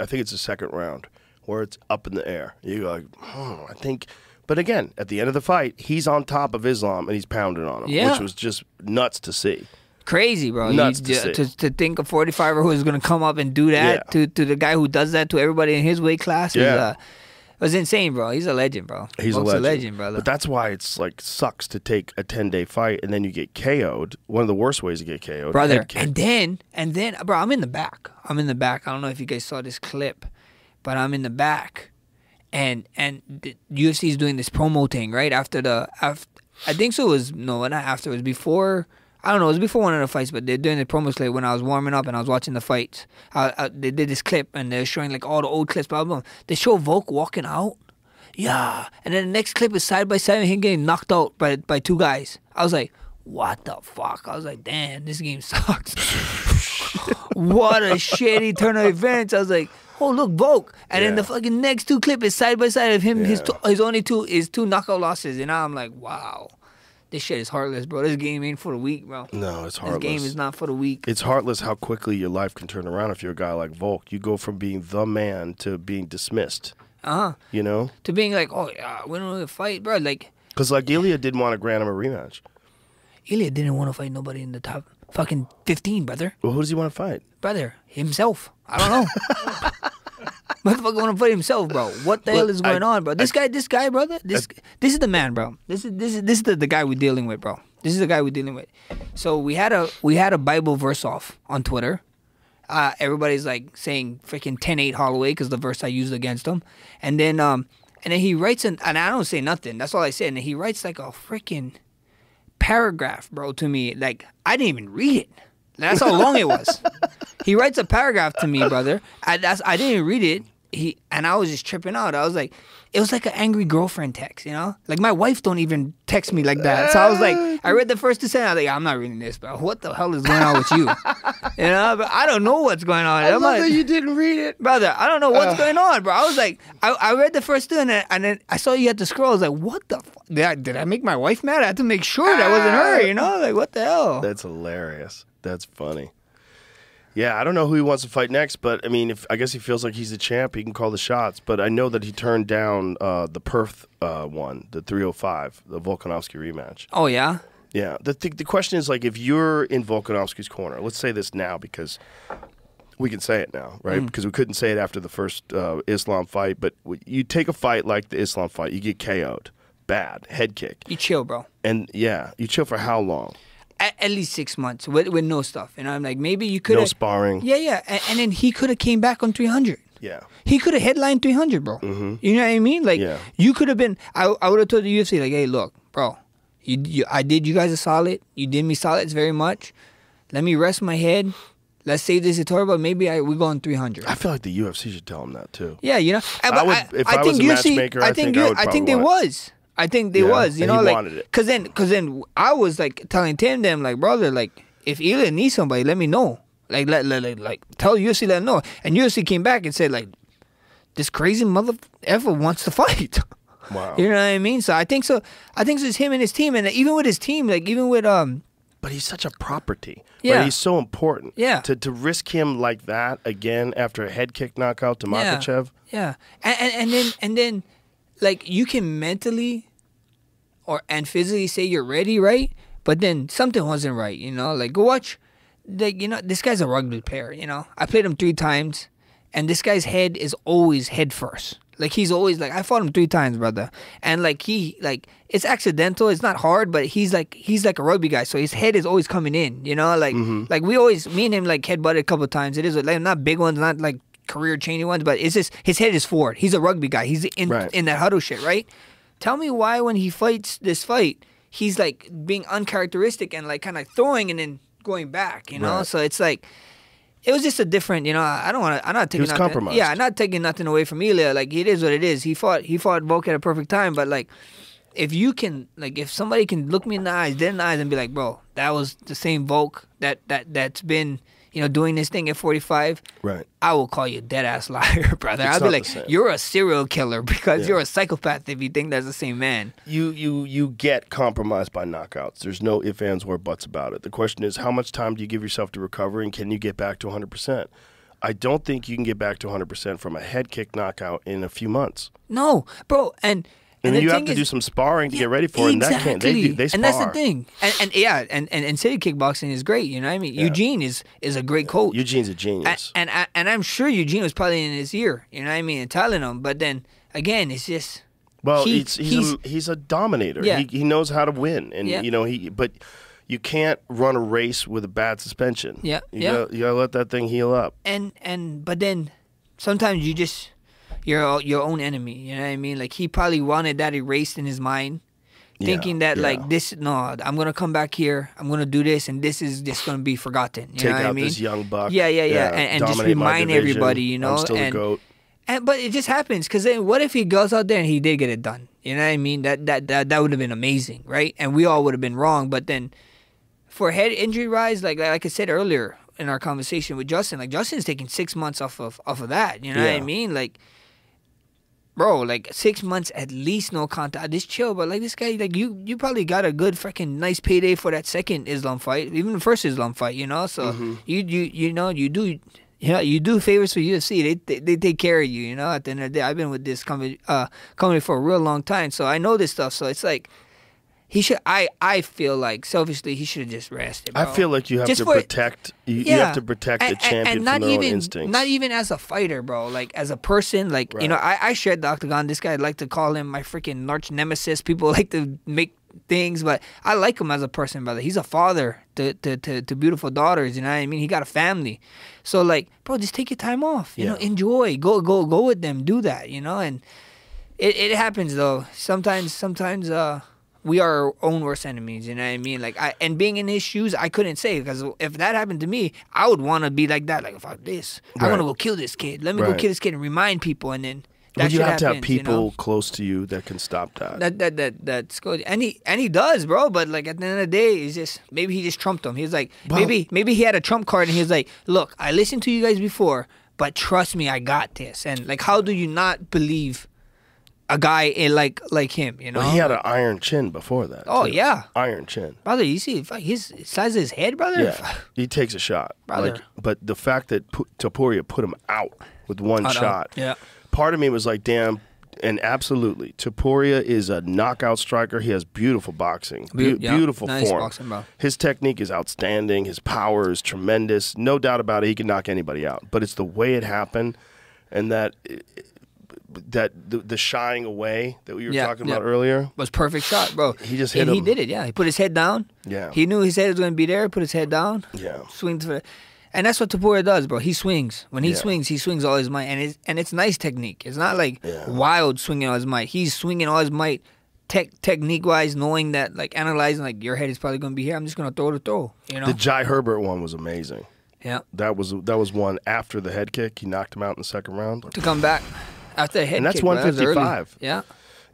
think it's the second round where it's up in the air. You go like, I think. But again, at the end of the fight, he's on top of Islam and he's pounding on him, Yeah. which was just nuts to see. Crazy, bro. Nuts to see. To think a 45er who is going to come up and do that Yeah. to the guy who does that to everybody in his weight class Yeah. was insane, bro. He's a legend, bro. He's Volk's a legend, brother. But that's why it's like sucks to take a 10-day fight and then you get KO'd. One of the worst ways to get KO'd. brother. Head kick. And then, bro, I'm in the back. I don't know if you guys saw this clip, but I'm in the back, and the UFC is doing this promo thing right after I think so. It was not after. It was before. I don't know. It was before one of the fights, but they're doing the promo clip when I was warming up and I was watching the fights. They did this clip and they're showing like all the old clips. Blah blah. Blah. They show Volk walking out. Yeah, and then the next clip is side by side with him getting knocked out by 2 guys. I was like, what the fuck? I was like, damn, this game sucks. What a shitty turn of events. I was like, oh look, Volk. And then the fucking next 2 clip is side by side of him. Yeah. His only 2 knockout losses. And now I'm like, wow. This shit is heartless, bro. This game ain't for the weak, bro. No, it's heartless. This game is not for the weak. It's heartless how quickly your life can turn around if you're a guy like Volk. You go from being the man to being dismissed. You know? To being like, oh, yeah, we don't want to fight, bro. Like, because like Ilya didn't want to grant him a rematch. Ilya didn't want to fight nobody in the top fucking 15, brother. Well, who does he want to fight? Brother, himself. I don't know. Motherfucker want to fight himself, bro. What the hell is going on, bro? This guy, brother. This is the man, bro. This is the guy we're dealing with, bro. This is the guy we're dealing with. So we had a Bible verse off on Twitter. Everybody's like saying freaking 10-8 Holloway because the verse I used against him, and then he writes and I don't say nothing. That's all I said. And then he writes like a freaking paragraph, bro, to me. Like I didn't even read it. That's how long it was. He writes a paragraph to me, brother. I didn't even read it. And I was just tripping out. I was like, it was like an angry girlfriend text, you know? Like my wife don't even text me like that. So I was like, I read the first 2 sentences. I was like, I'm not reading this, bro. What the hell is going on with you? You know? But I don't know what's going on. I love that you didn't read it, brother. I don't know what's going on, bro. I was like, I read the first 2 and then I saw you had to scroll. I was like, what the fuck? Did I make my wife mad? I had to make sure that wasn't her, you know? Like, what the hell? That's hilarious. That's funny. Yeah, I don't know who he wants to fight next, but I mean, I guess he feels like he's the champ, he can call the shots. But I know that he turned down the Perth one, the 305, the Volkanovski rematch. Oh yeah. Yeah. The question is like, if you're in Volkanovski's corner, let's say this now because we can say it now, right? Because we couldn't say it after the first Islam fight. But you take a fight like the Islam fight, you get KO'd, bad head kick. You chill, bro. And yeah, you chill for how long? At least 6 months with no stuff. And I'm like, maybe you could no sparring. Yeah. And then he could have came back on 300. Yeah. He could have headlined 300, bro. You know what I mean? Like, you could have been, I would have told the UFC, like, hey, look, bro, I did you guys a solid. You did me solids very much. Let me rest my head. Let's save this Etora, but maybe we go on 300. I feel like the UFC should tell him that, too. Yeah, you know. If I was a matchmaker, I think they was. I think they was, you know, he like, wanted it. cause then I was like telling Tim them like, brother, like if Ilya needs somebody, let me know. Like tell UFC, let him know. And UFC came back and said like, this crazy mother ever wants to fight. Wow. You know what I mean? So I think so. It's him and his team, and even with his team, like even with But he's such a property. Yeah. Right? He's so important. Yeah. To risk him like that again after a head kick knockout to Makhachev. Yeah. And then like you can mentally and physically say you're ready, right? But then something wasn't right, you know? Like go watch, like, you know, this guy's a rugby player, you know? I played him 3 times and this guy's head is always head first. Like he's always like, I fought him 3 times, brother. And like it's accidental, it's not hard, but he's like a rugby guy, so his head is always coming in, you know? Like like me and him like headbutted a couple of times. It is like not big ones, not like career changing ones, but it's just his head is forward. He's a rugby guy. He's in that huddle shit, right? Tell me why when he fights this fight, he's like being uncharacteristic and like kind of throwing and then going back, you know? So it's like, it was just a different, you know, I'm not taking nothing. Compromised. Yeah, I'm not taking nothing away from Ilya. Like, it is what it is. He fought Volk at a perfect time, but like, if somebody can look me in the eyes, dead in the eyes, and be like, bro, that was the same Volk that's been, you know, doing this thing at 45, right? I will call you a dead-ass liar, brother. I'll be like, you're a serial killer because you're a psychopath if you think that's the same man. You get compromised by knockouts. There's no ifs, ands, or buts about it. The question is, how much time do you give yourself to recover, and can you get back to 100%? I don't think you can get back to 100% from a head kick knockout in a few months. No, bro, and then you have to do some sparring to get ready for it, and that can't. They spar. And that's the thing. And city kickboxing is great, you know what I mean? Yeah. Eugene is a great coach. Eugene's a genius. And I'm sure Eugene was probably in his ear, you know what I mean, and telling him, but then, again, it's just... Well, he's a dominator. Yeah. He knows how to win, and, you know, but you can't run a race with a bad suspension. You gotta let that thing heal up. But then, sometimes you just... You're your own enemy, you know what I mean? Like, he probably wanted that erased in his mind, thinking that, like, this, no, I'm going to come back here, I'm going to do this, and this is just going to be forgotten, you know what I mean? Take out this young buck. Yeah, and just remind everybody, you know? I'm still the GOAT. But it just happens, because then what if he goes out there and he did get it done? You know what I mean? That would have been amazing, right? And we all would have been wrong, but then for head injury-wise, like I said earlier in our conversation with Justin, like, Justin's taking 6 months off of that, you know what I mean? Like, bro, like 6 months at least no contact. Just chill, but like this guy, like you probably got a good freaking nice payday for that second Islam fight, even the first Islam fight, you know. So you know you do. Yeah, you do favors for UFC. They take care of you, you know. At the end of the day, I've been with this company for a real long time, so I know this stuff. So it's like he should. I feel like selfishly he should have just rested. Bro. I feel like you have to protect. You have to protect the champion from their own instincts. Not even as a fighter, bro. Like as a person, like you know, I shared the octagon. This guy, I'd like to call him my freaking arch nemesis. People like to make things, but I like him as a person, brother. He's a father to beautiful daughters, you know what I mean? He got a family. So like, bro, just take your time off. You know, enjoy. Go with them. Do that, you know? And it happens though. Sometimes we are our own worst enemies, you know what I mean? Like and being in his shoes, I couldn't say, because if that happened to me, I would want to be like that. Like, fuck this. I want to go kill this kid. Let me go kill this kid and remind people, and then but you have to have people close to you that can stop that. That's good, and he does, bro. But like at the end of the day, it's just maybe he just trumped him. He's like maybe he had a trump card, and he's like, look, I listened to you guys before, but trust me, I got this. And like, how do you not believe a guy like him? You know, well, he had an iron chin before that. Oh too. Yeah, iron chin, brother. You see his size of his head, brother. Yeah, he takes a shot, brother. Like, but the fact that Topuria put him out with one shot. Yeah. Part of me was like, damn, and absolutely. Topuria is a knockout striker. He has beautiful boxing, beautiful nice form. Boxing, bro. His technique is outstanding. His power is tremendous. No doubt about it. He can knock anybody out. But it's the way it happened, and that the shying away that we were talking about earlier was perfect shot, bro. He just hit him. He did it. Yeah, he put his head down. Yeah, he knew his head was going to be there. Put his head down. Yeah, swings for. And that's what Topuria does, bro. He swings. When he swings all his might. And it's nice technique. It's not like wild swinging all his might. He's swinging all his might technique-wise, knowing that, like, analyzing, like, your head is probably going to be here. I'm just going to throw, you know? The Jai Herbert one was amazing. Yeah. That was one after the head kick. He knocked him out in the second round. To come back after the head kick. And that's 155. Yeah.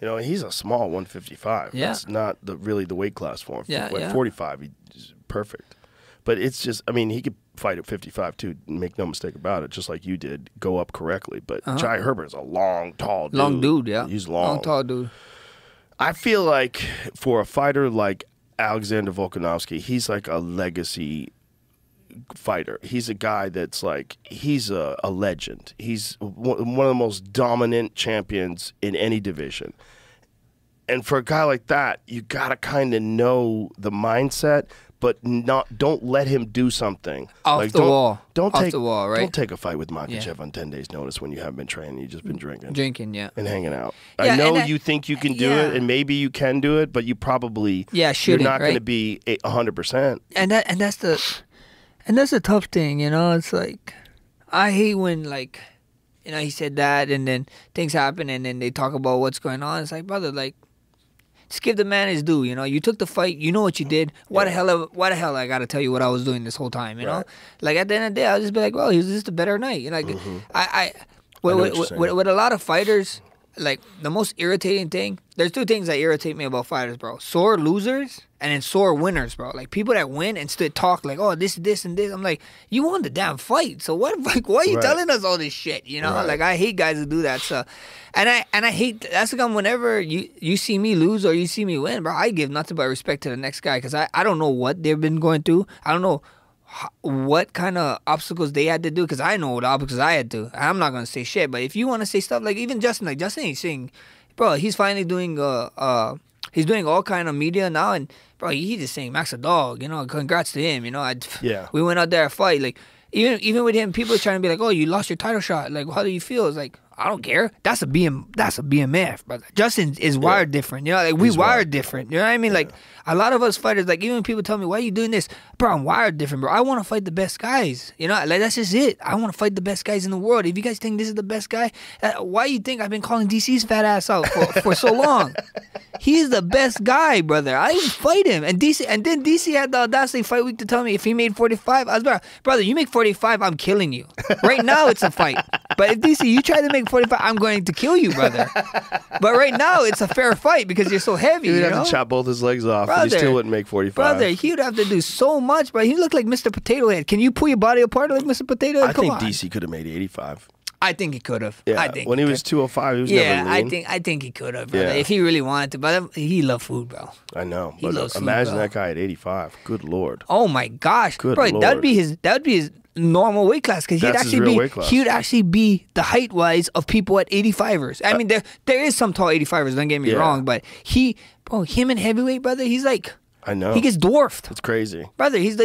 You know, he's a small 155. Yeah. That's not really the weight class for him. Yeah, 45, he's perfect. But it's just, I mean, he could fight at 55 too, make no mistake about it, just like you did, go up correctly. But Jai Herbert is a long, tall dude. Long dude, yeah. He's long. Long, tall dude. I feel like for a fighter like Alexander Volkanovski, he's like a legacy fighter. He's a guy that's like, he's a legend. He's one of the most dominant champions in any division. And for a guy like that, you got to kind of know the mindset, but don't let him do something off the wall. Don't off take the wall, right? Don't take a fight with Makhachev on 10 days' notice when you haven't been training. You've just been drinking, yeah, and hanging out. Yeah, I know you think you can do it, and maybe you can do it, but you probably you're not going to be 100%. And that's the tough thing, you know. It's like I hate when, like, you know, he said that, and then things happen, and then they talk about what's going on. It's like, brother, like, just give the man his due, you know. You took the fight, you know what you did. Why the hell I gotta tell you what I was doing this whole time, you know? Like at the end of the day, I'll just be like, well, he was just a better night. You know, like with a lot of fighters, like the most irritating thing, there's two things that irritate me about fighters, bro. Sore losers and then sore winners, bro. Like people that win and still talk like, oh, this, and this. I'm like, you won the damn fight. So what, like, why are you telling us all this shit? You know? Like I hate guys who do that. So and I hate, that's the whenever you see me lose or you see me win, bro, I give nothing but respect to the next guy, because I don't know what they've been going through. I don't know what kind of obstacles they had to do, because I know what obstacles I had to. I'm not gonna say shit, but if you want to say stuff like even Justin, like Justin ain't saying, bro, he's finally doing he's doing all kind of media now, and bro, he's just saying Max a dog, you know, congrats to him, you know. We went out there to fight, like even with him, people are trying to be like, oh, you lost your title shot, like how do you feel? It's like, I don't care. That's a BMF, brother. Justin is wired different. You know, like we wired different. You know what I mean? Like a lot of us fighters, like even people tell me, why are you doing this? Bro, I'm wired different, bro. I want to fight the best guys. You know, like that's just it. I want to fight the best guys in the world. If you guys think this is the best guy, why you think I've been calling DC's fat ass out for so long? He's the best guy, brother. I didn't fight him. And then DC had the audacity fight week to tell me if he made 45, I was like, brother, you make 45, I'm killing you. Right now it's a fight. But if DC, you try to make 45, I'm going to kill you, brother. But right now it's a fair fight because you're so heavy. He would have to chop both his legs off, brother, and he still wouldn't make 45. Brother, he would have to do so much, bro. He looked like Mr. Potato Head. Can you pull your body apart like Mr. Potato Head? I think DC could have made 85. I think he could have. Yeah, I think when he was 205, he was never lean. I think he could have, brother. Yeah. If he really wanted to. But he loved food, bro. I know. He But loves food, imagine bro. that guy at 85. Good Lord. Oh my gosh, Good bro. Lord. That would be his normal weight class because That's his real weight class. he would actually be the height wise of people at 85ers. I mean, there is some tall 85ers. Don't get me Yeah. wrong, but him in heavyweight, brother, he's like. I know. He gets dwarfed. It's crazy. Brother, he's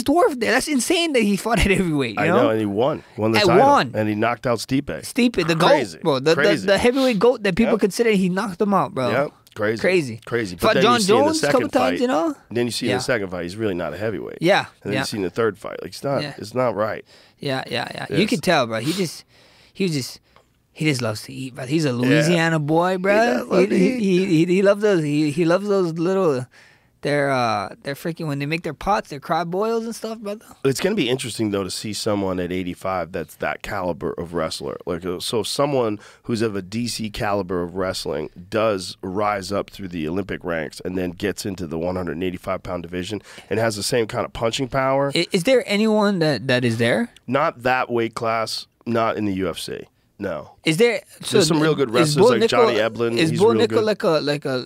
dwarfed there. That's insane that he fought at heavyweight. I know, and he won. Won the And title. won. And he knocked out Stipe. Stipe, the Crazy. GOAT, bro. The heavyweight GOAT that people consider, he knocked him out, bro. Yep. Crazy. Crazy. Crazy. Fought then John you see in the Jones a second couple times, fight, you know? Then you see in Yeah. the second fight, he's really not a heavyweight. Yeah. And then yeah. you see in the third fight, like it's not right. Yeah. You Yes. can tell, bro. He just loves to eat, bro. He's a Louisiana boy, bro. He loves those. He loves those little. They're freaking when they make their pots, their crab boils and stuff, brother. It's going to be interesting though to see someone at 85 that's that caliber of wrestler. Like so, someone who's of a DC caliber of wrestling does rise up through the Olympic ranks and then gets into the 185-pound division and has the same kind of punching power. Is there anyone that is there? Not that weight class. Not in the UFC. No. Is there? There's some real good wrestlers like Johnny Eblin. Is He's Bull real Nickel good.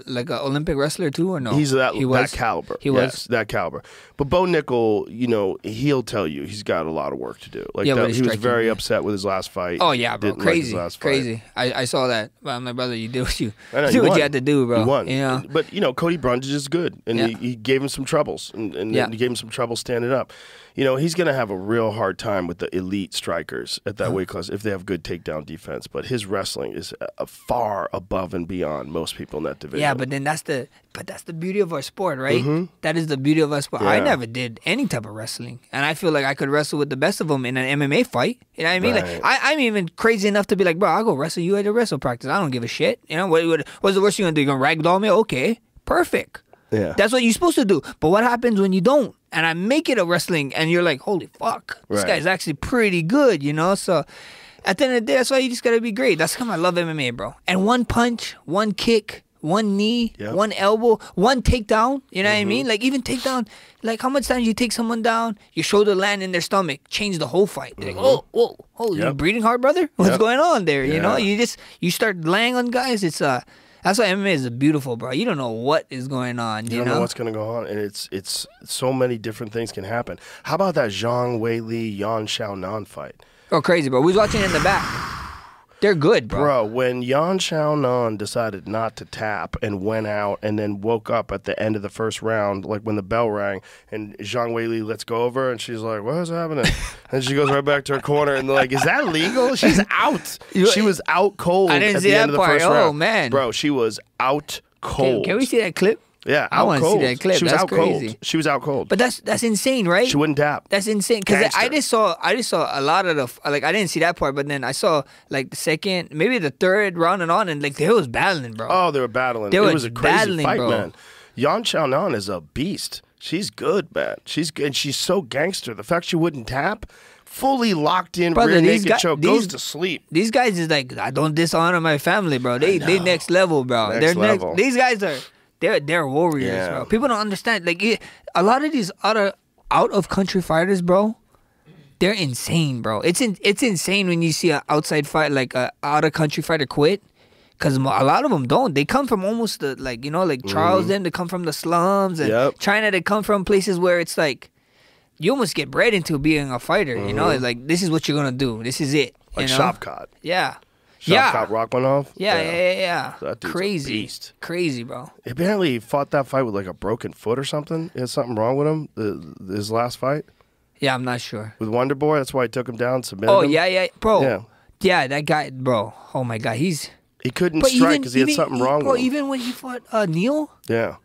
like a Olympic wrestler too, or no? He's that was? caliber. He Yes, was. that caliber. But Bo Nickel, he'll tell you he's got a lot of work to do. Like Yeah, but that, he's he was striking, very yeah. upset with his last fight. Oh yeah, bro, Didn't like his crazy, last fight. crazy. I saw that. But I'm like, brother, you did what you I know, do what won. you had to do, bro. He won. You know? But Cody Brundage is good, and Yeah. he gave him some troubles, and Yeah. he gave him some trouble standing up. He's going to have a real hard time with the elite strikers at that weight class if they have good takedown defense. But his wrestling is far above and beyond most people in that division. Yeah, but then that's the beauty of our sport, right? That is the beauty of our sport. I Mm-hmm. Yeah. never did any type of wrestling, and I feel like I could wrestle with the best of them in an MMA fight. You know what I mean? Right. Like I'm even crazy enough to be like, bro, I'll go wrestle you at a wrestle practice. I don't give a shit. What's the worst you're gonna do? You gonna ragdoll me? Okay, perfect. Yeah. That's what you're supposed to do. But what happens when you don't? And I make it a wrestling, and you're like, holy fuck, this Right. guy's actually pretty good, So at the end of the day, that's why you just gotta be great. That's how I love MMA, bro. And one punch, one kick, one knee, Yep. one elbow, one takedown. You know what I mean? Like even takedown. Like how much times you take someone down, your shoulder land in their stomach, change the whole fight. They're like, oh, you Yep. breathing hard, brother? What's Yep. going on there? You know, Yeah. you start laying on guys. It's that's why MMA is beautiful, bro. You don't know what is going on. You don't know what's going to go on, and it's so many different things can happen. How about that Zhang Weili Yan Xiaonan fight? Oh, crazy, bro. We was watching it in the back. They're good, bro. Bro, when Yan Xiaonan decided not to tap and went out and then woke up at the end of the first round, like when the bell rang, and Zhang Weili lets go over, and she's like, "What's happening?" And she goes right back to her corner, and they're like, "Is that legal?" She's out. She was out cold. I didn't at see the that end of the part. first Oh, round. man. Bro, she was out cold. Can we see that clip? Yeah, I out wanna see cold. that clip. She was That's out crazy. cold. She was out cold. But that's insane, right? She wouldn't tap. That's insane because I Gangster. just saw a lot of the I didn't see that part, but then I saw like the second, maybe the third round and on, and like they was battling, bro. Oh, they were battling. They It were was a crazy battling, fight, bro. man. Yan Xiaonan is a beast. She's good, man. She's good. And she's so gangster. The fact she wouldn't tap, fully locked in, Brother, rear these naked guy- choke, these- goes to sleep. These guys is like, I don't dishonor my family, bro. They next level, bro. Next They're level. These guys are they're warriors, Yeah. bro. People don't understand. Like a lot of these out of country fighters, bro. They're insane, bro. It's insane when you see an outside fight, like a out of country fighter quit. Because a lot of them don't. They come from almost the, like Charles, them, they come from the slums. And Yep. China, they come from places where it's like, you almost get bred into being a fighter, you know? It's like, this is what you're going to do. This is it. Like you know? Shopcott. Yeah. Shopcott Rachmanov. Yeah. That dude's a Crazy. beast. Crazy, bro. Apparently, he fought that fight with like a broken foot or something. He had something wrong with him. His last fight Yeah, I'm not sure. with Wonder Boy. That's why he took him down, submitted Oh, him. yeah. Bro. Yeah. Yeah, that guy, bro. Oh, my God. He couldn't strike because he had something wrong bro, with him. even when he fought Neil, Yeah.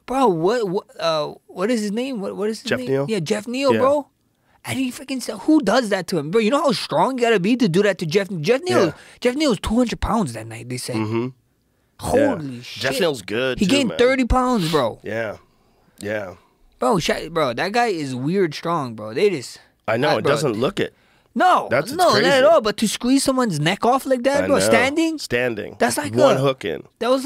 bro, what is his name? What is his Jeff name? Neal? Yeah, Jeff Neal, Yeah. bro. And he freaking said, who does that to him? Bro, you know how strong you gotta be to do that to Jeff Neal? Yeah. Jeff Neal was 200 pounds that night, they said. Mm-hmm. Holy shit. Jeff Neal's good. He too, gained man. 30 pounds, bro. Yeah. Yeah. Bro, that guy is weird strong, bro. They just... I know. It bro. doesn't look it. No, That's no, not crazy. at all. But to squeeze someone's neck off like that, I bro, know. standing, Standing. That's like one a- hook in. that was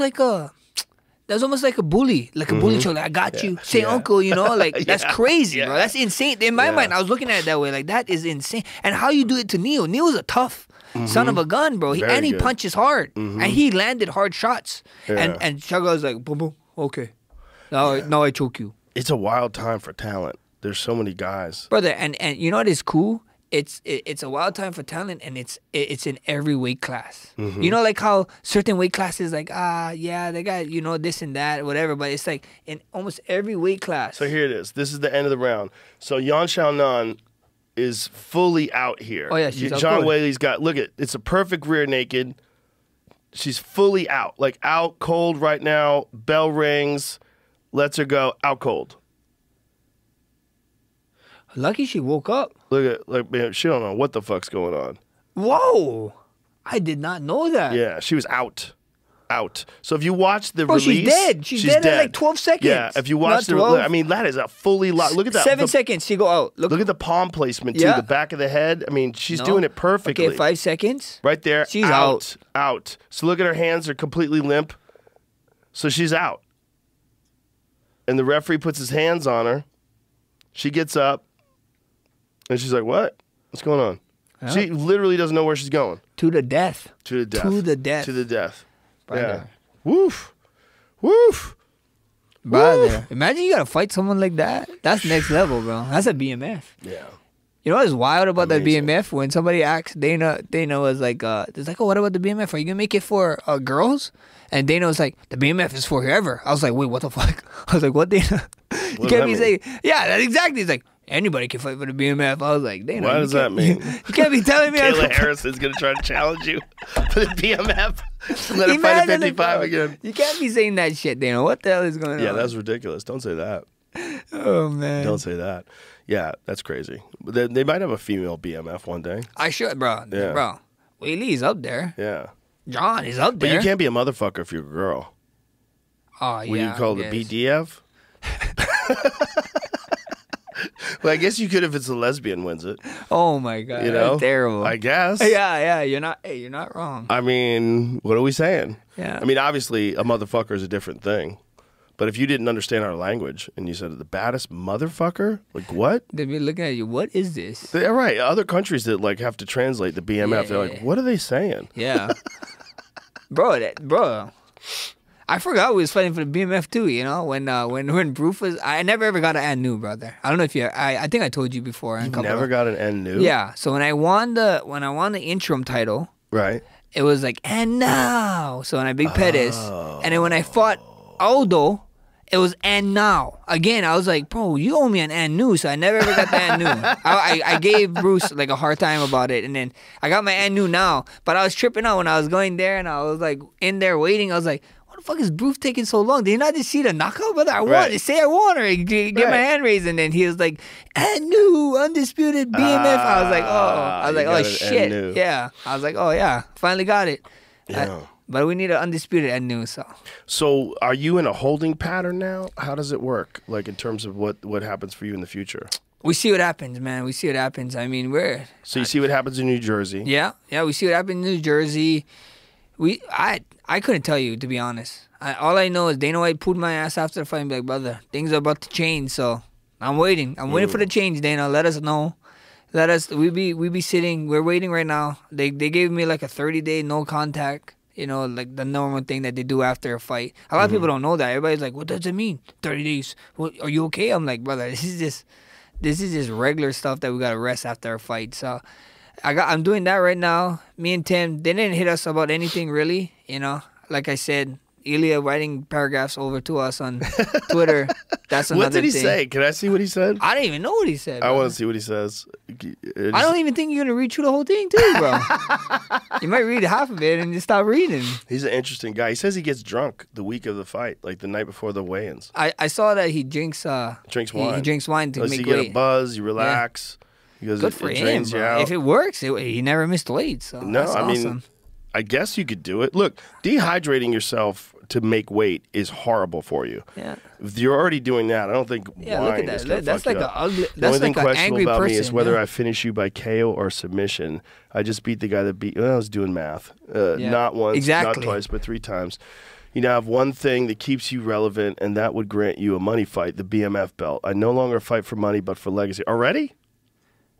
almost like a bully, like a bully show. Like, I got you, say Mm-hmm. Yeah. uncle, you know, like that's Yeah. crazy, bro. Yeah. That's insane. In my Yeah. mind, I was looking at it that way, like that is insane. And how you do it to Neil? Neil's a tough. son of a gun, bro. Very And he good. punches hard, and he landed hard shots. Yeah. And Chaga's like, boom, boom, okay. Now I choke you. It's a wild time for talent. There's so many guys. Brother, and you know what is cool? It's a wild time for talent, and it's in every weight class. Mm-hmm. You know, like how certain weight classes, like yeah, they got this and that, whatever. But it's like in almost every weight class. So here it is. This is the end of the round. So Yan Xiaonan is fully out here. Oh, yeah, she's out John cold. Whaley's got. Look at it's a perfect rear naked. She's fully out, like out cold right now. Bell rings, lets her go out cold. Lucky she woke up. Man, she don't know what the fuck's going on. Whoa, I did not know that. Yeah, she was out. So if you watch the Bro, release, she's dead. She's dead in like 12 seconds. Yeah, if you watch Not the, 12. I mean, that is a fully locked. Look at that. 7 seconds, she go out. Look at the palm placement too. Yeah. The back of the head. I mean, she's No. doing it perfectly. Okay, 5 seconds. Right there. She's out. So look at her hands are completely limp. So she's out. And the referee puts his hands on her. She gets up. And she's like, what? What's going on? Yeah. She literally doesn't know where she's going. To the death. To the death. To the death. To the death. Brother. Yeah. Woof. Woof. Brother, imagine you gotta fight someone like that. That's next level, bro. That's a BMF. Yeah. You know what's wild about Amazing. that BMF? When somebody asked Dana was like, it's like, oh, what about the BMF? Are you gonna make it for girls? And Dana was like, the BMF is for whoever. I was like, wait, what the fuck? I was like, what, Dana? You does can't that be mean? saying, yeah, that's exactly. He's like, anybody can fight for the BMF. I was like, Dana, What you does that can't- mean? You can't be telling me. Kayla Harrison's going to try to challenge you for the BMF. Let her fight at Imagine it, 55 bro. again. You can't be saying that shit, Dana. What the hell is going Yeah, on? that's ridiculous. Don't say that. Oh, man. Don't say that. Yeah, that's crazy. But they might have a female BMF one day. I should, bro. Yeah. Bro, Whaley's up there. Yeah. John is up But there. you can't be a motherfucker if you're a girl. Oh, yeah. What do you call I the guess. BDF? Well, I guess you could if it's a lesbian wins it. Oh, my God. You know? That's terrible. I guess. Yeah. You're not wrong. I mean, what are we saying? Yeah. I mean, obviously, a motherfucker is a different thing. But if you didn't understand our language and you said the baddest motherfucker, like what? They'd be looking at you. What is this? They're right. Other countries that like have to translate the BMF, they're like, Yeah. what are they saying? Yeah. bro. I forgot we was fighting for the BMF too, you know, when Bruce was, I never ever got an and new, brother. I don't know if I think I told you before. You never got an end new? Yeah. So when I won the interim title, Right. it was like, and now. So when I beat Pettis, and then when I fought Aldo, it was and now. Again, I was like, bro, you owe me an and new. So I never ever got the and new. I gave Bruce like a hard time about it. And then I got my and new now. But I was tripping out when I was going there and I was like in there waiting. I was like, what the fuck is Bruce taking so long? Did you not just see the knockout, brother? I won. Right. Just say I won or get my hand raised. And then he was like, and new, undisputed BMF. I was like, you got oh an shit. and new. Yeah. I was like, oh yeah, finally got it. Yeah. But we need an undisputed and new, so. So are you in a holding pattern now? How does it work? Like in terms of what happens for you in the future? We see what happens, man. We see what happens. I mean, So you see what happens in New Jersey. yeah, we see what happened in New Jersey. I couldn't tell you, to be honest. All I know is Dana White pulled my ass after the fight and be like, brother, things are about to change, so I'm waiting. I'm waiting for the change, Dana. Let us know. We be sitting. We're waiting right now. They gave me like a 30-day no contact. You know, like the normal thing that they do after a fight. A lot of people don't know that. Everybody's like, what does it mean? 30 days. What, are you okay? I'm like, brother, this is just regular stuff that we got to rest after a fight. So I'm doing that right now. Me and Tim, they didn't hit us about anything really. You know, like I said, Ilya writing paragraphs over to us on Twitter. That's another What did he thing. say? Can I see what he said? I don't even know what he said. I bro. want to see what he says. I don't even think you're going to read through the whole thing, too, bro. You might read half of it and just stop reading. He's an interesting guy. He says he gets drunk the week of the fight, like the night before the weigh-ins. I saw that he drinks Drinks He wine. drinks wine to Does make he get weight. a buzz? You relax. Because Good for it him, drains you bro. out. If it works, he never missed weight. So No, that's I mean, awesome. I guess you could do it. Look, dehydrating yourself to make weight is horrible for you. Yeah. If you're already doing that, I don't think Yeah, wine look at is that. gonna That's fuck like you an up. ugly. The That's only thing like an questionable angry about person. me is whether yeah. I finish you by KO or submission. I just beat the guy that beat. Well, I was doing math. Yeah. Not once, Exactly. not twice, but 3 times. You now have one thing that keeps you relevant, and that would grant you a money fight, the BMF belt. I no longer fight for money, but for legacy. Already?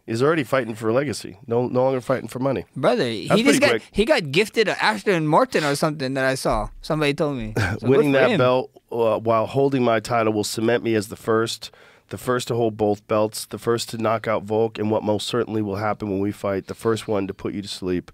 He's already fighting for legacy. No longer fighting for money. Brother, That's he got gifted an Ashton Morton or something that I saw. Somebody told me. So Winning good for that him. belt while holding my title will cement me as the first to hold both belts, the first to knock out Volk, and what most certainly will happen when we fight, the first one to put you to sleep.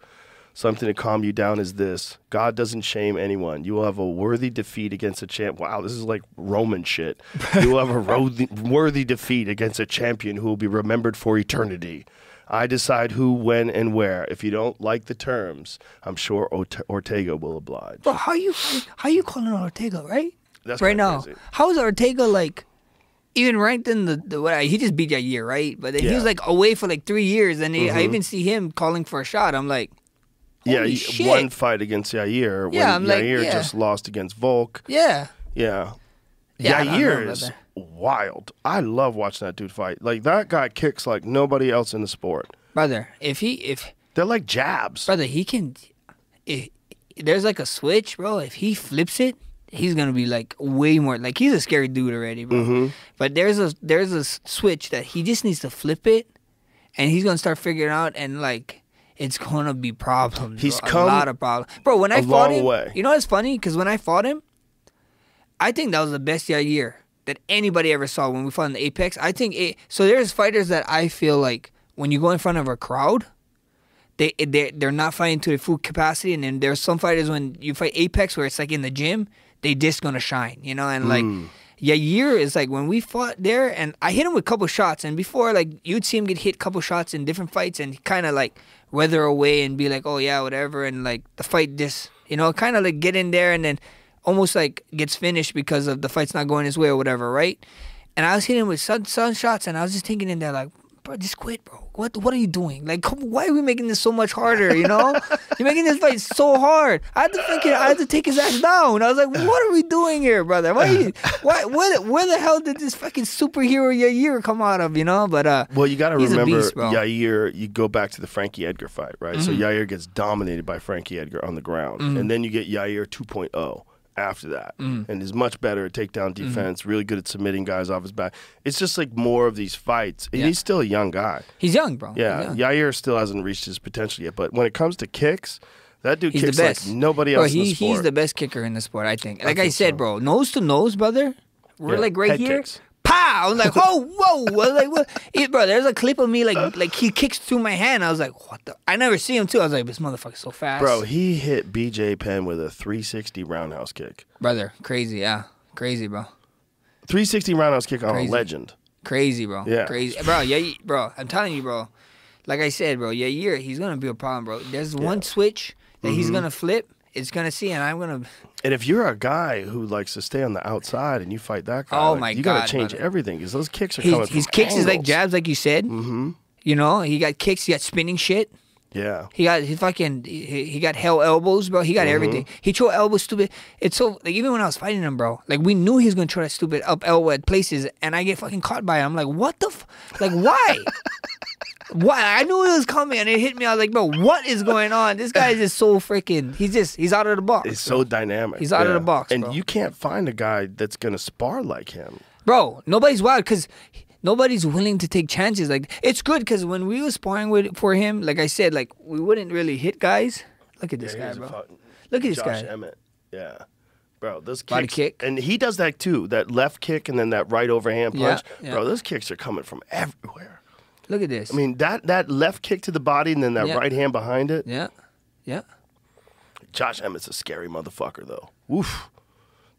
Something to calm you down is this: God doesn't shame anyone. You will have a worthy defeat against a champ. Wow, this is like Roman shit. You will have a worthy defeat against a champion who will be remembered for eternity. I decide who, when, and where. If you don't like the terms, I'm sure Ortega will oblige. Bro, how you calling out Ortega, right? That's right kinda now. crazy. How is Ortega like even ranked in he just beat Yair, right? But then he was like away for like 3 years, and I even see him calling for a shot. I'm like, holy shit. One fight against Yair when I'm like, Yair just lost against Volk. Yeah. Yeah. Yeah, I don't know Yair about is that. wild. I love watching that dude fight. Like, that guy kicks like nobody else in the sport. Brother, if They're like jabs. brother, he can if there's like a switch, bro, if he flips it, he's gonna be like way more like he's a scary dude already, bro. But there's a switch that he just needs to flip it, and he's gonna start figuring out, and like it's gonna be problems. He's bro. come a lot of problems, bro. When I a fought long him, way. you know what's funny? Because when I fought him, I think that was the best Yair that anybody ever saw when we fought in the Apex. I think so. There's fighters that I feel like when you go in front of a crowd, they're not fighting to their full capacity, and then there's some fighters when you fight Apex where it's like in the gym, they just gonna shine, you know. And like Yair is like when we fought there, and I hit him with a couple shots, and before like you'd see him get hit a couple shots in different fights, and kind of like weather away and be like, oh yeah, whatever, and like the fight just kind of like get in there and then almost like gets finished because of the fight's not going his way or whatever, right? And I was hitting him with sun shots, and I was just thinking in there like, bro, just quit, bro. What are you doing? Like, why are we making this so much harder? You know, you're making this fight so hard. I had to take his ass down. I was like, what are we doing here, brother? Where the hell did this fucking superhero Yair come out of? You know, but well, you got to he's a remember beast, bro. Yair. You go back to the Frankie Edgar fight, right? So Yair gets dominated by Frankie Edgar on the ground, and then you get Yair 2.0. After that, and is much better at takedown defense, really good at submitting guys off his back. It's just like more of these fights. And he's still a young guy. He's young, bro. Yeah, Yair still hasn't reached his potential yet. But when it comes to kicks, that dude He's kicks the best. like nobody else in the sport. He's the best kicker in the sport, I think. Like I think said, so. bro, nose to nose, brother. We're like right head here. kicks. Pow! I was like, oh, whoa! I was like, what? Bro, there's a clip of me like he kicks through my hand. I was like, what the? I never see him too. I was like, this motherfucker's so fast. Bro, he hit BJ Penn with a 360 roundhouse kick. Brother, crazy, yeah, crazy, bro. 360 roundhouse kick on Crazy. a legend. Crazy, bro. Yeah. Crazy. Bro, yeah, bro. I'm telling you, bro. Like I said, bro, Yair, he's going to be a problem, bro. There's one switch that he's going to flip. It's going to see, and I'm going to... And if you're a guy who likes to stay on the outside and you fight that guy, Oh, like, my you God, got to change brother. everything because those kicks are coming from His kicks is like angles. jabs, like you said. Mm-hmm. You know, he got kicks, he got spinning shit. Yeah. He got hell elbows, bro. He got everything. He threw elbows stupid. It's so like even when I was fighting him, bro. Like we knew he was gonna throw that stupid up elbow at places, and I get fucking caught by him. I'm like, what the, like why? Why? I knew it was coming, and it hit me. I was like, bro, what is going on? This guy is just so freaking. He's out of the box. It's so dynamic. He's out of the box, And bro. you can't find a guy that's gonna spar like him. Bro, nobody's wild because nobody's willing to take chances. Like it's good because when we was sparring for him, like I said, like we wouldn't really hit guys. Look at this guy, he's a bro. fucking- Look at this Josh guy. Emmett. Yeah. Bro, those Body kicks. kick. And he does that too. That left kick and then that right overhand Yeah, punch. yeah. Bro, those kicks are coming from everywhere. Look at this. I mean, that left kick to the body and then that Yeah. right hand behind it. yeah, yeah. Josh Emmett's a scary motherfucker, though. Oof.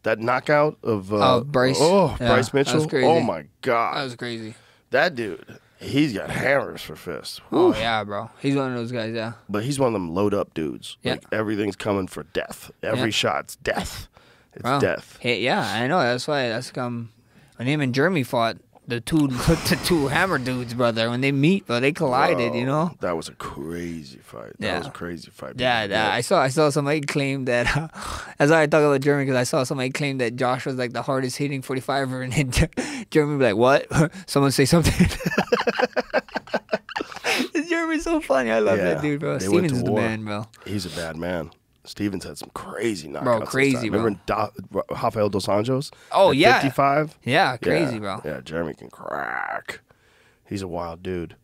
That knockout of Bryce. Oh, Yeah, Bryce that Mitchell. was crazy. Oh my God. That was crazy. That dude, he's got hammers for fists. Oh Oof. yeah, bro. He's one of those guys. Yeah. But he's one of them load up dudes. Yeah. Like everything's coming for death. Every Yeah. shot's death. It's Wow. death. Hey, yeah, I know. That's why. That's come. When him and Jeremy fought, the two hammer dudes, brother. When they meet, bro, they collided. You know. That was a crazy fight. That Yeah. was a crazy fight. Yeah, I saw somebody claim that. That's why I talk about Jeremy because I saw somebody claim that Josh was like the hardest hitting 45er, and then Jeremy be like, "What? Someone say something." Jeremy's so funny. I love that dude, bro. They went Stevens to is the war. man, bro. He's a bad man. Stevens had some crazy knockouts. Bro, this crazy, time. bro. Remember Rafael Dos Anjos? Oh, at yeah. 55? Yeah, crazy, Yeah. bro. Yeah, Jeremy can crack. He's a wild dude.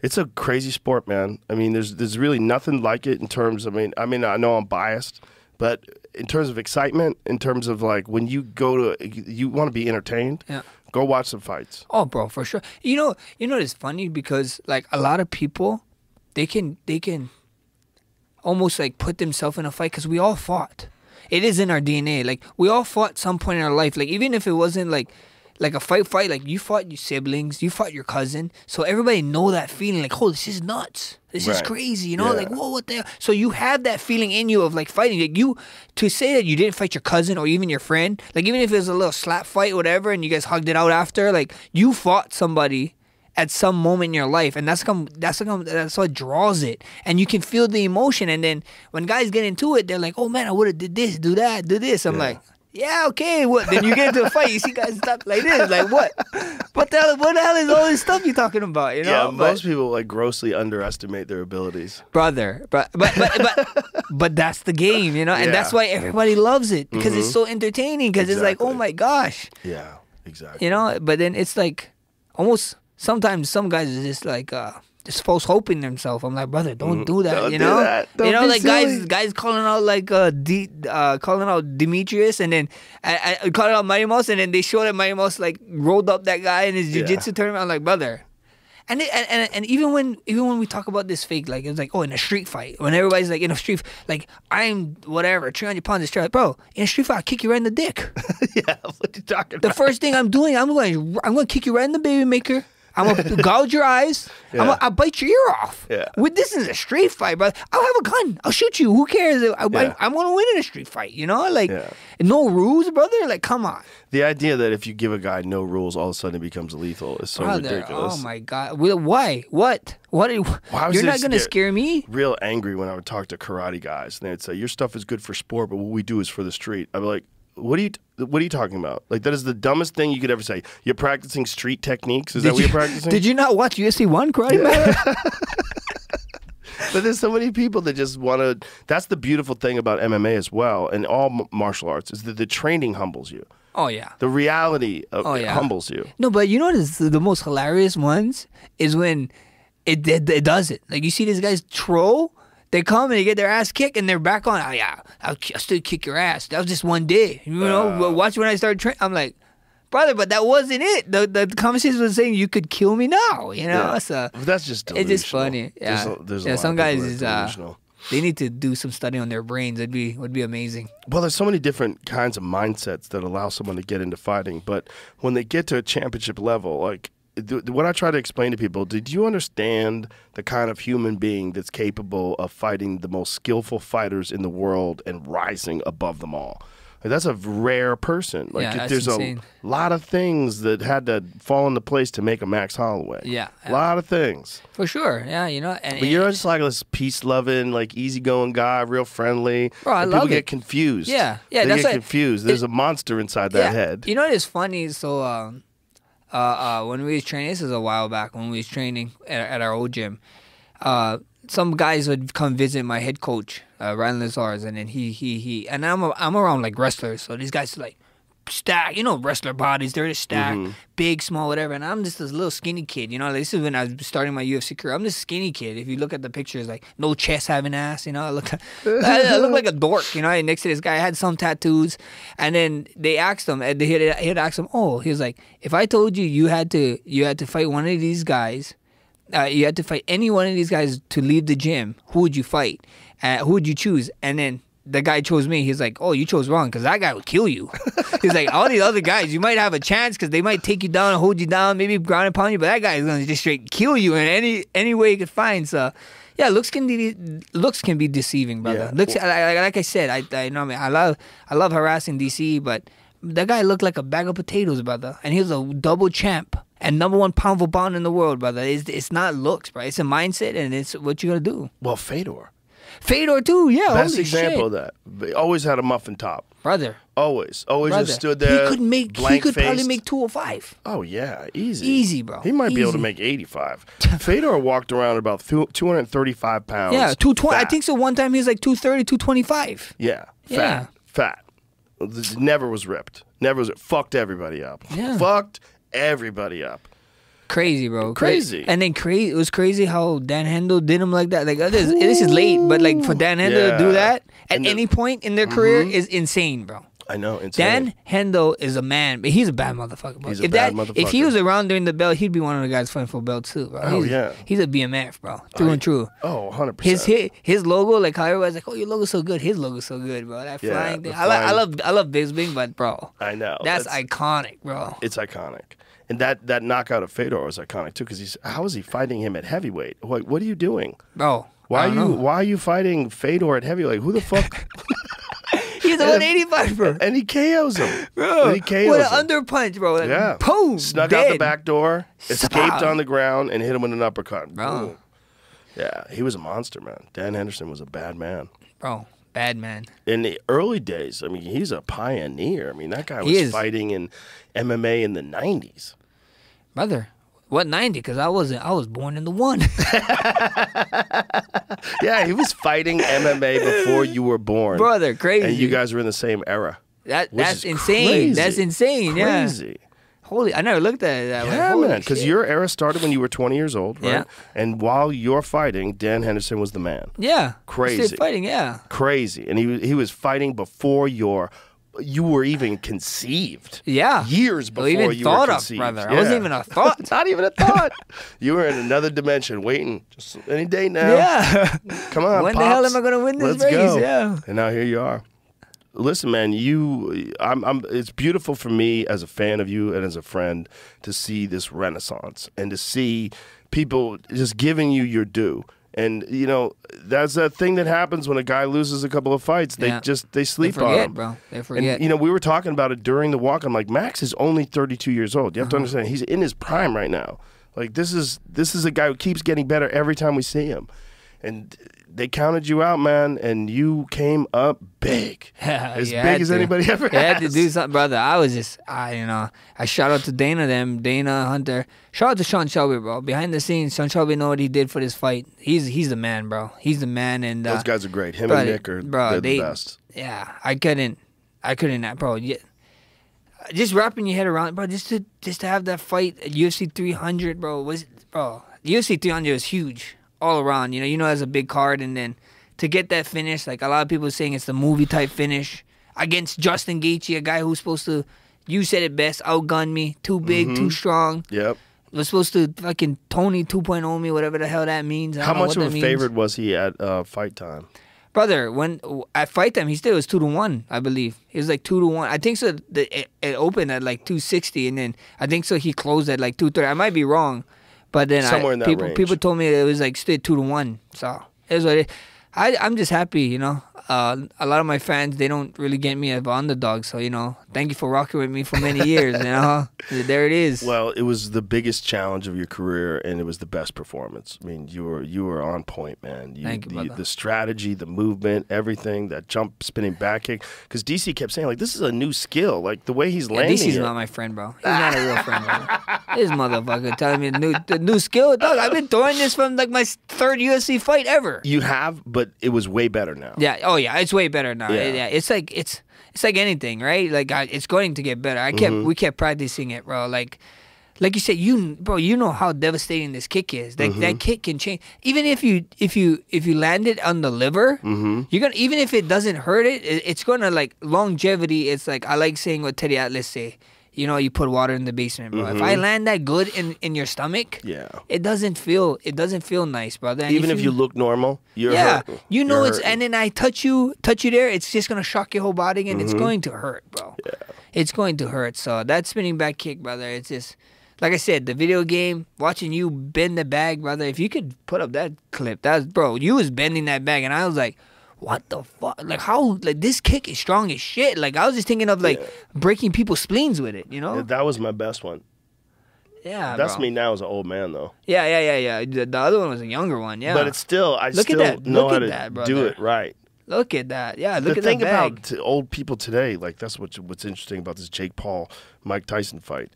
It's a crazy sport, man. I mean, there's really nothing like it in terms. I mean, I know I'm biased, but in terms of excitement, in terms of like when you go to, you want to be entertained. Yeah. Go watch some fights. Oh, bro, for sure. You know, it's funny because like a lot of people, they can almost like put themselves in a fight because we all fought. It is in our DNA. Like we all fought some point in our life. Like even if it wasn't like a fight, like you fought your siblings, you fought your cousin. So everybody know that feeling like, oh, this is nuts. This is crazy, you know? Yeah. Like, whoa, what the hell? So you have that feeling in you of like fighting. Like to say that you didn't fight your cousin or even your friend, like even if it was a little slap fight, whatever, and you guys hugged it out after, like you fought somebody at some moment in your life, and that's what draws it, and you can feel the emotion. And then when guys get into it, they're like, oh man, I would have did this, do that, do this. I'm like, yeah, okay, what? Then you get into a fight, you see guys stop like this, like what? What the hell is all this stuff you talking about? You know? Yeah, most people like grossly underestimate their abilities, brother. But that's the game, you know, and that's why everybody loves it because it's so entertaining. Because it's like, oh my gosh, yeah, exactly. You know, but then it's like almost sometimes some guys are just like just false hoping themselves. I'm like, brother, don't do that. Don't you do know, that. Don't you know, be like silly. guys calling out like calling out Demetrius, and then calling out Mariamos, and then they show that Mariamos like rolled up that guy in his jiu-jitsu tournament. I'm like, brother. And even when we talk about this fake, like it's like, oh, in a street fight, when everybody's like in a street, like I'm whatever 300 pounds of strength, bro. In a street fight, I'll kick you right in the dick. Yeah, what you talking The about? first thing I'm doing, I'm going to kick you right in the baby maker. I'm going to gouge your eyes. Yeah. I'll bite your ear off. Yeah. This is a street fight, bro. I'll have a gun. I'll shoot you. Who cares? I'm going to win in a street fight, you know? Like, no rules, brother? Like, come on. The idea that if you give a guy no rules, all of a sudden it becomes lethal is so ridiculous. Oh, my God. Why? What? You're not going to scare me? Real angry when I would talk to karate guys, and they'd say, your stuff is good for sport, but what we do is for the street. I'd be like, what are you talking about? Like, that is the dumbest thing you could ever say. You're practicing street techniques? Is that what you're practicing? Did you not watch UFC 1 Karate Man? But there's so many people that just want to. That's the beautiful thing about MMA as well, and all martial arts, is that the training humbles you. Oh, yeah. The reality of it humbles you. No, but you know what is the most hilarious ones is when it does it. Like, you see these guys troll. They come and they get their ass kicked and they're back on. Oh, yeah, I'll still kick your ass. That was just one day. You know, watch when I started training. I'm like, brother, but that wasn't it. The conversation was saying you could kill me now. You know, so that's just delusional. it's just funny. Yeah, there's a lot some of guys people that are delusional. they need to do some study on their brains. Would be amazing. Well, there's so many different kinds of mindsets that allow someone to get into fighting, but when they get to a championship level, like. What I try to explain to people, did you understand the kind of human being that's capable of fighting the most skillful fighters in the world and rising above them all? Like, that's a rare person. Like, that's there's insane. a lot of things that had to fall into place to make a Max Holloway. Yeah. A lot of things. For sure. Yeah, you know. But you're just like this peace-loving, like easy-going guy, real friendly. Bro, I and love people it. get confused. Yeah, they that's get confused. There's a monster inside that head. You know what is funny? So, when we was training, this is a while back when we was training at our old gym, some guys would come visit my head coach, Ryan Lazar's, and then he and I'm around like wrestlers, so these guys are like stacked, you know, wrestler bodies, they're just stacked, big, small, whatever, and I'm just this little skinny kid, you know, like, this is when I was starting my UFC career. I'm this skinny kid. If you look at the pictures, like no chest, having ass, you know, I look like a dork, you know. And next to this guy, I had some tattoos, and then they asked him, and he had asked him, he was like, if I told you you had to fight one of these guys, you had to fight any one of these guys to leave the gym, who would you fight? Who would you choose? And then the guy chose me. He's like, oh, you chose wrong because that guy would kill you. He's like, all these other guys, you might have a chance because they might take you down and hold you down, maybe ground and pound you, but that guy is going to just straight kill you in any way he could find. So, yeah, looks can be deceiving, brother. Yeah. Looks, like I said, I know, I love harassing DC, but that guy looked like a bag of potatoes, brother. And he was a double champ and #1 pound for pound in the world, brother. It's not looks, bro. It's a mindset, and it's what you got to do. Well, Fedor. Fedor too, yeah. Best holy example shit. of that. They always had a muffin top. Brother. Always Brother. just stood there. He could probably make 205. Oh yeah, easy. Easy, bro. He might be able to Easy. make 85. Fedor walked around about 235 pounds. Yeah, 220. I fat. think so. One time he was like 230, 225. Yeah, Yeah. fat. Never was ripped. Never was. Fucked everybody up. Yeah. Fucked everybody up. Crazy, bro. Crazy. And then it was crazy how Dan Hendo did him like that. Like this is late, but like for Dan Hendo to do that at any point in their career is insane, bro. I know, insane. Dan Hendo is a man, but he's a bad motherfucker, bro. He's a bad motherfucker. If he was around during the belt, he'd be one of the guys fighting for belt too, bro. Oh, He's a BMF, bro. True and true. Oh, 100%. His logo, like how everybody's like, oh, your logo's so good. His logo's so good, bro. That flying thing. I love Bisping, but bro, I know. That's iconic, bro. It's iconic. And that knockout of Fedor was iconic too, because how is he fighting him at heavyweight? What are you doing, bro? Why are you fighting Fedor at heavyweight? Who the fuck? He's a 185, bro. And he KOs him. Bro, he KOs what him. an under punch, bro. Like, Yeah. Boom. Snuck dead. out the back door, escaped Stop. on the ground, and hit him with an uppercut. Bro. Boom. Yeah, he was a monster, man. Dan Henderson was a bad man. Bro, bad man. In the early days, I mean, he's a pioneer. I mean, that guy was fighting in MMA in the 90s. Brother, what 90? Because I was born in the 1. Yeah, he was fighting MMA before you were born. Brother, crazy. And you guys were in the same era. That's insane. That's insane. Crazy. Yeah. Holy, I never looked at it that way. Yeah, Holy man, because shit. your era started when you were 20 years old, right? Yeah. And while you're fighting, Dan Henderson was the man. Yeah. Crazy. Still fighting, yeah. Crazy. And he was fighting before you were even conceived. Yeah. Years before even you thought were of, conceived. brother. I wasn't even a thought. Not even a thought. You were in another dimension, waiting just any day now. Yeah. Come on, When Pops. the hell am I going to win this Let's race? go. Yeah. And now here you are. Listen, man, it's beautiful for me as a fan of you and as a friend to see this renaissance and to see people just giving you your due. And, you know, that's a thing that happens when a guy loses a couple of fights. They sleep They forget, on him. bro. They forget. And, you know, we were talking about it during the walk. I'm like, Max is only 32 years old. You have to understand, he's in his prime right now. Like, this is a guy who keeps getting better every time we see him. And they counted you out, man, and you came up big. As big as anybody ever has. You had to do something, brother. I shout out to Dana Hunter. Shout out to Sean Shelby, bro. Behind the scenes, Sean Shelby know what he did for this fight. He's the man, bro. He's the man. And those guys are great. Him and Nick are they're the best. Yeah, I couldn't, bro. Yeah. Just wrapping your head around, bro. Just to have that fight at UFC 300, bro. UFC 300 was huge all around. You know, as a big card, and then to get that finish, like a lot of people are saying, it's the movie type finish against Justin Gaethje, a guy who's supposed to, you said it best, outgun me, too big, too strong. Yep. Was supposed to fucking Tony 2.0 me, whatever the hell that means. How much of a favorite was he at fight time? Brother, when at fight time, he still was 2-1, I believe. He was like 2-1. I think so. It opened at like 260, and then I think so. He closed at like 230. I might be wrong, but then somewhere in that range. People told me it was like still 2-1. So it was what it. I'm just happy, you know. A lot of my fans, they don't really get me as an underdog. So, you know, thank you for rocking with me for many years, you know. There it is. Well, it was the biggest challenge of your career, and it was the best performance. I mean, you were on point, man. Thank you, brother. The strategy, the movement, everything, that jump, spinning back kick. Because DC kept saying, like, this is a new skill. Like, the way he's landing DC's it. not my friend, bro. He's not a real friend, bro. This motherfucker telling me the new skill. Dog, I've been throwing this from, like, my third UFC fight ever. You have, but it was way better now. Yeah. Oh yeah. It's way better now. Yeah. It's like anything, right? Like it's going to get better. We kept practicing it, bro. Like you said, you know how devastating this kick is. That kick can change. Even if you land it on the liver, you're gonna, even if it doesn't hurt it's gonna, like, longevity. It's like, I like saying what Teddy Atlas say. You know, you put water in the basement, bro. If I land that good in your stomach, it doesn't feel nice, brother. And Even if you look normal, you're hurting. You know, You're hurting. and then I touch you there, it's just gonna shock your whole body, and it's going to hurt, bro. Yeah. It's going to hurt. So that spinning back kick, brother, it's just, like I said, the video game, watching you bend the bag, brother. If you could put up that clip, you was bending that bag, and I was like, what the fuck? Like, how? Like, this kick is strong as shit. Like, I was just thinking of, like, breaking people's spleens with it, you know? Yeah, that was my best one. Yeah, That's bro. me now as an old man, though. Yeah. The other one was a younger one, yeah. But it's still, I Look at still that. know Look how at to that, do brother. it right. Look at that. Yeah, look The at that thing bag. about old people today, like, that's what's interesting about this Jake Paul, Mike Tyson fight.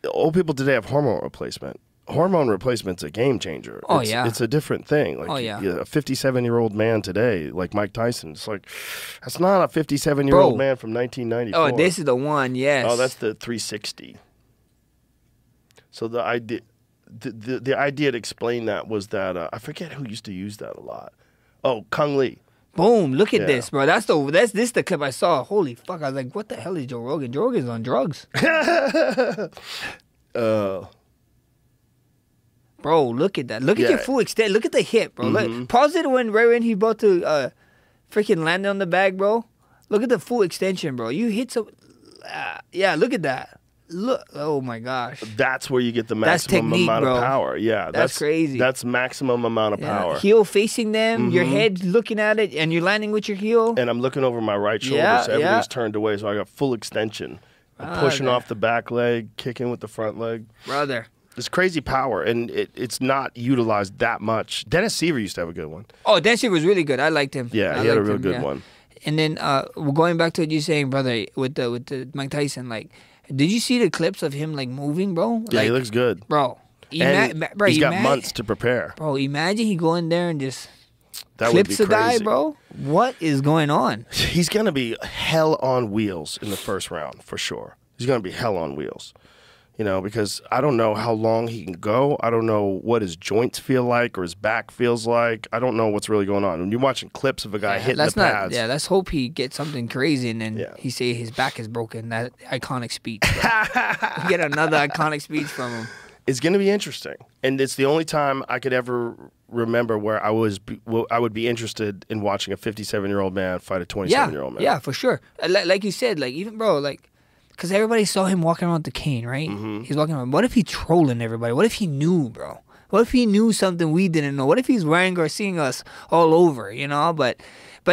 Old people today have hormone replacement. Hormone replacement's a game changer. Oh, It's, yeah. It's a different thing. Like, Oh, yeah. A 57-year-old man today, like Mike Tyson, it's like, that's not a 57-year-old Bro. man from 1994. Oh, this is the one, yes. Oh, that's the 360. So the idea to explain that was that I forget who used to use that a lot. Oh, Kung Lee. Boom! Look at this, bro. This the clip I saw. Holy fuck! I was like, what the hell is Joe Rogan? Joe Rogan's on drugs. Bro, look at that. Look at your full extent. Look at the hip, bro. Look, pause it right when he about to freaking land on the bag, bro. Look at the full extension, bro. You hit some. Yeah, look at that. Look. Oh my gosh. That's where you get the maximum technique, amount bro. of power. Yeah, That's crazy. That's maximum amount of power. Heel facing them, your head looking at it, and you're landing with your heel. And I'm looking over my right shoulder, so everything's turned away, so I got full extension. I'm pushing off the back leg, kicking with the front leg. Brother. It's crazy power, and it's not utilized that much. Dennis Seaver used to have a good one. Oh, Dennis Seaver was really good. I liked him. Yeah, he had a real good one. And then going back to what you're saying, brother, with the Mike Tyson, like, did you see the clips of him like moving, bro? Yeah, like, he looks good. Bro. Bro, he's got months to prepare. Bro, imagine he go in there and just that would be clips a guy, crazy. bro. What is going on? He's gonna be hell on wheels in the first round for sure. He's gonna be hell on wheels. You know, because I don't know how long he can go. I don't know what his joints feel like or his back feels like. I don't know what's really going on. When you're watching clips of a guy hitting the pads. Yeah, let's hope he gets something crazy and then he say his back is broken. That iconic speech. We get another iconic speech from him. It's going to be interesting. And it's the only time I could ever remember where I would be interested in watching a 57-year-old man fight a 27-year-old man. Yeah, for sure. Like you said, like even, bro, like, because everybody saw him walking around with the cane, right? He's walking around. What if he's trolling everybody? What if he knew, bro? What if he knew something we didn't know? What if he's wearing or seeing us all over, you know? But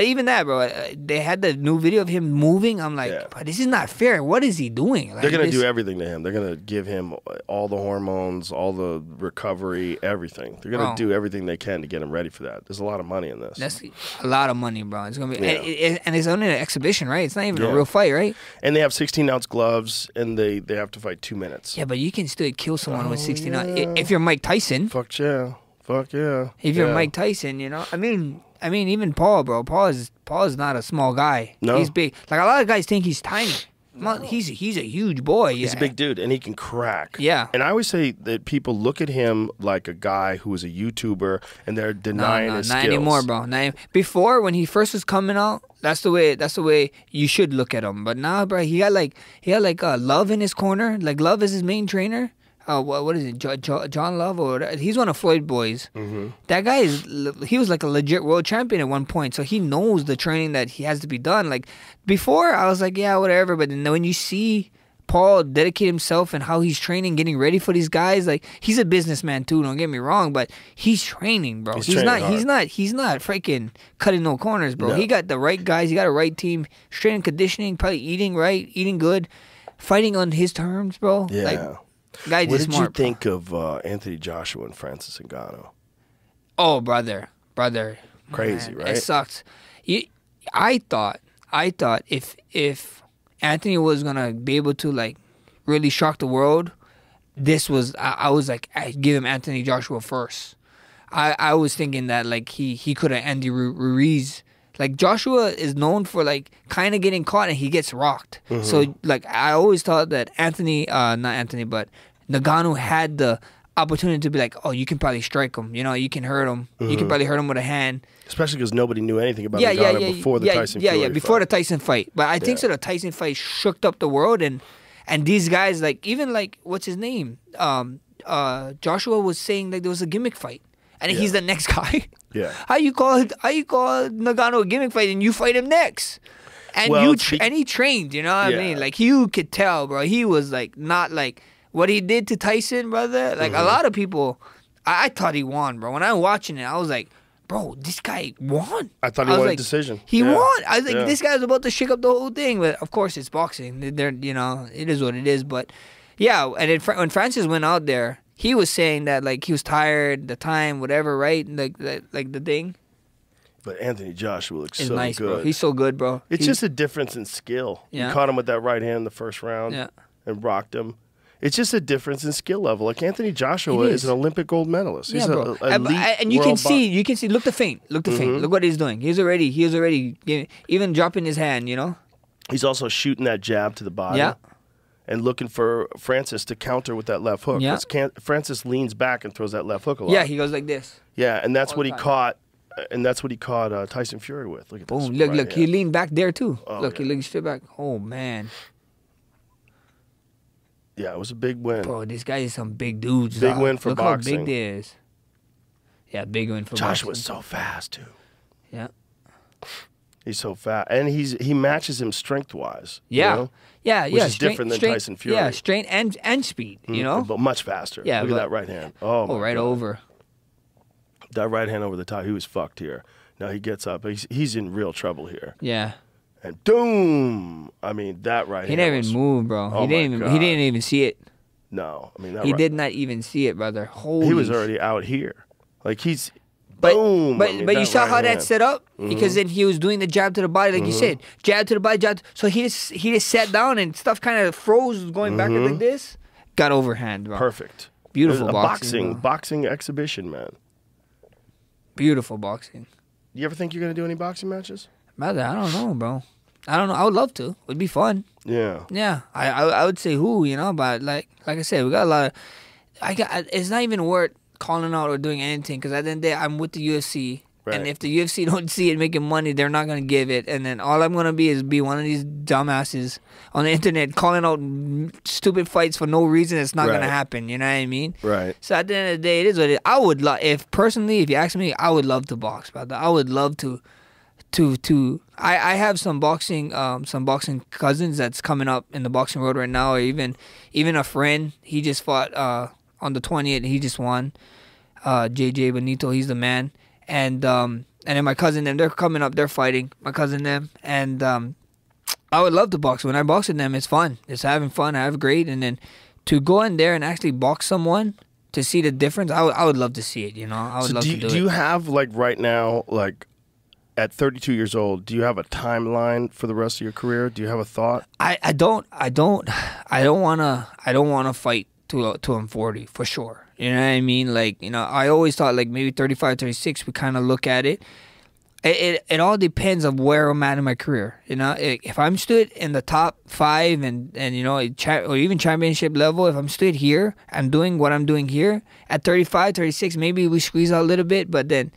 even that, bro, they had the new video of him moving. I'm like, but this is not fair. What is he doing? Like, they're going to do everything to him. They're going to give him all the hormones, all the recovery, everything. They're going to do everything they can to get him ready for that. There's a lot of money in this. That's a lot of money, bro. It's going to be, and it's only an exhibition, right? It's not even a real fight, right? And they have 16-ounce gloves, and they have to fight 2 minutes. Yeah, but you can still kill someone with 16 ounce. If you're Mike Tyson. Fuck yeah. If you're Mike Tyson, you know, I mean, even Paul, bro. Paul is not a small guy. No. He's big. Like, a lot of guys think he's tiny. He's a huge boy. He's a big dude, and he can crack. Yeah. And I always say that people look at him like a guy who is a YouTuber, and they're denying his skills. Not anymore, bro. Before, when he first was coming out, that's the way you should look at him. But now, bro, he got like Love in his corner. Like, Love is his main trainer. What is it? John Love, or he's one of Floyd boys. That guy he was like a legit world champion at one point, so he knows the training that he has to be done. Like, before, I was like, yeah, whatever. But then when you see Paul dedicate himself and how he's training, getting ready for these guys, like, he's a businessman too. Don't get me wrong, but he's training, bro. He's not freaking cutting no corners, bro. No. He got the right guys. He got a right team. Strength and conditioning, probably eating right, eating good, fighting on his terms, bro. Yeah. Like, what did you think of Anthony Joshua and Francis Ngannou? Oh, brother. Crazy, man, right? It sucks. I thought if Anthony was gonna be able to, like, really shock the world, I was like, I'd give him Anthony Joshua first. I was thinking that, like, he could have Andy Ruiz. Like, Joshua is known for, like, kind of getting caught and he gets rocked. So, like, I always thought that Ngannou had the opportunity to be like, oh, you can probably strike him. You know, you can hurt him. You can probably hurt him with a hand. Especially because nobody knew anything about Ngannou before the Tyson Fury fight. Before the Tyson fight. But I think so the Tyson fight shook up the world, and these guys, like, even, like, what's his name? Joshua was saying, like, there was a gimmick fight. And he's the next guy. Yeah. How you call Ngannou a gimmick fight and you fight him next? And and he trained, you know what I mean? Like, you could tell, bro. He was, like, not like what he did to Tyson, brother. Like, a lot of people, I thought he won, bro. When I was watching it, I was like, bro, this guy won. I thought he won a decision. He won. I was like, this guy's about to shake up the whole thing. But of course, it's boxing. They're, you know, it is what it is. But yeah, and when Francis went out there, he was saying that, like, he was tired, the time, whatever, right? Like the thing. But Anthony Joshua looks so nice, good. Bro. He's so good, bro. It's just a difference in skill. Yeah. You caught him with that right hand in the first round and rocked him. It's just a difference in skill level. Like, Anthony Joshua is an Olympic gold medalist. He's bro. And you can see. Look the feint. Look what he's doing. He's already even dropping his hand. You know. He's also shooting that jab to the body. Yeah. and looking for Francis to counter with that left hook. Yeah. Francis leans back and throws that left hook a lot. Yeah, he goes like this. Yeah, and that's all what the he time. caught. And that's what he caught Tyson Fury with. Look at this. Boom. Look, right look. here. He leaned back there, too. Oh, look, he yeah. leaned straight back. Oh, man. Yeah, it was a big win. Bro, this guy is some big dudes. Big dog. win for look boxing. how big they is. Yeah, big win for Josh boxing. was so fast, too. Yeah. He's so fast. And he matches him strength-wise. Yeah. You know? Yeah, Which yeah. is different than strength, Tyson Fury. Yeah, strength and speed, you know? But much faster. Yeah, Look at but- that right hand. Oh, my right God. over. That right hand over the top. He was fucked here. Now he gets up. He's in real trouble here. Yeah. And boom! I mean, that right He hand didn't was- even move, bro. Oh, he didn't my even God. he didn't even see it. No. I mean, that He right, did not even see it, brother. Holy He was already out here. Like, he's... But, boom! but, I mean, but you that saw right how hand. that's set up? Because then he was doing the jab to the body, like you said. Jab to the body, jab. So he just sat down and stuff kind of froze, going back like this. Got overhand, bro. Perfect. Beautiful It was a boxing, bro. boxing exhibition, man. Beautiful boxing. You ever think you're going to do any boxing matches? Brother, I don't know, bro. I don't know. I would love to. It'd be fun. Yeah. Yeah, I would say who, you know, but like I said, we got a lot of. It's not even worth calling out or doing anything because at the end of the day, I'm with the UFC. Right. And if the UFC don't see it making money, they're not gonna give it. And then all I'm gonna be one of these dumbasses on the internet calling out stupid fights for no reason. It's not Right. gonna happen. You know what I mean? Right. So at the end of the day, it is what it is. I would love, if you ask me, I would love to box, brother. I would love to. I have some boxing cousins that's coming up in the boxing road right now, or even a friend. He just fought on the 20th. He just won. JJ Benito, he's the man. And then my cousin them, they're coming up. They're fighting. My cousin them, and I would love to box. When I box with them, it's fun. It's having fun. I have great. And then to go in there and actually box someone to see the difference, I would love to see it. You know, I would So love to do do it. you have, like, right now, like, at 32 years old, do you have a timeline for the rest of your career? Do you have a thought? I don't wanna fight till I'm 40 for sure. You know what I mean? Like, you know, I always thought like maybe 35, 36. We kind of look at it. It all depends on where I'm at in my career. You know, if I'm stood in the top 5 and you know, or even championship level, if I'm stood here, I'm doing what I'm doing here at 35, 36. Maybe we squeeze out a little bit, but then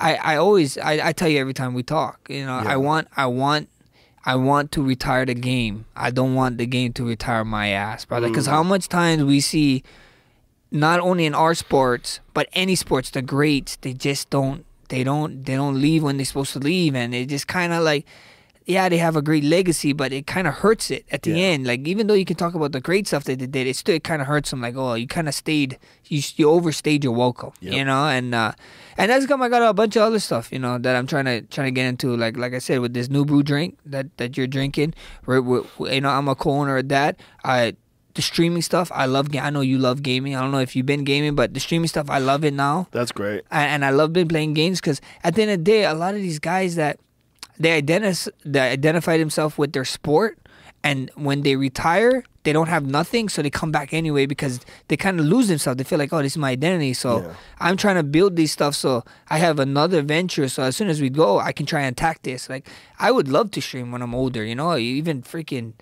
I always tell you every time we talk. You know, Yeah. I want to retire the game. I don't want the game to retire my ass, brother. Because how much times we see, not only in our sports, but any sports, the greats, they just don't leave when they're supposed to leave, and it just kind of like, yeah, they have a great legacy, but it kind of hurts it at the end. Like, even though you can talk about the great stuff that they did, it kind of hurts them. Like, oh, you kind of you overstayed your welcome, you know, and that's come. I got a bunch of other stuff, you know, that I'm trying to get into. Like I said, with this new brew drink that you're drinking, you know, I'm a co-owner of that. The streaming stuff, I love. I know you love gaming. I don't know if you've been gaming, but the streaming stuff, I love it now. That's great. And I love been playing games because at the end of the day, a lot of these guys that they identify themselves with their sport, and when they retire, they don't have nothing, so they come back anyway because they kind of lose themselves. They feel like, oh, this is my identity. So I'm trying to build these stuff so I have another venture. So as soon as we go, I can try and attack this. Like, I would love to stream when I'm older, you know, even freaking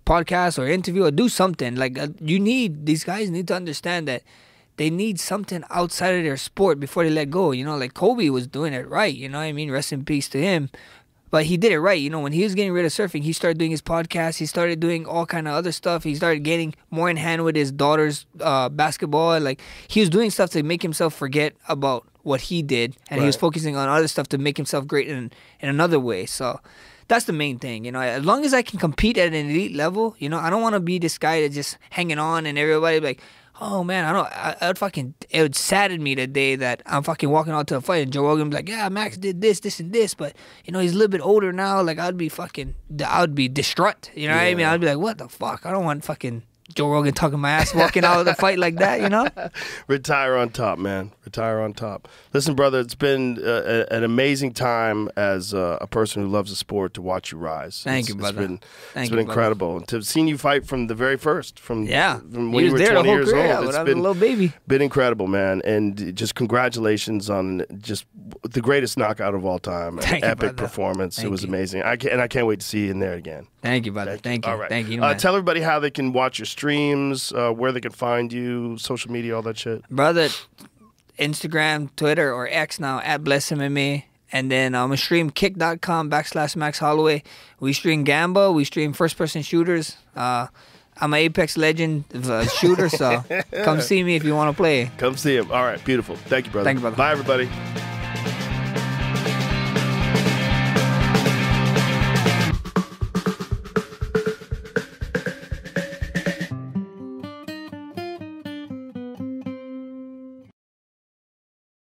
podcast or interview or do something. Like, these guys need to understand that they need something outside of their sport before they let go. You know, like Kobe was doing it right. You know what I mean? Rest in peace to him. But he did it right. You know, when he was getting rid of surfing, he started doing his podcast. He started doing all kind of other stuff. He started getting more in hand with his daughter's basketball. Like, he was doing stuff to make himself forget about what he did. And he was focusing on other stuff to make himself great in another way. So that's the main thing. You know, as long as I can compete at an elite level, you know, I don't want to be this guy that's just hanging on and everybody like, oh man, it would sadden me the day that I'm fucking walking out to a fight and Joe Rogan be like, yeah, Max did this, this, and this, but you know, he's a little bit older now. Like, I would be distraught. You know what I mean? I'd be like, what the fuck? I don't want fucking Joe Rogan talking my ass walking out of the fight like that, you know? Retire on top, man. Retire on top. Listen, brother, it's been an amazing time as a person who loves the sport to watch you rise. Thank you, brother. It's been incredible. And to have seen you fight from the very first, from when he you were was there 20 the whole years career, old. when It's I was a little baby. been incredible, man. And just congratulations on just the greatest knockout of all time. Thank An you, epic brother. performance. Thank it was you. amazing. I can't wait to see you in there again. Thank you, brother. Thank you. All right. Thank you, man. Tell everybody how they can watch your streams, where they can find you, social media, all that shit. Brother, Instagram, Twitter, or X now, at BlessMMA. And then I'm stream kick.com/Max Holloway. We stream Gamba. We stream first-person shooters. I'm an Apex Legend shooter, so come see me if you want to play. Come see him. All right, beautiful. Thank you, brother. Thank you, brother. Bye, everybody.